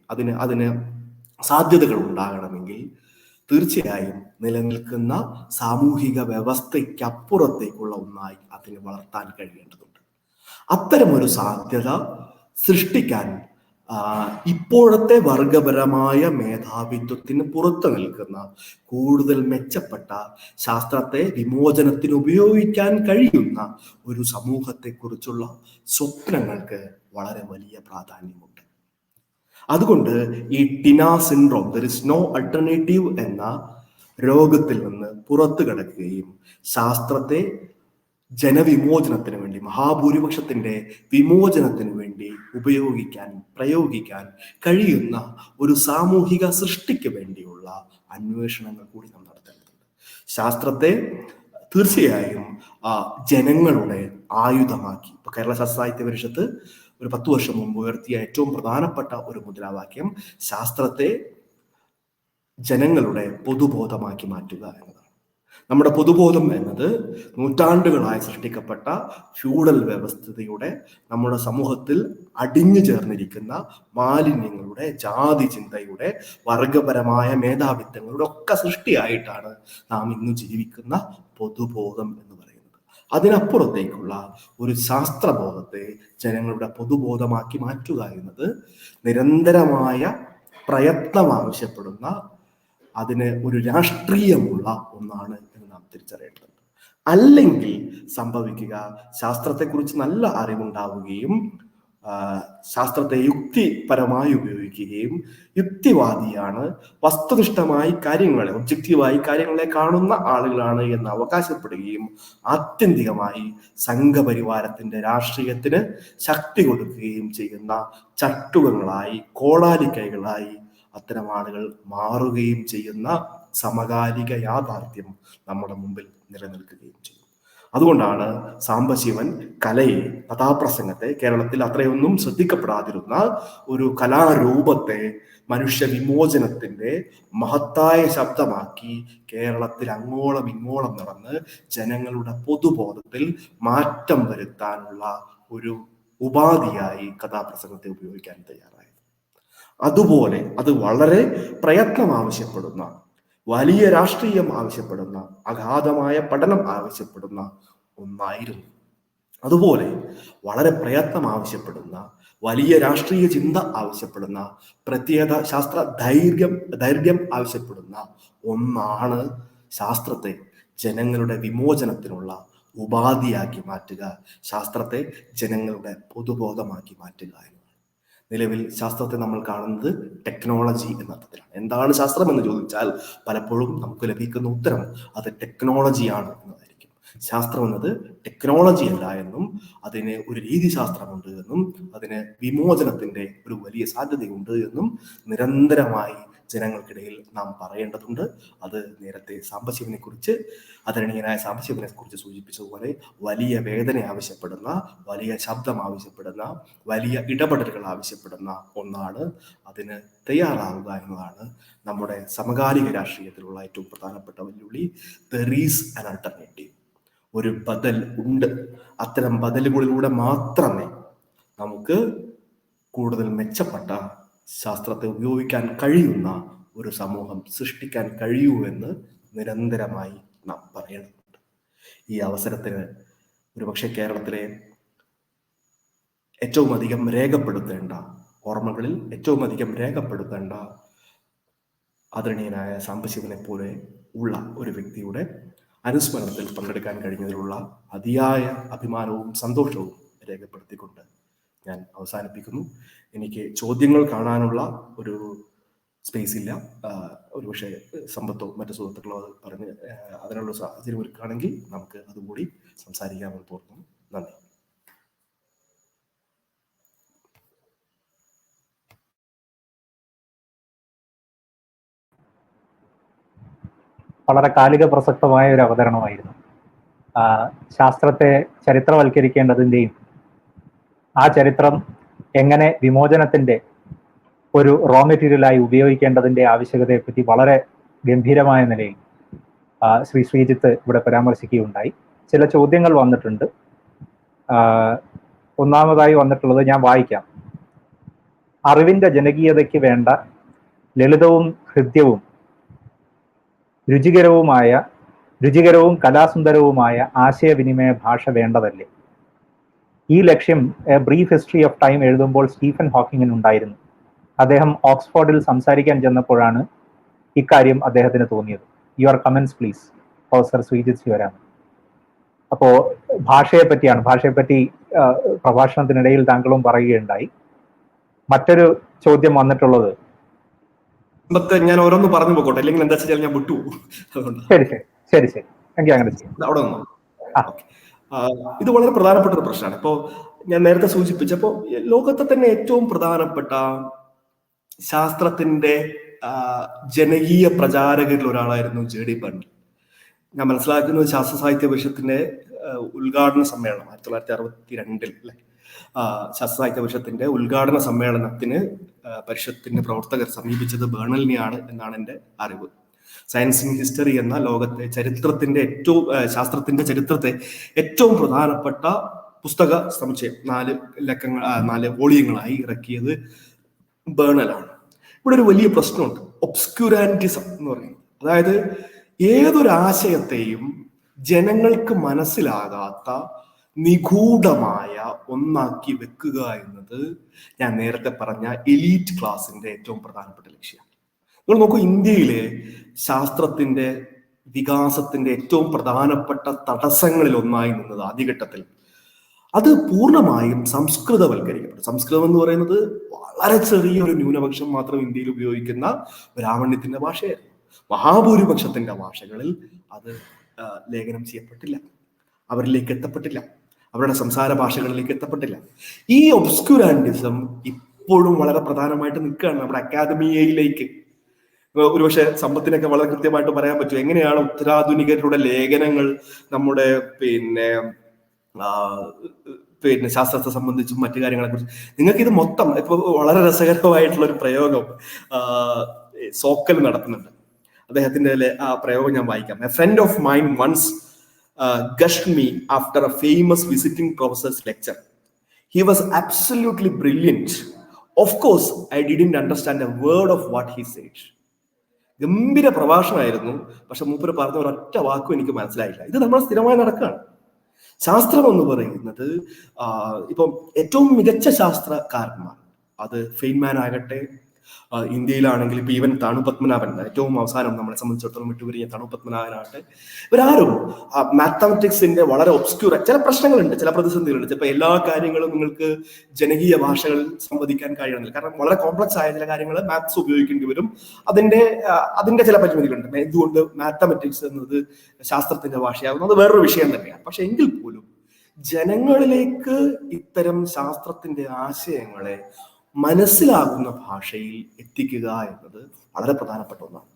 അതിന് സാധ്യതകൾ ഉണ്ടാകണമെങ്കിൽ തീർച്ചയായും നിലനിൽക്കുന്ന സാമൂഹിക വ്യവസ്ഥയ്ക്കപ്പുറത്തേക്കുള്ള ഒന്നായി അതിനെ വളർത്താൻ കഴിയേണ്ടതുണ്ട്. അത്തരമൊരു സാധ്യത സൃഷ്ടിക്കാൻ ഇപ്പോഴത്തെ വർഗപരമായ മേധാവിത്വത്തിന് പുറത്തു നിൽക്കുന്ന കൂടുതൽ മെച്ചപ്പെട്ട ശാസ്ത്രത്തെ വിമോചനത്തിന് ഉപയോഗിക്കാൻ കഴിയുന്ന ഒരു സമൂഹത്തെക്കുറിച്ചുള്ള സ്വപ്നങ്ങൾക്ക് വളരെ വലിയ പ്രാധാന്യമുണ്ട്. അതുകൊണ്ട് ഈ TINA syndrome, there is no alternative എന്ന രോഗത്തിൽ നിന്ന് പുറത്തു കടക്കുകയും ശാസ്ത്രത്തെ ജനവിമോചനത്തിന് വേണ്ടി, മഹാഭൂരിപക്ഷത്തിന്റെ വിമോചനത്തിന് വേണ്ടി പ്രയോഗിക്കാൻ കഴിയുന്ന ഒരു സാമൂഹിക സൃഷ്ടിക്ക് വേണ്ടിയുള്ള അന്വേഷണങ്ങൾ കൂടി നാം നടത്തേണ്ടതുണ്ട്. ശാസ്ത്രത്തെ തീർച്ചയായും ജനങ്ങളുടെ ആയുധമാക്കി, ഇപ്പൊ കേരള ശാസ്ത്ര സാഹിത്യ പരിഷത്ത് ഒരു 10 വർഷം മുമ്പ് ഉയർത്തിയ ഏറ്റവും പ്രധാനപ്പെട്ട ഒരു മുദ്രാവാക്യം ശാസ്ത്രത്തെ ജനങ്ങളുടെ പൊതുബോധമാക്കി മാറ്റുക എന്നതാണ്. നമ്മുടെ പൊതുബോധം എന്നത് നൂറ്റാണ്ടുകളായി സൃഷ്ടിക്കപ്പെട്ട ഫ്യൂഡൽ വ്യവസ്ഥയുടെ, നമ്മുടെ സമൂഹത്തിൽ അടിഞ്ഞു ചേർന്നിരിക്കുന്ന മാലിന്യങ്ങളുടെ, ജാതി ചിന്തയുടെ, വർഗപരമായ മേധാവിത്വങ്ങളുടെ ഒക്കെ സൃഷ്ടിയായിട്ടാണ് നാം ഇന്ന് ജീവിക്കുന്ന പൊതുബോധം എന്ന് പറയുന്നത്. അതിനപ്പുറത്തേക്കുള്ള ഒരു ശാസ്ത്രബോധത്തെ ജനങ്ങളുടെ പൊതുബോധമാക്കി മാറ്റുക എന്നത് നിരന്തരമായ പ്രയത്നം ആവശ്യപ്പെടുന്ന, അതിന് ഒരു രാഷ്ട്രീയമുള്ള ഒന്നാണ് എന്ന് നാം തിരിച്ചറിയേണ്ടതുണ്ട്. അല്ലെങ്കിൽ സംഭവിക്കുക, ശാസ്ത്രത്തെക്കുറിച്ച് നല്ല അറിവുണ്ടാവുകയും ശാസ്ത്രത്തെ യുക്തിപരമായി ഉപയോഗിക്കുകയും യുക്തിവാദിയാണ്, വസ്തുനിഷ്ഠമായി കാര്യങ്ങളെ, ഒബ്ജക്റ്റീവായി കാര്യങ്ങളെ കാണുന്ന ആളുകളാണ് എന്ന് അവകാശപ്പെടുകയും ആത്യന്തികമായി സംഘപരിവാരത്തിന്റെ രാഷ്ട്രീയത്തിന് ശക്തി കൊടുക്കുകയും ചെയ്യുന്ന ചട്ടുകങ്ങളായി, കോടാലിക്കൈകളായി അത്തരം ആളുകൾ മാറുകയും ചെയ്യുന്ന സമകാലിക യാഥാർത്ഥ്യം നമ്മുടെ മുമ്പിൽ നിലനിൽക്കുകയും ചെയ്യും. അതുകൊണ്ടാണ് സാംബശിവൻ കലയെ, കഥാപ്രസംഗത്തെ, കേരളത്തിൽ അത്രയൊന്നും ശ്രദ്ധിക്കപ്പെടാതിരുന്ന ഒരു കലാരൂപത്തെ മനുഷ്യ വിമോചനത്തിന്റെ മഹത്തായ ശബ്ദമാക്കി കേരളത്തിൽ അങ്ങോളം ഇങ്ങോളം നടന്ന് ജനങ്ങളുടെ പൊതുബോധത്തിൽ മാറ്റം വരുത്താനുള്ള ഒരു ഉപാധിയായി കഥാപ്രസംഗത്തെ ഉപയോഗിക്കാൻ തയ്യാറായത്. അതുപോലെ അത് വളരെ പ്രയത്നം ആവശ്യപ്പെടുന്ന, വലിയ രാഷ്ട്രീയം ആവശ്യപ്പെടുന്ന, അഗാധമായ പഠനം ആവശ്യപ്പെടുന്ന ഒന്നായിരുന്നു. അതുപോലെ വളരെ പ്രയത്നം ആവശ്യപ്പെടുന്ന, വലിയ രാഷ്ട്രീയ ചിന്ത ആവശ്യപ്പെടുന്ന, പ്രത്യേക ശാസ്ത്ര ദൈർഘ്യം ആവശ്യപ്പെടുന്ന ഒന്നാണ് ശാസ്ത്രത്തെ ജനങ്ങളുടെ വിമോചനത്തിനുള്ള ഉപാധിയാക്കി മാറ്റുക, ശാസ്ത്രത്തെ ജനങ്ങളുടെ പൊതുബോധമാക്കി മാറ്റുക എന്നതാണ്. നിലവിൽ ശാസ്ത്രത്തെ നമ്മൾ കാണുന്നത് ടെക്നോളജി എന്ന അർത്ഥത്തിലാണ്. എന്താണ് ശാസ്ത്രം എന്ന് ചോദിച്ചാൽ പലപ്പോഴും നമുക്ക് ലഭിക്കുന്ന ഉത്തരം അത് ടെക്നോളജിയാണ് എന്നതായിരിക്കും. ശാസ്ത്രം എന്നത് ടെക്നോളജി അല്ല എന്നും അതിന് ഒരു രീതിശാസ്ത്രമുണ്ട് എന്നും അതിന് വിമോചനത്തിന്റെ ഒരു വലിയ സാധ്യതയുണ്ട് എന്നും നിരന്തരമായി ജനങ്ങൾക്കിടയിൽ നാം പറയേണ്ടതുണ്ട്. അത് നേരത്തെ സാംബശിവനെ കുറിച്ച്, ആദരണീയനായ സാംബശിവനെ കുറിച്ച് സൂചിപ്പിച്ചതുപോലെ വലിയ വേദന ആവശ്യപ്പെടുന്ന, വലിയ ശബ്ദം ആവശ്യപ്പെടുന്ന, വലിയ ഇടപെടലുകൾ ആവശ്യപ്പെടുന്ന ഒന്നാണ്. അതിന് തയ്യാറാവുക എന്നതാണ് നമ്മുടെ സമകാലിക രാഷ്ട്രീയത്തിലുള്ള ഏറ്റവും പ്രധാനപ്പെട്ട വെല്ലുവിളി. There is an alternative. ഒരു ബദൽ ഉണ്ട്. അത്തരം ബദലുകളിലൂടെ മാത്രമേ നമുക്ക് കൂടുതൽ മെച്ചപ്പെട്ട ശാസ്ത്രത്തെ ഉപയോഗിക്കാൻ കഴിയുന്ന ഒരു സമൂഹം സൃഷ്ടിക്കാൻ കഴിയൂ എന്ന് നിരന്തരമായി നാം പറയേണ്ടതുണ്ട്. ഈ അവസരത്തിന് ഒരുപക്ഷെ കേരളത്തിലെ ഏറ്റവും അധികം രേഖപ്പെടുത്തേണ്ട ഓർമ്മകളിൽ ഏറ്റവും അധികം രേഖപ്പെടുത്തേണ്ട ആദരണീയനായ സാംബശിവനെ പോലെ ഉള്ള ഒരു വ്യക്തിയുടെ അനുസ്മരണത്തിൽ പങ്കെടുക്കാൻ കഴിഞ്ഞതിലുള്ള അതിയായ അഭിമാനവും സന്തോഷവും രേഖപ്പെടുത്തിക്കൊണ്ട് ഞാൻ അവസാനിപ്പിക്കുന്നു. എനിക്ക് ചോദ്യങ്ങൾ കാണാനുള്ള ഒരു സ്പേസ് ഇല്ല. ഒരുപക്ഷെ സമ്പത്തോ മറ്റു സുഹൃത്തുക്കളോ അത് പറഞ്ഞ് അതിനുള്ള സാഹചര്യം ഒരുക്കുകയാണെങ്കിൽ നമുക്ക് അതുകൂടി സംസാരിക്കാമെന്ന് തോന്നുന്നു. നന്ദി. വളരെ കാലിക പ്രസക്തമായ ഒരു അവതരണമായിരുന്നു. ശാസ്ത്രത്തെ ചരിത്രവൽക്കരിക്കേണ്ടതിൻ്റെയും ആ ചരിത്രം എങ്ങനെ വിമോചനത്തിൻ്റെ ഒരു റോ മെറ്റീരിയലായി ഉപയോഗിക്കേണ്ടതിൻ്റെ ആവശ്യകതയെപ്പറ്റി വളരെ ഗംഭീരമായ നിലയിൽ ശ്രീ ശ്രീജിത്ത് ഇവിടെ പരാമർശിക്കുകയുണ്ടായി. ചില ചോദ്യങ്ങൾ വന്നിട്ടുണ്ട്. ഒന്നാമതായി വന്നിട്ടുള്ളത് ഞാൻ വായിക്കാം. അറിവിൻ്റെ ജനകീയതയ്ക്ക് വേണ്ട ലളിതവും ഹൃദ്യവും രുചികരവും കലാസുന്ദരവുമായ ആശയവിനിമയ ഭാഷ വേണ്ടതല്ലേ? ഈ ലക്ഷ്യം ബ്രീഫ് ഹിസ്റ്ററി ഓഫ് ടൈം എഴുതുമ്പോൾ സ്റ്റീഫൻ ഹോക്കിങ്ങിനുണ്ടായിരുന്നു. അദ്ദേഹം ഓക്സ്ഫോർഡിൽ സംസാരിക്കാൻ ചെന്നപ്പോഴാണ് ഇക്കാര്യം അദ്ദേഹത്തിന് തോന്നിയത്. Your comments please. Professor Sreejith Sivaraman. അപ്പോൾ ഭാഷയെപ്പറ്റി പ്രഭാഷണത്തിനിടയിൽ താങ്കളും പറയുകയുണ്ടായി. മറ്റൊരു ചോദ്യം വന്നിട്ടുള്ളത്, ഞാൻ ഓരോന്ന് പറഞ്ഞു പോകട്ടെ, അല്ലെങ്കിൽ എന്താ വെച്ചാൽ ഞാൻ വിട്ടുപോകും. ശരി എനിക്ക് അങ്ങനെ ചെയ്യാം. അവിടെ വന്നു. ഇത് വളരെ പ്രധാനപ്പെട്ട ഒരു പ്രശ്നമാണ്. ഇപ്പോ ഞാൻ നേരത്തെ സൂചിപ്പിച്ചപ്പോ ലോകത്തെ തന്നെ ഏറ്റവും പ്രധാനപ്പെട്ട ശാസ്ത്രത്തിന്റെ ജനകീയ പ്രചാരകരിൽ ഒരാളായിരുന്നു JD ബർണൽ. ഞാൻ മനസ്സിലാക്കുന്നത് ശാസ്ത്ര സാഹിത്യ പരിഷത്തിന്റെ ഉദ്ഘാടന സമ്മേളനം 1962 അല്ലെ, ശാസ്ത്ര സാഹിത്യ പരിഷത്തിന്റെ ഉദ്ഘാടന സമ്മേളനത്തിന് പരിഷത്തിന്റെ പ്രവർത്തകർ സമീപിച്ചത് ബേണലിനെയാണ് എന്നാണ് എൻ്റെ അറിവ്. സയൻസ് ഇൻ ഹിസ്റ്ററി എന്ന ലോകത്തെ ചരിത്രത്തിന്റെ ശാസ്ത്രത്തിന്റെ ചരിത്രത്തെ ഏറ്റവും പ്രധാനപ്പെട്ട പുസ്തക സമുച്ചയം 4 വോളിയങ്ങളായി ഇറക്കിയത് ബേണലാണ്. ഇവിടെ ഒരു വലിയ പ്രശ്നമുണ്ട്, ഒബ്സ്ക്യൂരാന്റിസം എന്ന് പറയുന്നത്. അതായത് ഏതൊരു ആശയത്തെയും ജനങ്ങൾക്ക് മനസ്സിലാകാത്ത നിഗൂഢമായ ഒന്നാക്കി വെക്കുക എന്നത് ഞാൻ നേരത്തെ പറഞ്ഞ എലീറ്റ് ക്ലാസിന്റെ ഏറ്റവും പ്രധാനപ്പെട്ട ലക്ഷ്യമാണ്. നിങ്ങൾ നോക്കൂ, ഇന്ത്യയിലെ ശാസ്ത്രത്തിന്റെ വികാസത്തിന്റെ ഏറ്റവും പ്രധാനപ്പെട്ട തടസ്സങ്ങളിൽ ഒന്നായി നിന്നത് ആദ്യഘട്ടത്തിൽ അത് പൂർണ്ണമായും സംസ്കൃതവൽക്കരിക്കപ്പെട്ടു. സംസ്കൃതം എന്ന് പറയുന്നത് വളരെ ചെറിയൊരു ന്യൂനപക്ഷം മാത്രം ഇന്ത്യയിൽ ഉപയോഗിക്കുന്ന ബ്രാഹ്മണ്യത്തിന്റെ ഭാഷയായിരുന്നു. മഹാഭൂരിപക്ഷത്തിന്റെ ഭാഷകളിൽ അത് ലേഖനം ചെയ്യപ്പെട്ടില്ല, അവരിലേക്ക് എത്തപ്പെട്ടില്ല, അവരുടെ സംസാര ഭാഷകളിലേക്ക് എത്തപ്പെട്ടില്ല. ഈ ഒബ്സ്ക്യൂരാന്റിസം ഇപ്പോഴും വളരെ പ്രധാനമായിട്ട് നിൽക്കുകയാണ് നമ്മുടെ അക്കാദമിയയിലേക്ക്. ഒരുപക്ഷെ സമ്പത്തിനൊക്കെ വളരെ കൃത്യമായിട്ട് പറയാൻ പറ്റും എങ്ങനെയാണ് ഉത്തരാധുനികരുടെ ലേഖനങ്ങൾ നമ്മുടെ പിന്നെ ശാസ്ത്രത്തെ സംബന്ധിച്ചും മറ്റു കാര്യങ്ങളെ കുറിച്ച്. നിങ്ങൾക്ക് ഇത് മൊത്തം ഇപ്പൊ വളരെ രസകരമായിട്ടുള്ള ഒരു പ്രയോഗം സോക്കൽ നടത്തുന്നുണ്ട്. അദ്ദേഹത്തിന്റെ ആ പ്രയോഗം ഞാൻ വായിക്കാം. A friend of mine once gushed me after a famous visiting professor's lecture. He was absolutely brilliant. Of course, I didn't understand a word of what he said. ഗംഭീര പ്രഭാഷണമായിരുന്നു, പക്ഷെ മൂപ്പര് പറഞ്ഞ ഒരൊറ്റ വാക്കും എനിക്ക് മനസ്സിലായില്ല. ഇത് നമ്മൾ സ്ഥിരമായി നടക്കുകയാണ്. ശാസ്ത്രം എന്ന് പറയുന്നത് ഇപ്പം ഏറ്റവും മികച്ച ശാസ്ത്രകാരന്മാർ, അത് ഫെയ്ൻമാൻ ആകട്ടെ, ഇന്ത്യയിലാണെങ്കിൽ ഇപ്പൊ ഈവൻ തണു പത്മനാഭൻ, ഏറ്റവും അവസാനം നമ്മളെ സംബന്ധിച്ചിടത്തോളം വിട്ടുപിരിഞ്ഞ തണു പത്മനാഭനാകട്ടെ, ഇവരാരും മാത്തമാറ്റിക്സിന്റെ വളരെ ഒബ്സ്ക്യൂർ ചില പ്രശ്നങ്ങളുണ്ട്, ചില പ്രതിസന്ധികളുണ്ട്. ചിലപ്പോൾ എല്ലാ കാര്യങ്ങളും നിങ്ങൾക്ക് ജനകീയ ഭാഷകളിൽ സംവദിക്കാൻ കഴിയണമെന്നില്ല. കാരണം വളരെ കോംപ്ലക്സ് ആയ ചില കാര്യങ്ങൾ മാത്സ് ഉപയോഗിക്കേണ്ടി വരും. അതിന്റെ ചില പരിമിതികളുണ്ട്. ഇതുകൊണ്ട് മാത്തമാറ്റിക്സ് എന്നത് ശാസ്ത്രത്തിന്റെ ഭാഷയാകുന്നത് വേറൊരു വിഷയം തന്നെയാണ്. പക്ഷെ എങ്കിൽ പോലും ജനങ്ങളിലേക്ക് ഇത്തരം ശാസ്ത്രത്തിന്റെ ആശയങ്ങളെ മനസ്സിലാകുന്ന ഭാഷയിൽ എത്തിക്കുക എന്നത് വളരെ പ്രധാനപ്പെട്ട ഒന്നാണ്.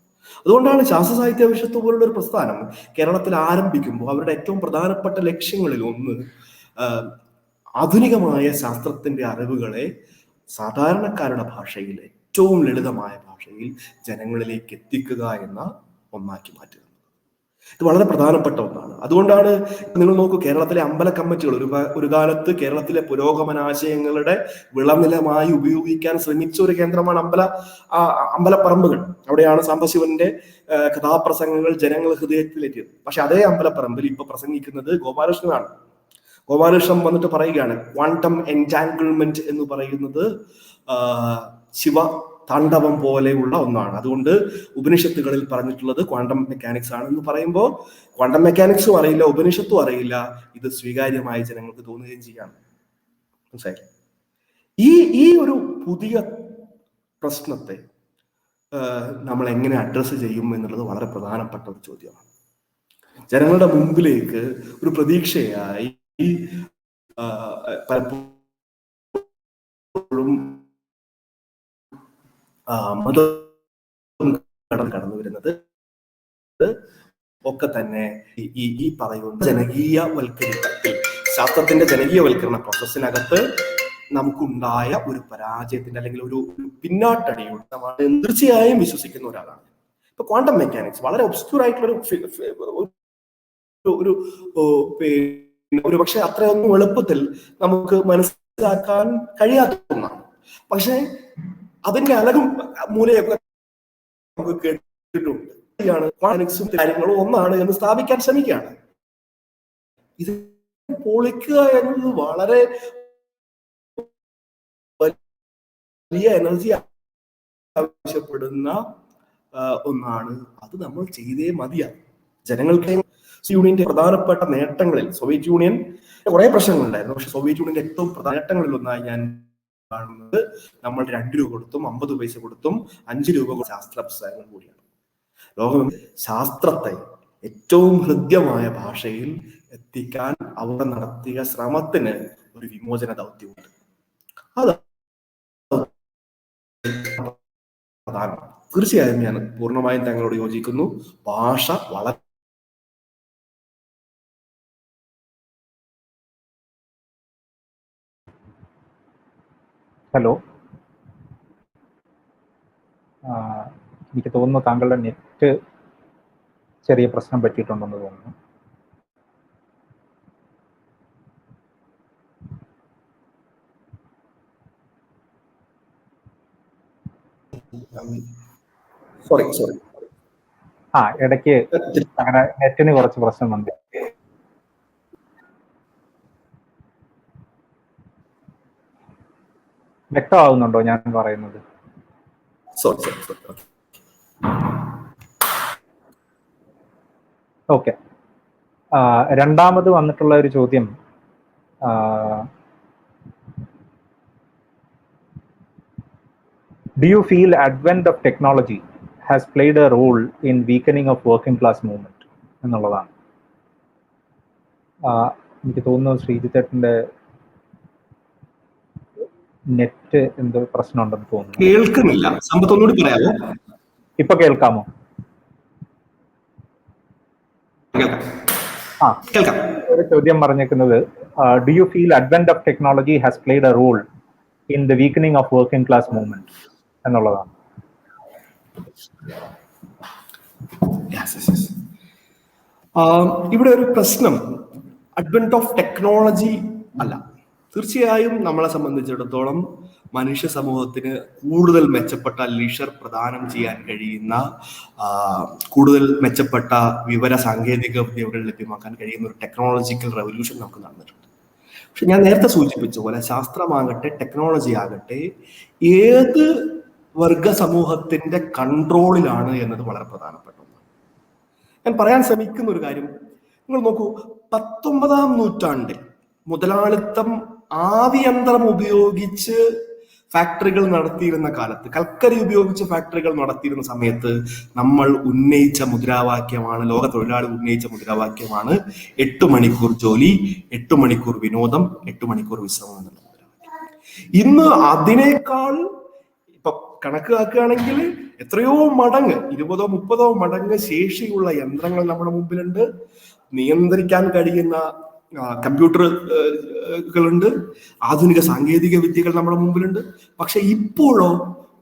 അതുകൊണ്ടാണ് ശാസ്ത്ര സാഹിത്യ പരിഷത്ത് പോലുള്ള ഒരു പ്രസ്ഥാനം കേരളത്തിൽ ആരംഭിക്കുമ്പോൾ അവരുടെ ഏറ്റവും പ്രധാനപ്പെട്ട ലക്ഷ്യങ്ങളിൽ ഒന്ന് ആധുനികമായ ശാസ്ത്രത്തിന്റെ അറിവുകളെ സാധാരണക്കാരുടെ ഭാഷയിൽ, ഏറ്റവും ലളിതമായ ഭാഷയിൽ ജനങ്ങളിലേക്ക് എത്തിക്കുക എന്ന ഒന്നാക്കി മാറ്റുക. ഇത് വളരെ പ്രധാനപ്പെട്ട ഒന്നാണ്. അതുകൊണ്ടാണ് നിങ്ങൾ നോക്കൂ, കേരളത്തിലെ അമ്പല കമ്മിറ്റികൾ ഒരു കാലത്ത് കേരളത്തിലെ പുരോഗമനാശയങ്ങളുടെ വിളനിലമായി ഉപയോഗിക്കാൻ ശ്രമിച്ച ഒരു കേന്ദ്രമാണ് അമ്പലപ്പറമ്പുകൾ. അവിടെയാണ് സാംബശിവന്റെ കഥാപ്രസംഗങ്ങൾ ജനങ്ങൾ ഹൃദയത്തിലെത്തിയത്. പക്ഷെ അതേ അമ്പലപ്പറമ്പിൽ ഇപ്പൊ പ്രസംഗിക്കുന്നത് ഗോപാലകൃഷ്ണനാണ്. ഗോപാലകൃഷ്ണൻ വന്നിട്ട് പറയുകയാണ്, ക്വാണ്ടം എൻറ്റാങ്കിൾമെന്റ് എന്ന് പറയുന്നത് ശിവ താണ്ഡവം പോലെയുള്ള ഒന്നാണ്. അതുകൊണ്ട് ഉപനിഷത്തുകളിൽ പറഞ്ഞിട്ടുള്ളത് ക്വാണ്ടം മെക്കാനിക്സ് ആണ് എന്ന് പറയുമ്പോൾ ക്വാണ്ടം മെക്കാനിക്സും അറിയില്ല, ഉപനിഷത്തും അറിയില്ല, ഇത് സ്വീകാര്യമായി ജനങ്ങൾക്ക് തോന്നുകയും ചെയ്യാണ്. മനസ്സിലായി? ഈ ഒരു പുതിയ പ്രശ്നത്തെ നമ്മൾ എങ്ങനെ അഡ്രസ്സ് ചെയ്യും എന്നുള്ളത് വളരെ പ്രധാനപ്പെട്ട ഒരു ചോദ്യമാണ്. ജനങ്ങളുടെ മുമ്പിലേക്ക് ഒരു പ്രതീക്ഷയായി പലപ്പോഴും കടന്നു വരുന്നത് ഒക്കെ തന്നെ ഈ പറയുന്ന ജനകീയവൽക്കരണത്തിൽ, ശാസ്ത്രത്തിന്റെ ജനകീയവൽക്കരണ പ്രോസസ്സിനകത്ത് നമുക്കുണ്ടായ ഒരു പരാജയത്തിന്റെ അല്ലെങ്കിൽ ഒരു പിന്നാട്ടടിയുടെ തീർച്ചയായും വിശ്വസിക്കുന്ന ഒരാളാണ്. ഇപ്പൊ ക്വാണ്ടം മെക്കാനിക്സ് വളരെ ഒബ്സ്ക്യൂർ ആയിട്ടുള്ള ഒരു പക്ഷെ അത്രയൊന്നും എളുപ്പത്തിൽ നമുക്ക് മനസ്സിലാക്കാൻ കഴിയാത്ത ഒന്നാണ്. പക്ഷെ അതിന്റെ അലകും മൂലയൊക്കെ നമുക്ക് കേട്ടിട്ടുണ്ട്. ക്വാണ്ടമിക്സും കാര്യങ്ങളും ഒന്നാണ് എന്ന് സ്ഥാപിക്കാൻ ശ്രമിക്കുകയാണ്. ഇത് പൊളിക്കുക എന്നത് വളരെ വലിയ എനർജി ആവശ്യപ്പെടുന്ന ഒന്നാണ്. അത് നമ്മൾ ചെയ്തേ മതിയാകും. ജനങ്ങൾക്ക് യൂണിയന്റെ പ്രധാനപ്പെട്ട നേട്ടങ്ങളിൽ സോവിയറ്റ് യൂണിയൻ കുറെ പ്രശ്നങ്ങളുണ്ടായിരുന്നു. പക്ഷെ സോവിയറ്റ് യൂണിയന്റെ ഏറ്റവും പ്രധാന നേട്ടങ്ങളിൽ ഒന്നായി ഞാൻ കാണുന്നത് നമ്മൾ 2 രൂപ കൊടുത്തും 50 പൈസ കൊടുത്തും 5 രൂപ ശാസ്ത്ര പുസ്തകങ്ങൾ കൂടിയാണ്. ലോകം ശാസ്ത്രത്തെ ഏറ്റവും ഹൃദ്യമായ ഭാഷയിൽ എത്തിക്കാൻ അവർ നടത്തിയ ശ്രമത്തിന് ഒരു വിമോചന ദൗത്യമുണ്ട്. അത് പ്രധാനമാണ്. തീർച്ചയായും ഞാൻ പൂർണ്ണമായും താങ്കളോട് യോജിക്കുന്നു. ഭാഷ വളരെ ഹലോ, എനിക്ക് തോന്നുന്നു താങ്കളുടെ നെറ്റ് ചെറിയ പ്രശ്നം പറ്റിയിട്ടുണ്ടെന്ന് തോന്നുന്നു. സോറി ഇടയ്ക്ക് അങ്ങനെ നെറ്റിന് കുറച്ച് പ്രശ്നമുണ്ട്. വ്യക്തമാവുന്നുണ്ടോ ഞാൻ പറയുന്നത്? ഓക്കെ. രണ്ടാമത് വന്നിട്ടുള്ള ഒരു ചോദ്യം, do you feel advent of technology has played a role in weakening of working class movement എന്നുള്ളതാണ്. എനിക്ക് തോന്നുന്നു ശ്രീജിത്തേട്ടന്റെ നെറ്റ് എന്തോ പ്രശ്നമുണ്ടെന്ന് തോന്നുന്നു. കേൾക്കുന്നില്ല. സമ്പത്തൊന്നുകൂടി പറയാമോ? ഇപ്പൊ കേൾക്കാമോ? ഒരു ചോദ്യം പറഞ്ഞേക്കുന്നത്, do you feel advent of technology has played a role in the weakening of working class movement എന്നുള്ളതാണ്. ഇവിടെ ഒരു പ്രശ്നം അഡ്വെന്റ് ഓഫ് ടെക്നോളജി അല്ല. തീർച്ചയായും നമ്മളെ സംബന്ധിച്ചിടത്തോളം മനുഷ്യ സമൂഹത്തിന് കൂടുതൽ മെച്ചപ്പെട്ട ലീഷർ പ്രദാനം ചെയ്യാൻ കഴിയുന്ന, കൂടുതൽ മെച്ചപ്പെട്ട വിവര സാങ്കേതിക വിദ്യകൾ ലഭ്യമാക്കാൻ കഴിയുന്ന ഒരു ടെക്നോളജിക്കൽ റെവല്യൂഷൻ നമുക്ക് നടന്നിട്ടുണ്ട്. പക്ഷെ ഞാൻ നേരത്തെ സൂചിപ്പിച്ച പോലെ ശാസ്ത്രമാകട്ടെ ടെക്നോളജി ആകട്ടെ ഏത് വർഗ സമൂഹത്തിന്റെ കൺട്രോളിലാണ് എന്നത് വളരെ പ്രധാനപ്പെട്ട ഒന്നാണ്. ഞാൻ പറയാൻ ശ്രമിക്കുന്ന ഒരു കാര്യം നിങ്ങൾ നോക്കൂ, 19-ാം നൂറ്റാണ്ടിൽ മുതലാളിത്തം ആവിയന്ത്രം ഉപയോഗിച്ച് ഫാക്ടറികൾ നടത്തിയിരുന്ന കാലത്ത്, കൽക്കരി ഉപയോഗിച്ച് ഫാക്ടറികൾ നടത്തിയിരുന്ന സമയത്ത് നമ്മൾ ഉന്നയിച്ച മുദ്രാവാക്യമാണ്, ലോക തൊഴിലാളി ഉന്നയിച്ച മുദ്രാവാക്യമാണ് 8 മണിക്കൂർ ജോലി, 8 മണിക്കൂർ വിനോദം, 8 മണിക്കൂർ വിശ്രമം എന്നുള്ള മുദ്രാവാക്യം. ഇന്ന് അതിനേക്കാൾ ഇപ്പൊ കണക്കാക്കുകയാണെങ്കിൽ എത്രയോ മടങ്ങ്, 20-30 മടങ്ങ് ശേഷിയുള്ള യന്ത്രങ്ങൾ നമ്മുടെ മുമ്പിലുണ്ട്. നിയന്ത്രിക്കാൻ കഴിയുന്ന കമ്പ്യൂട്ടറുകളുണ്ട്. ആധുനിക സാങ്കേതിക വിദ്യകൾ നമ്മുടെ മുമ്പിലുണ്ട്. പക്ഷെ ഇപ്പോഴോ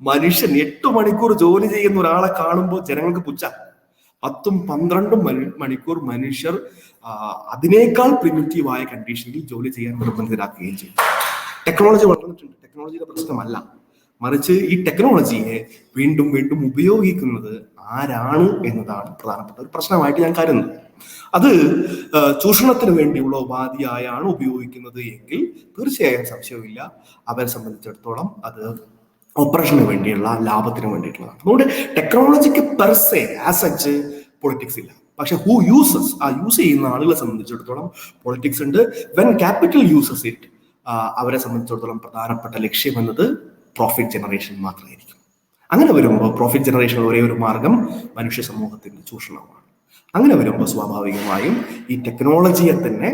മനുഷ്യൻ 8 മണിക്കൂർ ജോലി ചെയ്യുന്ന ഒരാളെ കാണുമ്പോൾ ജനങ്ങൾക്ക് പുച്ഛ. 10-12 മണിക്കൂർ മനുഷ്യർ അതിനേക്കാൾ പ്രിമിറ്റീവായ കണ്ടീഷനിൽ ജോലി ചെയ്യാൻ നിർബന്ധിതരാക്കുകയും ചെയ്യും. ടെക്നോളജി വളർന്നിട്ടുണ്ട്, ടെക്നോളജിയുടെ പ്രശ്നമല്ല, മറിച്ച് ഈ ടെക്നോളജിയെ വീണ്ടും വീണ്ടും ഉപയോഗിക്കുന്നത് ആരാണ് എന്നതാണ് പ്രധാനപ്പെട്ട ഒരു പ്രശ്നമായിട്ട് ഞാൻ കരുതുന്നത്. അത് ചൂഷണത്തിന് വേണ്ടിയുള്ള ഉപാധിയായാണ് ഉപയോഗിക്കുന്നത് എങ്കിൽ തീർച്ചയായും സംശയമില്ല, അവരെ സംബന്ധിച്ചിടത്തോളം അത് ഓപ്പറേഷന് വേണ്ടിയുള്ള ലാഭത്തിന് വേണ്ടിയിട്ടുള്ളതാണ്. അതുകൊണ്ട് ടെക്നോളജിക്ക് പെർസെ ആസ് സച്ച് പൊളിറ്റിക്സ് ഇല്ല. പക്ഷെ ഹൂ യൂസസ്, ആ യൂസ് ചെയ്യുന്ന ആളുകളെ സംബന്ധിച്ചിടത്തോളം പൊളിറ്റിക്സ് ഉണ്ട്. വെൻ ക്യാപിറ്റൽ യൂസസ് ഇറ്റ്, അവരെ സംബന്ധിച്ചിടത്തോളം പ്രധാനപ്പെട്ട ലക്ഷ്യം എന്നത് പ്രോഫിറ്റ് ജനറേഷൻ മാത്രമായിരിക്കും. അങ്ങനെ വരുമ്പോൾ പ്രോഫിറ്റ് ജനറേഷൻ ഒരേ ഒരു മാർഗം മനുഷ്യ സമൂഹത്തിന്റെ ചൂഷണമാണ്. അങ്ങനെ വരുമ്പോൾ സ്വാഭാവികമായും ഈ ടെക്നോളജിയെ തന്നെ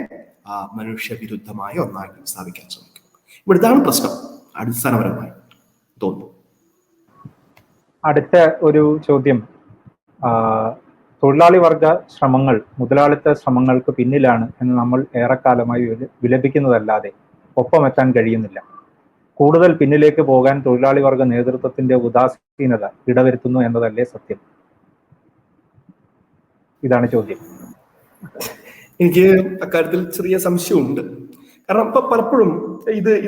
മനുഷ്യവിരുദ്ധമായ ഒന്നാക്കി സ്ഥാപിക്കാൻ ശ്രമിക്കും. ഇവിടുത്താണ് പ്രശ്നം അടിസ്ഥാനപരമായി തോന്നുന്നു. അടുത്ത ഒരു ചോദ്യം, തൊഴിലാളി വർഗ ശ്രമങ്ങൾ മുതലാളിത്ത ശ്രമങ്ങൾക്ക് പിന്നിലാണ് എന്ന് നമ്മൾ ഏറെക്കാലമായി വിലപിക്കുന്നതല്ലാതെ ഒപ്പമെത്താൻ കഴിയുന്നില്ല. കൂടുതൽ പിന്നിലേക്ക് പോകാൻ തൊഴിലാളി വർഗ നേതൃത്വത്തിന്റെ ഉദാസീനത ഇടവരുത്തുന്നു എന്നതല്ലേ സത്യം? ഇതാണ് ചോദ്യം. എനിക്ക് അക്കാര്യത്തിൽ ചെറിയ സംശയമുണ്ട്. കാരണം ഇപ്പൊ പലപ്പോഴും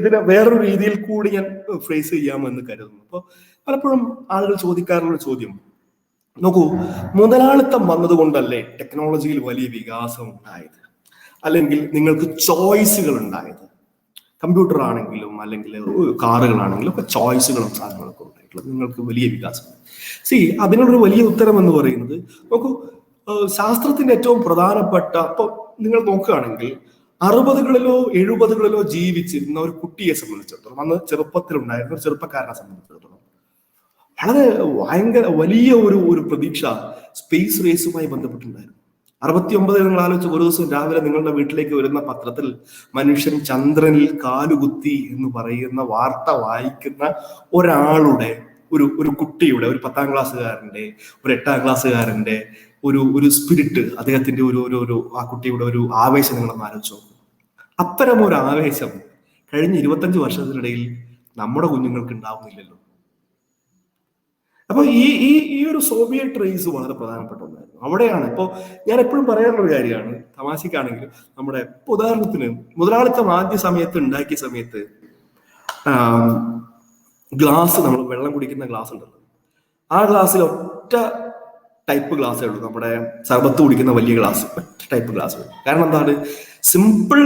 ഇതിനെ വേറൊരു രീതിയിൽ കൂടി ഞാൻ ഫ്രേസ് ചെയ്യാമെന്ന് കരുതുന്നു. അപ്പൊ പലപ്പോഴും ആളുകൾ ചോദിക്കാറുള്ള ചോദ്യം, നോക്കൂ, മുതലാളിത്തം വന്നതുകൊണ്ടല്ലേ ടെക്നോളജിയിൽ വലിയ വികാസം ഉണ്ടായത്, അല്ലെങ്കിൽ നിങ്ങൾക്ക് ചോയ്സുകൾ ഉണ്ടായത്? കമ്പ്യൂട്ടർ ആണെങ്കിലും അല്ലെങ്കിൽ കാറുകളാണെങ്കിലും ഒക്കെ ചോയ്സുകളും സാധനങ്ങളൊക്കെ ഉണ്ടായിട്ടുള്ളത് നിങ്ങൾക്ക് വലിയ വികാസം. അതിനുള്ളൊരു വലിയ ഉത്തരം എന്ന് പറയുന്നത്, നോക്കൂ, ശാസ്ത്രത്തിന്റെ ഏറ്റവും പ്രധാനപ്പെട്ട, ഇപ്പൊ നിങ്ങൾ നോക്കുകയാണെങ്കിൽ 60കളിലോ 70കളിലോ ജീവിച്ചിരുന്ന ഒരു കുട്ടിയെ സംബന്ധിച്ചിടത്തോളം, അന്ന് ചെറുപ്പത്തിലുണ്ടായിരുന്ന ഒരു ചെറുപ്പക്കാരനെ സംബന്ധിച്ചിടത്തോളം വളരെ വലിയ ഒരു പ്രതീക്ഷ സ്പേസ് റേസുമായി ബന്ധപ്പെട്ടുണ്ടായിരുന്നു. 69 നിങ്ങൾ ആലോചിച്ച്, ഒരു ദിവസം രാവിലെ നിങ്ങളുടെ വീട്ടിലേക്ക് വരുന്ന പത്രത്തിൽ മനുഷ്യൻ ചന്ദ്രനിൽ കാലുകുത്തി എന്ന് പറയുന്ന വാർത്ത വായിക്കുന്ന ഒരാളുടെ ഒരു കുട്ടിയുടെ, ഒരു 10ാം ക്ലാസ്സുകാരന്റെ, ഒരു 8ാം ക്ലാസ്സുകാരന്റെ ഒരു സ്പിരിറ്റ്, അദ്ദേഹത്തിന്റെ ആ കുട്ടിയുടെ ഒരു ആവേശം നിങ്ങളൊന്ന് ആലോചിച്ചു നോക്കും. അത്തരം ഒരു ആവേശം കഴിഞ്ഞ 25 വർഷത്തിനിടയിൽ നമ്മുടെ കുഞ്ഞുങ്ങൾക്ക് ഉണ്ടാവുന്നില്ലല്ലോ. അപ്പൊ ഈ ഒരു സോവിയറ്റ് റേസ് വളരെ പ്രധാനപ്പെട്ട ഒന്നായിരുന്നു. അവിടെയാണ് ഇപ്പോ ഞാൻ എപ്പോഴും പറയാറുള്ള കാര്യമാണ്, തമാശക്കാണെങ്കിലും, നമ്മുടെ ഉദാഹരണത്തിന് മുതലാളിത്തം ആദ്യ സമയത്ത് ഉണ്ടാക്കിയ സമയത്ത് ഗ്ലാസ്, നമ്മൾ വെള്ളം കുടിക്കുന്ന ഗ്ലാസ് ഉണ്ടല്ലോ, ആ ഗ്ലാസ്സിൽ ഒറ്റ ടൈപ്പ് ഗ്ലാസ്സേ ഉള്ളൂ, നമ്മുടെ സർബത്ത് കുടിക്കുന്ന വലിയ ഗ്ലാസ്, ഒറ്റ ടൈപ്പ് ഗ്ലാസ്. കാരണം എന്താണ്? സിമ്പിൾ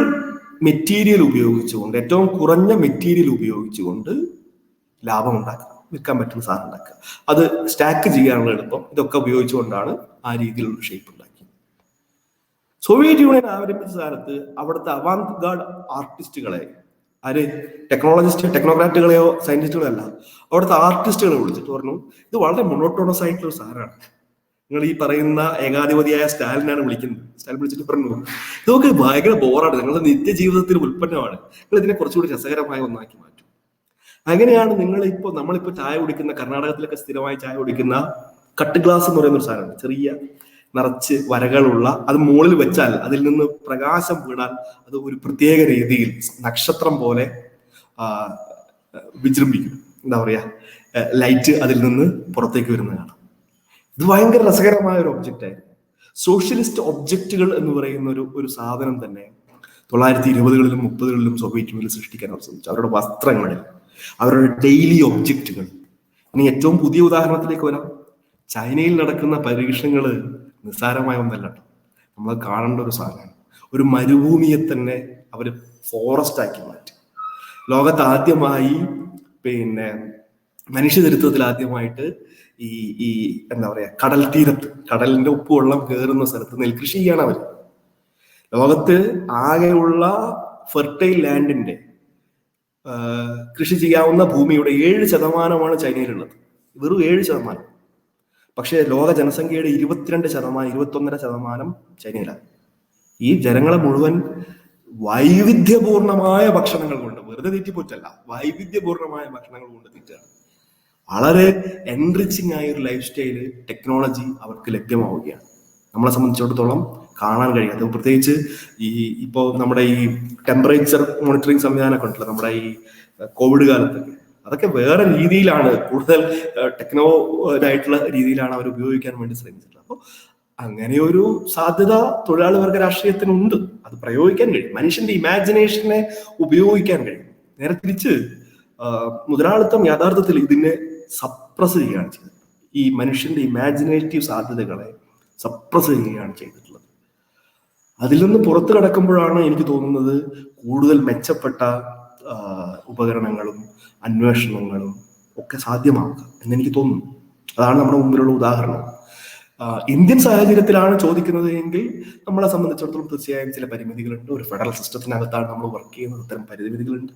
മെറ്റീരിയൽ ഉപയോഗിച്ചുകൊണ്ട്, ഏറ്റവും കുറഞ്ഞ മെറ്റീരിയൽ ഉപയോഗിച്ചുകൊണ്ട് ലാഭം ഉണ്ടാക്കുക, വിൽക്കാൻ പറ്റുന്ന സാധനം ഉണ്ടാക്കുക, അത് സ്റ്റാക്ക് ചെയ്യാനുള്ള എളുപ്പം, ഇതൊക്കെ ഉപയോഗിച്ചുകൊണ്ടാണ് ആ രീതിയിലുള്ള ഷേപ്പ് ഉണ്ടാക്കിയത്. സോവിയറ്റ് യൂണിയൻ ആരംഭിച്ച കാലത്ത് അവിടുത്തെ അവാന്ത് ഗാർഡ് ആർട്ടിസ്റ്റുകളെ, ടെക്നോക്രാറ്റുകളെയോ സയന്റിസ്റ്റുകളോ അല്ല, അവിടുത്തെ ആർട്ടിസ്റ്റുകളെ വിളിച്ചിട്ട് പറഞ്ഞു, ഇത് വളരെ മൊണോട്ടോണസ് ആയിട്ടുള്ള ഒരു സാധനമാണ്, നിങ്ങൾ ഈ പറയുന്ന ഏകാധിപതിയായ സ്റ്റാലിനാണ് വിളിക്കുന്നത്. സ്റ്റാലിൻ വിളിച്ചിട്ട് പറഞ്ഞു, ഇതൊക്കെ ഭയങ്കര ബോറാണ്, നിങ്ങളുടെ നിത്യജീവിതത്തിന് ഉൽപ്പന്നമാണ്, നിങ്ങൾ ഇതിനെ കുറച്ചുകൂടി രസകരമായ ഒന്നാക്കി മാറ്റും. അങ്ങനെയാണ് നമ്മളിപ്പോ ചായ കുടിക്കുന്ന, കർണാടകത്തിലൊക്കെ സ്ഥിരമായി ചായ കുടിക്കുന്ന കട്ട് ഗ്ലാസ് എന്ന് പറയുന്ന ഒരു സാധനമാണ്, ചെറിയ നിറച്ച് വരകളുള്ള, അത് മുകളിൽ വെച്ചാൽ അതിൽ നിന്ന് പ്രകാശം വീണാൽ അത് ഒരു പ്രത്യേക രീതിയിൽ നക്ഷത്രം പോലെ വിജൃംഭിക്കും, എന്താ പറയാ, ലൈറ്റ് അതിൽ നിന്ന് പുറത്തേക്ക് വരുന്നത് കാണാം. ഇത് ഭയങ്കര രസകരമായ ഒരു ഒബ്ജക്റ്റ് ആയിരുന്നു. സോഷ്യലിസ്റ്റ് ഒബ്ജക്റ്റുകൾ എന്ന് പറയുന്ന ഒരു സാധനം തന്നെ 1920കളിലും 30കളിലും സോവിയറ്റ് യൂണിയനിൽ സൃഷ്ടിക്കാൻ അവർ ശ്രമിച്ചു. അവരുടെ വസ്ത്രങ്ങളിൽ, അവരുടെ ഡെയിലി ഒബ്ജക്റ്റുകൾ. ഇനി ഏറ്റവും പുതിയ ഉദാഹരണത്തിലേക്ക് വരാം. ചൈനയിൽ നടക്കുന്ന പരീക്ഷണങ്ങൾ നിസ്സാരമായ ഒന്നല്ല കേട്ടോ, നമ്മൾ കാണേണ്ട ഒരു സാധനമാണ്. ഒരു മരുഭൂമിയെ തന്നെ അവർ ഫോറസ്റ്റ് ആക്കി മാറ്റി. ലോകത്ത് ആദ്യമായി, മനുഷ്യചരിത്രത്തിൽ ആദ്യമായിട്ട് ഈ എന്താ പറയാ, കടൽ തീരത്ത്, കടലിന്റെ ഉപ്പുവെള്ളം കയറുന്ന സ്ഥലത്ത് നെൽകൃഷി ചെയ്യാണ് അവർ. ലോകത്ത് ആകെയുള്ള ഫെർട്ടൈൽ ലാൻഡിന്റെ, കൃഷി ചെയ്യാവുന്ന ഭൂമിയുടെ 7% ചൈനയിലുള്ളത്, വെറും 7%. പക്ഷെ ലോക ജനസംഖ്യയുടെ 22%, 21.5% ചൈനയിലാണ്. ഈ ജനങ്ങളെ മുഴുവൻ വൈവിധ്യപൂർണമായ ഭക്ഷണങ്ങൾ കൊണ്ട്, വെറുതെ തീറ്റിപ്പോറ്റല്ല, വൈവിധ്യപൂർണമായ ഭക്ഷണങ്ങൾ കൊണ്ട് തീറ്റാണ്. വളരെ എൻറിച്ചിങ് ആയ ഒരു ലൈഫ് സ്റ്റൈല് ടെക്നോളജി അവർക്ക് ലഭ്യമാവുകയാണ്. നമ്മളെ സംബന്ധിച്ചിടത്തോളം കാണാൻ കഴിയാത്ത, പ്രത്യേകിച്ച് ഇപ്പോൾ നമ്മുടെ ഈ ടെമ്പറേച്ചർ മോണിറ്ററിങ് സംവിധാനമൊക്കെ ഉണ്ടല്ലോ നമ്മുടെ ഈ കോവിഡ് കാലത്തൊക്കെ, അതൊക്കെ വേറെ രീതിയിലാണ്, കൂടുതൽ ടെക്നോയിഡായിട്ടുള്ള രീതിയിലാണ് അവർ ഉപയോഗിക്കാൻ വേണ്ടി ശ്രമിച്ചിട്ടുള്ളത്. അപ്പോൾ അങ്ങനെ ഒരു സാധ്യത തൊഴിലാളി വർഗ രാഷ്ട്രീയത്തിനുണ്ട്. അത് പ്രയോഗിക്കാൻ കഴിയും, മനുഷ്യന്റെ ഇമാജിനേഷനെ ഉപയോഗിക്കാൻ കഴിയും. നേരെ തിരിച്ച് മുതലാളിത്തം യഥാർത്ഥത്തിൽ ഇതിനെ സപ്രസ് ചെയ്യുകയാണ് ചെയ്തത്. ഈ മനുഷ്യന്റെ ഇമാജിനേറ്റീവ് സാധ്യതകളെ സപ്രസ് ചെയ്യുകയാണ് ചെയ്തിട്ടുള്ളത്. അതിൽ നിന്ന് പുറത്തു കടക്കുമ്പോഴാണ് എനിക്ക് തോന്നുന്നത് കൂടുതൽ മെച്ചപ്പെട്ട ഉപകരണങ്ങളും അന്വേഷണങ്ങളും ഒക്കെ സാധ്യമാവുക എന്നെനിക്ക് തോന്നുന്നു. അതാണ് നമ്മുടെ മുമ്പിലുള്ള ഉദാഹരണം. ഇന്ത്യൻ സാഹചര്യത്തിലാണ് ചോദിക്കുന്നത് എങ്കിൽ നമ്മളെ സംബന്ധിച്ചിടത്തോളം തീർച്ചയായും ചില പരിമിതികളുണ്ട്. ഒരു ഫെഡറൽ സിസ്റ്റത്തിനകത്താണ് നമ്മൾ വർക്ക് ചെയ്യുന്നത്, അത്തരം പരിമിതികളുണ്ട്.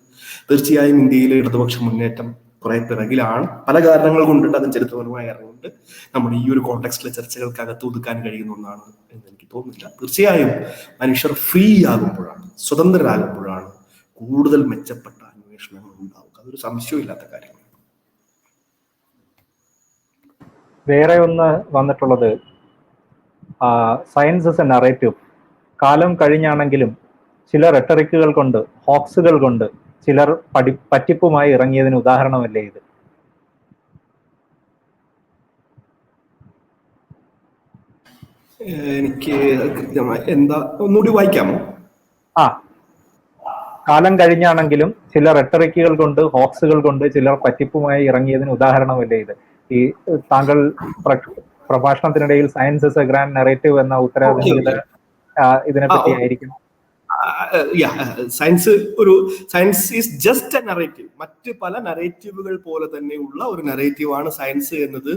തീർച്ചയായും ഇന്ത്യയിലെ ഇടതുപക്ഷ മുന്നേറ്റം കുറെ പിറകിലാണ്, പല കാരണങ്ങൾ കൊണ്ടിട്ട്, അതും ചരിത്രപരമായ കാരണം കൊണ്ട് നമ്മുടെ ഈ ഒരു കോണ്ടെക്സ്റ്റിലെ ചർച്ചകൾക്കകത്ത് ഒതുക്കാൻ കഴിയുന്ന ഒന്നാണ് എന്ന് എനിക്ക് തോന്നുന്നില്ല. തീർച്ചയായും മനുഷ്യർ ഫ്രീ ആകുമ്പോഴാണ്, സ്വതന്ത്രരാകുമ്പോഴാണ് കൂടുതൽ മെച്ചപ്പെട്ട അന്വേഷണങ്ങൾ ഉണ്ടാവുക. അതൊരു സംശയമില്ലാത്ത കാര്യമാണ്. വേറെ ഒന്ന് വന്നിട്ടുള്ളത് സയൻസ് എ നറേറ്റീവ്. കാലം കഴിഞ്ഞാണെങ്കിലും ചില റെട്ടറിക്കുകൾ കൊണ്ട്, ഹോക്സുകൾ കൊണ്ട് ചിലർ പറ്റിപ്പുമായി ഇറങ്ങിയതിന് ഉദാഹരണമല്ലേ ഇത്? എനിക്ക് കൃത്യമായി എന്താ ഒന്നുകൂടി വായിക്കാമോ? കാലം കഴിഞ്ഞാണെങ്കിലും ചില റെട്ടറിക്കുകൾ കൊണ്ട്, ഹോക്സുകൾ കൊണ്ട് ചിലർ പറ്റിപ്പുമായി ഇറങ്ങിയതിന് ഉദാഹരണമല്ലേ ഇത്? ഈ താങ്കൾ പ്രഭാഷണത്തിനിടയിൽ science is a grand narrative എന്ന ഉത്തരവ് ഇതിനെ പറ്റി ആയിരിക്കും. Science is just a narrative. മറ്റ് പല നറേറ്റീവുകൾ പോലെ തന്നെയുള്ള ഒരു നറേറ്റീവാണ് സയൻസ് എന്നത്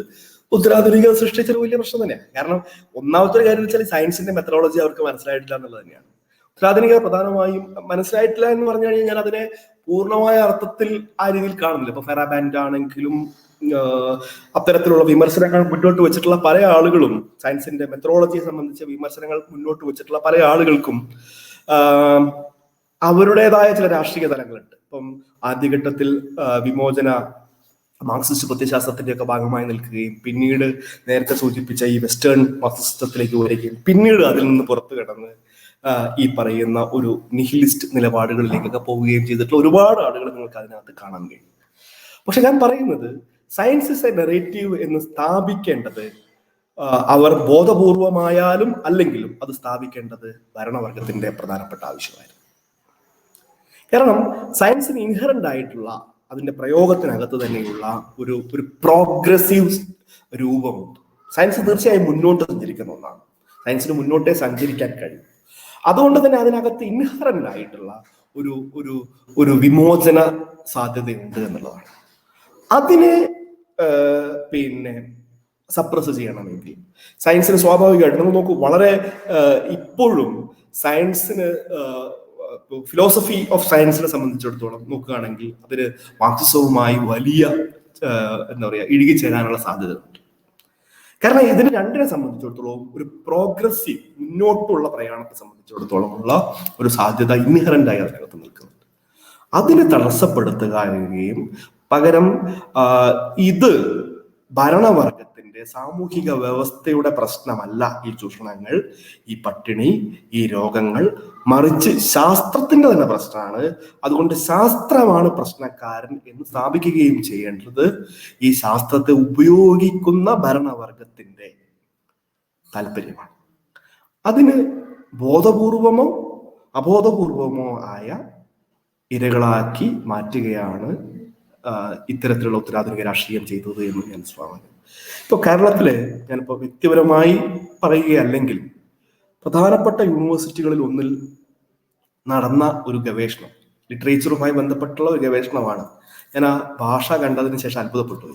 ഉത്തരാധുനിക സൃഷ്ടിച്ചൊരു വലിയ പ്രശ്നം തന്നെയാണ്. കാരണം ഒന്നാമത്തെ ഒരു കാര്യം വെച്ചാൽ സയൻസിന്റെ മെത്തഡോളജി അവർക്ക് മനസ്സിലായിട്ടില്ല എന്നുള്ളത് തന്നെയാണ്. ഉത്തരാധുനിക പ്രധാനമായും മനസ്സിലായിട്ടില്ല എന്ന് പറഞ്ഞു കഴിഞ്ഞാൽ ഞാൻ അതിനെ പൂർണ്ണമായ അർത്ഥത്തിൽ ആ രീതിയിൽ കാണുന്നില്ല. ഇപ്പൊ ഫെറാബാൻഡ് ആണെങ്കിലും അത്തരത്തിലുള്ള വിമർശനങ്ങൾ മുന്നോട്ട് വെച്ചിട്ടുള്ള പല ആളുകളും, സയൻസിന്റെ മെത്തഡോളജിയെ സംബന്ധിച്ച വിമർശനങ്ങൾ മുന്നോട്ട് വെച്ചിട്ടുള്ള പല ആളുകൾക്കും അവരുടേതായ ചില രാഷ്ട്രീയ തലങ്ങളുണ്ട്. ഇപ്പം ആദ്യഘട്ടത്തിൽ വിമോചന മാർക്സിസ്റ്റ് പ്രത്യയശാസ്ത്രത്തിന്റെ ഒക്കെ ഭാഗമായി നിൽക്കുകയും പിന്നീട് നേരത്തെ സൂചിപ്പിച്ച ഈ വെസ്റ്റേൺ മാർക്സിസത്തിലേക്ക് വരികയും പിന്നീട് അതിൽ നിന്ന് പുറത്തു കിടന്ന് ഈ പറയുന്ന ഒരു നിഹിലിസ്റ്റ് നിലപാടുകളിലേക്കൊക്കെ പോവുകയും ചെയ്തിട്ടുള്ള ഒരുപാട് ആളുകൾ നിങ്ങൾക്ക് അതിനകത്ത് കാണാൻ കഴിയും. പക്ഷെ ഞാൻ പറയുന്നത് സയൻസ് ഇസ് എ നറേറ്റീവ് എന്ന് സ്ഥാപിക്കേണ്ടത് അവർ ബോധപൂർവമായാലും അല്ലെങ്കിലും അത് സ്ഥാപിക്കേണ്ടത് ഭരണവർഗത്തിന്റെ പ്രധാനപ്പെട്ട ആവശ്യമായിരുന്നു. കാരണം സയൻസിന് ഇൻഹറന്റ് ആയിട്ടുള്ള അതിന്റെ പ്രയോഗത്തിനകത്ത് തന്നെയുള്ള ഒരു പ്രോഗ്രസീവ് രൂപമുണ്ട്. സയൻസ് തീർച്ചയായും മുന്നോട്ട് സഞ്ചരിക്കുന്ന ഒന്നാണ്. സയൻസിന് മുന്നോട്ടേ സഞ്ചരിക്കാൻ കഴിയും. അതുകൊണ്ട് തന്നെ അതിനകത്ത് ഇൻഹറന്റ് ആയിട്ടുള്ള ഒരു വിമോചന സാധ്യതയുണ്ട് എന്നുള്ളതാണ്. അതിനെ സപ്രസ് ചെയ്യണമെങ്കിൽ സയൻസിന് സ്വാഭാവികമായിട്ട് നമ്മൾ നോക്കൂ, വളരെ ഇപ്പോഴും സയൻസിന് ഫിലോസഫി ഓഫ് സയൻസിനെ സംബന്ധിച്ചിടത്തോളം നോക്കുകയാണെങ്കിൽ അതിന് മാർക്സിസവുമായി വലിയ എന്താ പറയുക ഇഴുകിച്ചേരാനുള്ള സാധ്യതയുണ്ട്. കാരണം ഇതിന് രണ്ടിനെ സംബന്ധിച്ചിടത്തോളം ഒരു പ്രോഗ്രസീവ് മുന്നോട്ടുള്ള പ്രയാണത്തെ സംബന്ധിച്ചിടത്തോളം ഉള്ള ഒരു സാധ്യത ഇൻഹറന്റായി അതിനകത്ത് നിൽക്കുന്നുണ്ട്. അതിനെ തടസ്സപ്പെടുത്തുകയും പകരം ഇത് ഭരണവർഗത്തിന്റെ സാമൂഹിക വ്യവസ്ഥയുടെ പ്രശ്നമല്ല ഈ ചൂഷണങ്ങൾ, ഈ പട്ടിണി, ഈ രോഗങ്ങൾ, മറിച്ച് ശാസ്ത്രത്തിന്റെ തന്നെ പ്രശ്നമാണ്, അതുകൊണ്ട് ശാസ്ത്രമാണ് പ്രശ്നക്കാരൻ എന്ന് സ്ഥാപിക്കുകയും ചെയ്യേണ്ടത് ഈ ശാസ്ത്രത്തെ ഉപയോഗിക്കുന്ന ഭരണവർഗത്തിന്റെ താല്പര്യമാണ്. അതിന് ബോധപൂർവമോ അബോധപൂർവമോ ആയ ഇരകളാക്കി മാറ്റുകയാണ് ഇത്തരത്തിലുള്ള ഉത്തരാധുനിക രാഷ്ട്രീയം ചെയ്തത് എന്ന് ഞാൻ സ്വാഗതം. ഇപ്പൊ കേരളത്തില് ഞാനിപ്പോ വ്യക്തിപരമായി പറയുകയല്ലെങ്കിൽ പ്രധാനപ്പെട്ട യൂണിവേഴ്സിറ്റികളിൽ ഒന്നിൽ നടന്ന ഒരു ഗവേഷണം, ലിറ്ററേച്ചറുമായി ബന്ധപ്പെട്ടുള്ള ഒരു ഗവേഷണമാണ്. ഞാൻ ആ ഭാഷ കണ്ടതിന് ശേഷം അത്ഭുതപ്പെട്ടു.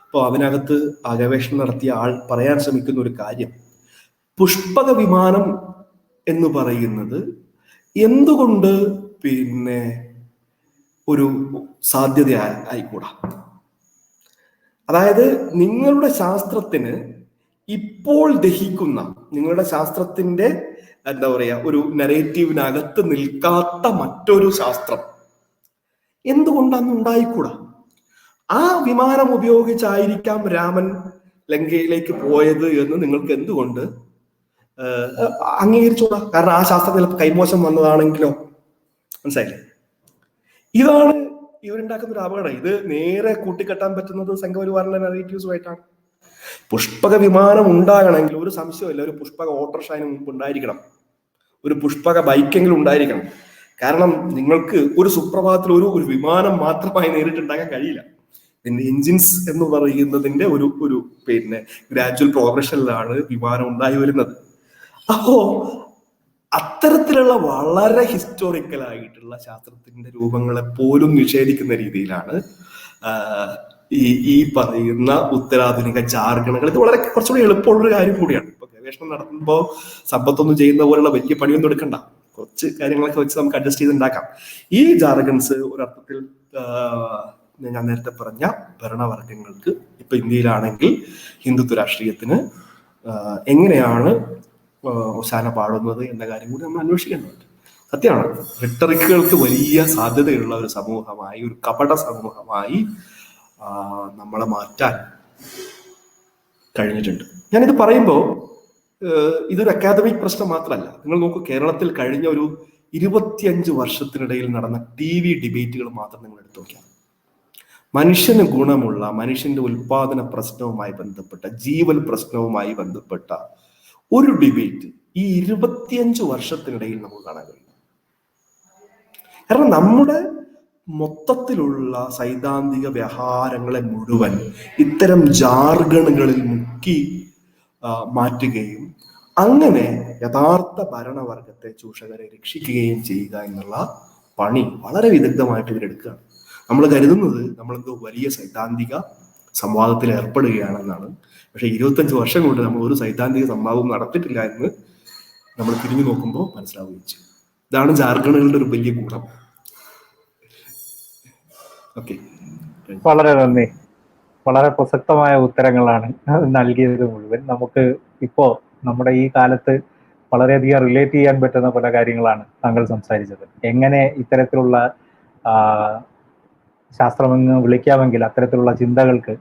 അപ്പോൾ അതിനകത്ത് ആ ഗവേഷണം നടത്തിയ ആൾ പറയാൻ ശ്രമിക്കുന്ന ഒരു കാര്യം, പുഷ്പക വിമാനം എന്ന് പറയുന്നത് എന്തുകൊണ്ട് ഒരു സാധ്യത ആയിക്കൂടാ. അതായത് നിങ്ങളുടെ ശാസ്ത്രത്തിന് ഇപ്പോൾ ദഹിക്കുന്ന, നിങ്ങളുടെ ശാസ്ത്രത്തിന്റെ എന്താ പറയാ, ഒരു നരേറ്റീവിനകത്ത് നിൽക്കാത്ത മറ്റൊരു ശാസ്ത്രം എന്തുകൊണ്ടന്ന് ഉണ്ടായിക്കൂടാ? ആ വിമാനം ഉപയോഗിച്ചായിരിക്കാം രാമൻ ലങ്കയിലേക്ക് പോയത് എന്ന് നിങ്ങൾക്ക് എന്തുകൊണ്ട് അംഗീകരിച്ചൂടാ? കാരണം ആ ശാസ്ത്രം ചിലപ്പോൾ കൈമോശം വന്നതാണെങ്കിലോ? മനസ്സിലായില്ലേ? ഇതാണ് ഇവരുണ്ടാക്കുന്ന ഒരു അപകടം. ഇത് നേരെ കൂട്ടിക്കെട്ടാൻ പറ്റുന്നത് സംഘപരിവാറിന്റെ നറേറ്റീവ്സുമായിട്ടാണ്. പുഷ്പക വിമാനം ഉണ്ടാകണമെങ്കിൽ ഒരു സംശയമില്ല, ഒരു പുഷ്പക ഓട്ടോറിക്ഷ അതിന് മുമ്പ് ഉണ്ടായിരിക്കണം, ഒരു പുഷ്പക ബൈക്കെങ്കിലും ഉണ്ടായിരിക്കണം. കാരണം നിങ്ങൾക്ക് ഒരു സുപ്രഭാതത്തിൽ ഒരു വിമാനം മാത്രമായി നേരിട്ടുണ്ടാക്കാൻ കഴിയില്ല. ഇതിന്റെ എൻജിൻസ് എന്ന് പറയുന്നതിന്റെ ഒരു ഗ്രാജുവൽ പ്രോഗ്രഷനിലാണ് വിമാനം ഉണ്ടായി വരുന്നത്. അപ്പോ അത്തരത്തിലുള്ള വളരെ ഹിസ്റ്റോറിക്കൽ ആയിട്ടുള്ള ശാസ്ത്രത്തിന്റെ രൂപങ്ങളെ പോലും നിഷേധിക്കുന്ന രീതിയിലാണ് ഈ പറയുന്ന ഉത്തരാധുനിക ജാർഗണങ്ങൾ. ഇത് വളരെ കുറച്ചുകൂടി എളുപ്പമുള്ളൊരു കാര്യം കൂടിയാണ്. ഇപ്പൊ ഗവേഷണം നടത്തുമ്പോൾ സമ്പത്തൊന്നും ചെയ്യുന്ന പോലുള്ള വലിയ പണിയൊന്നും എടുക്കണ്ട, കുറച്ച് കാര്യങ്ങളൊക്കെ വെച്ച് നമുക്ക് അഡ്ജസ്റ്റ് ചെയ്തുണ്ടാക്കാം. ഈ ജാർഗൻസ് ഒരർത്ഥത്തിൽ ഞാൻ നേരത്തെ പറഞ്ഞ ഭരണവർഗങ്ങൾക്ക്, ഇപ്പൊ ഇന്ത്യയിലാണെങ്കിൽ ഹിന്ദുത്വ രാഷ്ട്രീയത്തിന് എങ്ങനെയാണ് ഒശാന പാടുന്നത് എന്ന കാര്യം കൂടി നമ്മൾ അന്വേഷിക്കേണ്ടതുണ്ട്. സത്യമാണ്, റിട്ടറിക്കുകൾക്ക് വലിയ സാധ്യതയുള്ള ഒരു സമൂഹമായി, ഒരു കപട സമൂഹമായി നമ്മളെ മാറ്റാൻ കഴിഞ്ഞിട്ടുണ്ട്. ഞാനിത് പറയുമ്പോൾ ഇതൊരു അക്കാദമിക് പ്രശ്നം മാത്രമല്ല. നിങ്ങൾ നോക്കൂ, കേരളത്തിൽ കഴിഞ്ഞ ഒരു 25 വർഷത്തിനിടയിൽ നടന്ന TV ഡിബേറ്റുകൾ മാത്രം നിങ്ങൾ എടുത്തു നോക്കിയാൽ മനുഷ്യന് ഗുണമുള്ള, മനുഷ്യന്റെ ഉൽപാദന പ്രശ്നവുമായി ബന്ധപ്പെട്ട, ജീവൽ പ്രശ്നവുമായി ബന്ധപ്പെട്ട ഒരു ഡിബേറ്റ് ഈ 25 വർഷത്തിനിടയിൽ നമുക്ക് കാണാൻ കഴിയും. കാരണം നമ്മുടെ മൊത്തത്തിലുള്ള സൈദ്ധാന്തിക വ്യവഹാരങ്ങളെ മുഴുവൻ ഇത്തരം ജാർഗണുകളിൽ മുക്കി മാറ്റുകയും അങ്ങനെ യഥാർത്ഥ ഭരണവർഗത്തെ, ചൂഷകരെ രക്ഷിക്കുകയും ചെയ്യുക എന്നുള്ള പണി വളരെ വിദഗ്ധമായിട്ട് ഇവരെടുക്കുകയാണ്. നമ്മൾ കരുതുന്നത് നമ്മളെന്തോ വലിയ സൈദ്ധാന്തിക സംവാദത്തിൽ ഏർപ്പെടുകയാണെന്നാണ്. പക്ഷെ 25 വർഷം കൊണ്ട് നമ്മൾ ഒരു സൈദ്ധാന്തിക സംവാദവും നടത്തിയിട്ടില്ല എന്ന് നമ്മൾ തിരിഞ്ഞു നോക്കുമ്പോൾ മനസ്സിലാവുകയും ചെയ്യും. ഇതാണ് ജാർഗണുകളുടെ ഒരു വലിയ ഗുണം. ഓക്കെ, വളരെ നന്ദി. വളരെ പ്രസക്തമായ ഉത്തരങ്ങളാണ് നൽകിയത് മുഴുവൻ. നമുക്ക് ഇപ്പോ നമ്മുടെ ഈ കാലത്ത് വളരെയധികം റിലേറ്റ് ചെയ്യാൻ പറ്റുന്ന പല കാര്യങ്ങളാണ് താങ്കൾ സംസാരിച്ചത്. എങ്ങനെ ഇത്തരത്തിലുള്ള ശാസ്ത്രമെന്ന് വിളിക്കാമെങ്കിൽ അത്തരത്തിലുള്ള ചിന്തകൾക്ക്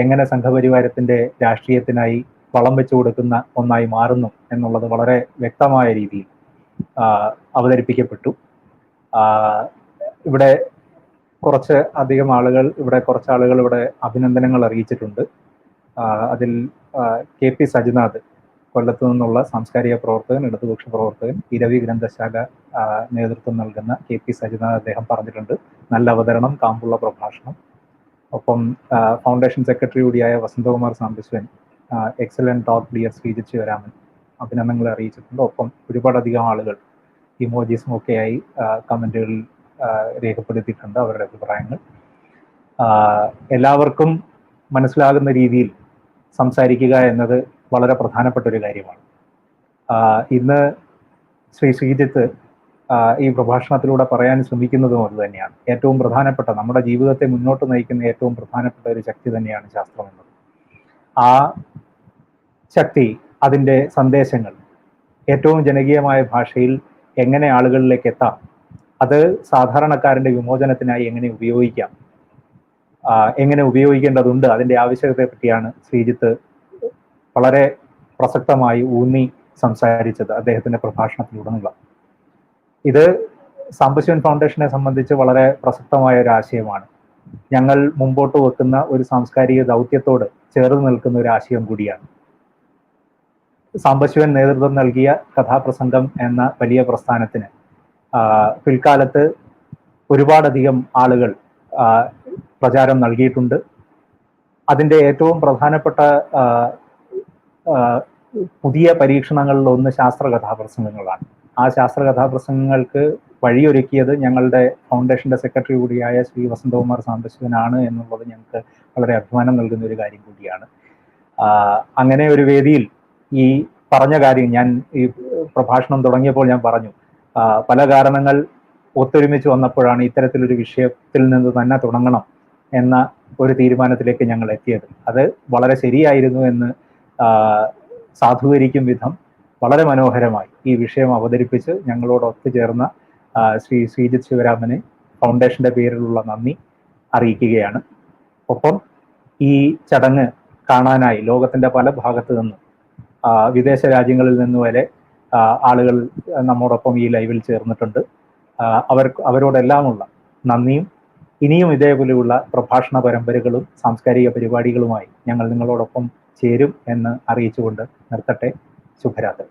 എങ്ങനെ സംഘപരിവാരത്തിന്റെ രാഷ്ട്രീയത്തിനായി വളം വെച്ചു കൊടുക്കുന്ന ഒന്നായി മാറുന്നു എന്നുള്ളത് വളരെ വ്യക്തമായ രീതിയിൽ അവതരിപ്പിക്കപ്പെട്ടു. ഇവിടെ കുറച്ച് ആളുകൾ ഇവിടെ അഭിനന്ദനങ്ങൾ അറിയിച്ചിട്ടുണ്ട്. അതിൽ KP സജിനാഥ്, കൊല്ലത്തു നിന്നുള്ള സാംസ്കാരിക പ്രവർത്തകൻ, ഇടതുപക്ഷ പ്രവർത്തകൻ, ഇരവി ഗ്രന്ഥശാല നേതൃത്വം നൽകുന്ന KP സജിനാഥ്, അദ്ദേഹം പറഞ്ഞിട്ടുണ്ട്, നല്ല അവതരണം, കാമ്പുള്ള പ്രഭാഷണം. ഒപ്പം ഫൗണ്ടേഷൻ സെക്രട്ടറി കൂടിയായ Vasanthakumar Sambasivan, excellent talk dear Sreejith Sivaraman, അഭിനന്ദനങ്ങൾ അറിയിച്ചിട്ടുണ്ട്. ഒപ്പം ഒരുപാടധികം ആളുകൾ ഇമോജീസും ഒക്കെയായി കമന്റുകളിൽ രേഖപ്പെടുത്തിയിട്ടുണ്ട് അവരുടെ അഭിപ്രായങ്ങൾ. എല്ലാവർക്കും മനസ്സിലാകുന്ന രീതിയിൽ സംസാരിക്കുക എന്നത് വളരെ പ്രധാനപ്പെട്ട ഒരു കാര്യമാണ്. ഇന്ന് ശ്രീജിത്ത് ഈ പ്രഭാഷണത്തിലൂടെ പറയാൻ ശ്രമിക്കുന്നതും അത് തന്നെയാണ്. ഏറ്റവും പ്രധാനപ്പെട്ട, നമ്മുടെ ജീവിതത്തെ മുന്നോട്ട് നയിക്കുന്ന ഏറ്റവും പ്രധാനപ്പെട്ട ഒരു ശക്തി തന്നെയാണ് ശാസ്ത്രം എന്നത്. ആ ശക്തി, അതിൻ്റെ സന്ദേശങ്ങൾ ഏറ്റവും ജനകീയമായ ഭാഷയിൽ എങ്ങനെ ആളുകളിലേക്ക് എത്താം, അത് സാധാരണക്കാരൻ്റെ വിമോചനത്തിനായി എങ്ങനെ ഉപയോഗിക്കാം, എങ്ങനെ ഉപയോഗിക്കേണ്ടതുണ്ട്, അതിൻ്റെ ആവശ്യകതയെ പറ്റിയാണ് ശ്രീജിത്ത് വളരെ പ്രസക്തമായി ഊന്നി സംസാരിച്ചത് അദ്ദേഹത്തിൻ്റെ പ്രഭാഷണത്തിലുടനീളം. ഇത് സാംബശിവൻ ഫൗണ്ടേഷനെ സംബന്ധിച്ച് വളരെ പ്രസക്തമായ ഒരു ആശയമാണ്. ഞങ്ങൾ മുമ്പോട്ട് വെക്കുന്ന ഒരു സാംസ്കാരിക ദൗത്യത്തോട് ചേർന്ന് നിൽക്കുന്ന ഒരു ആശയം കൂടിയാണ്. സാംബശിവൻ നേതൃത്വം നൽകിയ കഥാപ്രസംഗം എന്ന വലിയ പ്രസ്ഥാനത്തിന് പിൽക്കാലത്ത് ഒരുപാടധികം ആളുകൾ പ്രചാരം നൽകിയിട്ടുണ്ട്. അതിൻ്റെ ഏറ്റവും പ്രധാനപ്പെട്ട പുതിയ പരീക്ഷണങ്ങളിലൊന്ന് ശാസ്ത്ര കഥാപ്രസംഗങ്ങളാണ്. ആ ശാസ്ത്ര കഥാപ്രസംഗങ്ങൾക്ക് വഴിയൊരുക്കിയത് ഞങ്ങളുടെ ഫൗണ്ടേഷന്റെ സെക്രട്ടറി കൂടിയായ ശ്രീ വസന്തകുമാർ സാംബശിവനാണ് എന്നുള്ളത് ഞങ്ങൾക്ക് വളരെ അഭിമാനം നൽകുന്ന ഒരു കാര്യം കൂടിയാണ്. അങ്ങനെ ഒരു വേദിയിൽ ഈ പറഞ്ഞ കാര്യം ഞാൻ ഈ പ്രഭാഷണം തുടങ്ങിയപ്പോൾ ഞാൻ പറഞ്ഞു, പല കാരണങ്ങൾ ഒത്തൊരുമിച്ച് വന്നപ്പോഴാണ് ഇത്തരത്തിലൊരു വിഷയത്തിൽ നിന്ന് തന്നെ തുടങ്ങണം എന്ന ഒരു തീരുമാനത്തിലേക്ക് ഞങ്ങൾ എത്തിയത്. അത് വളരെ ശരിയായിരുന്നു എന്ന് സാധൂകരിക്കും വിധം വളരെ മനോഹരമായി ഈ വിഷയം അവതരിപ്പിച്ച് ഞങ്ങളോട് ഒത്തുചേർന്ന ശ്രീ ശ്രീജിത്ത് ശിവരാമന് ഫൗണ്ടേഷന്റെ പേരിലുള്ള നന്ദി അറിയിക്കുകയാണ്. ഒപ്പം ഈ ചടങ്ങ് കാണാനായി ലോകത്തിന്റെ പല ഭാഗത്തു നിന്നും വിദേശ രാജ്യങ്ങളിൽ നിന്ന് വരെ ആളുകൾ നമ്മോടൊപ്പം ഈ ലൈവിൽ ചേർന്നിട്ടുണ്ട്. അവരോടെല്ലാമുള്ള നന്ദിയും, ഇനിയും ഇതേപോലെയുള്ള പ്രഭാഷണ പരമ്പരകളും സാംസ്കാരിക പരിപാടികളുമായി ഞങ്ങൾ നിങ്ങളോടൊപ്പം ചേരും എന്ന് അറിയിച്ചുകൊണ്ട് നിർത്തട്ടെ. ശുഭരാത്രി.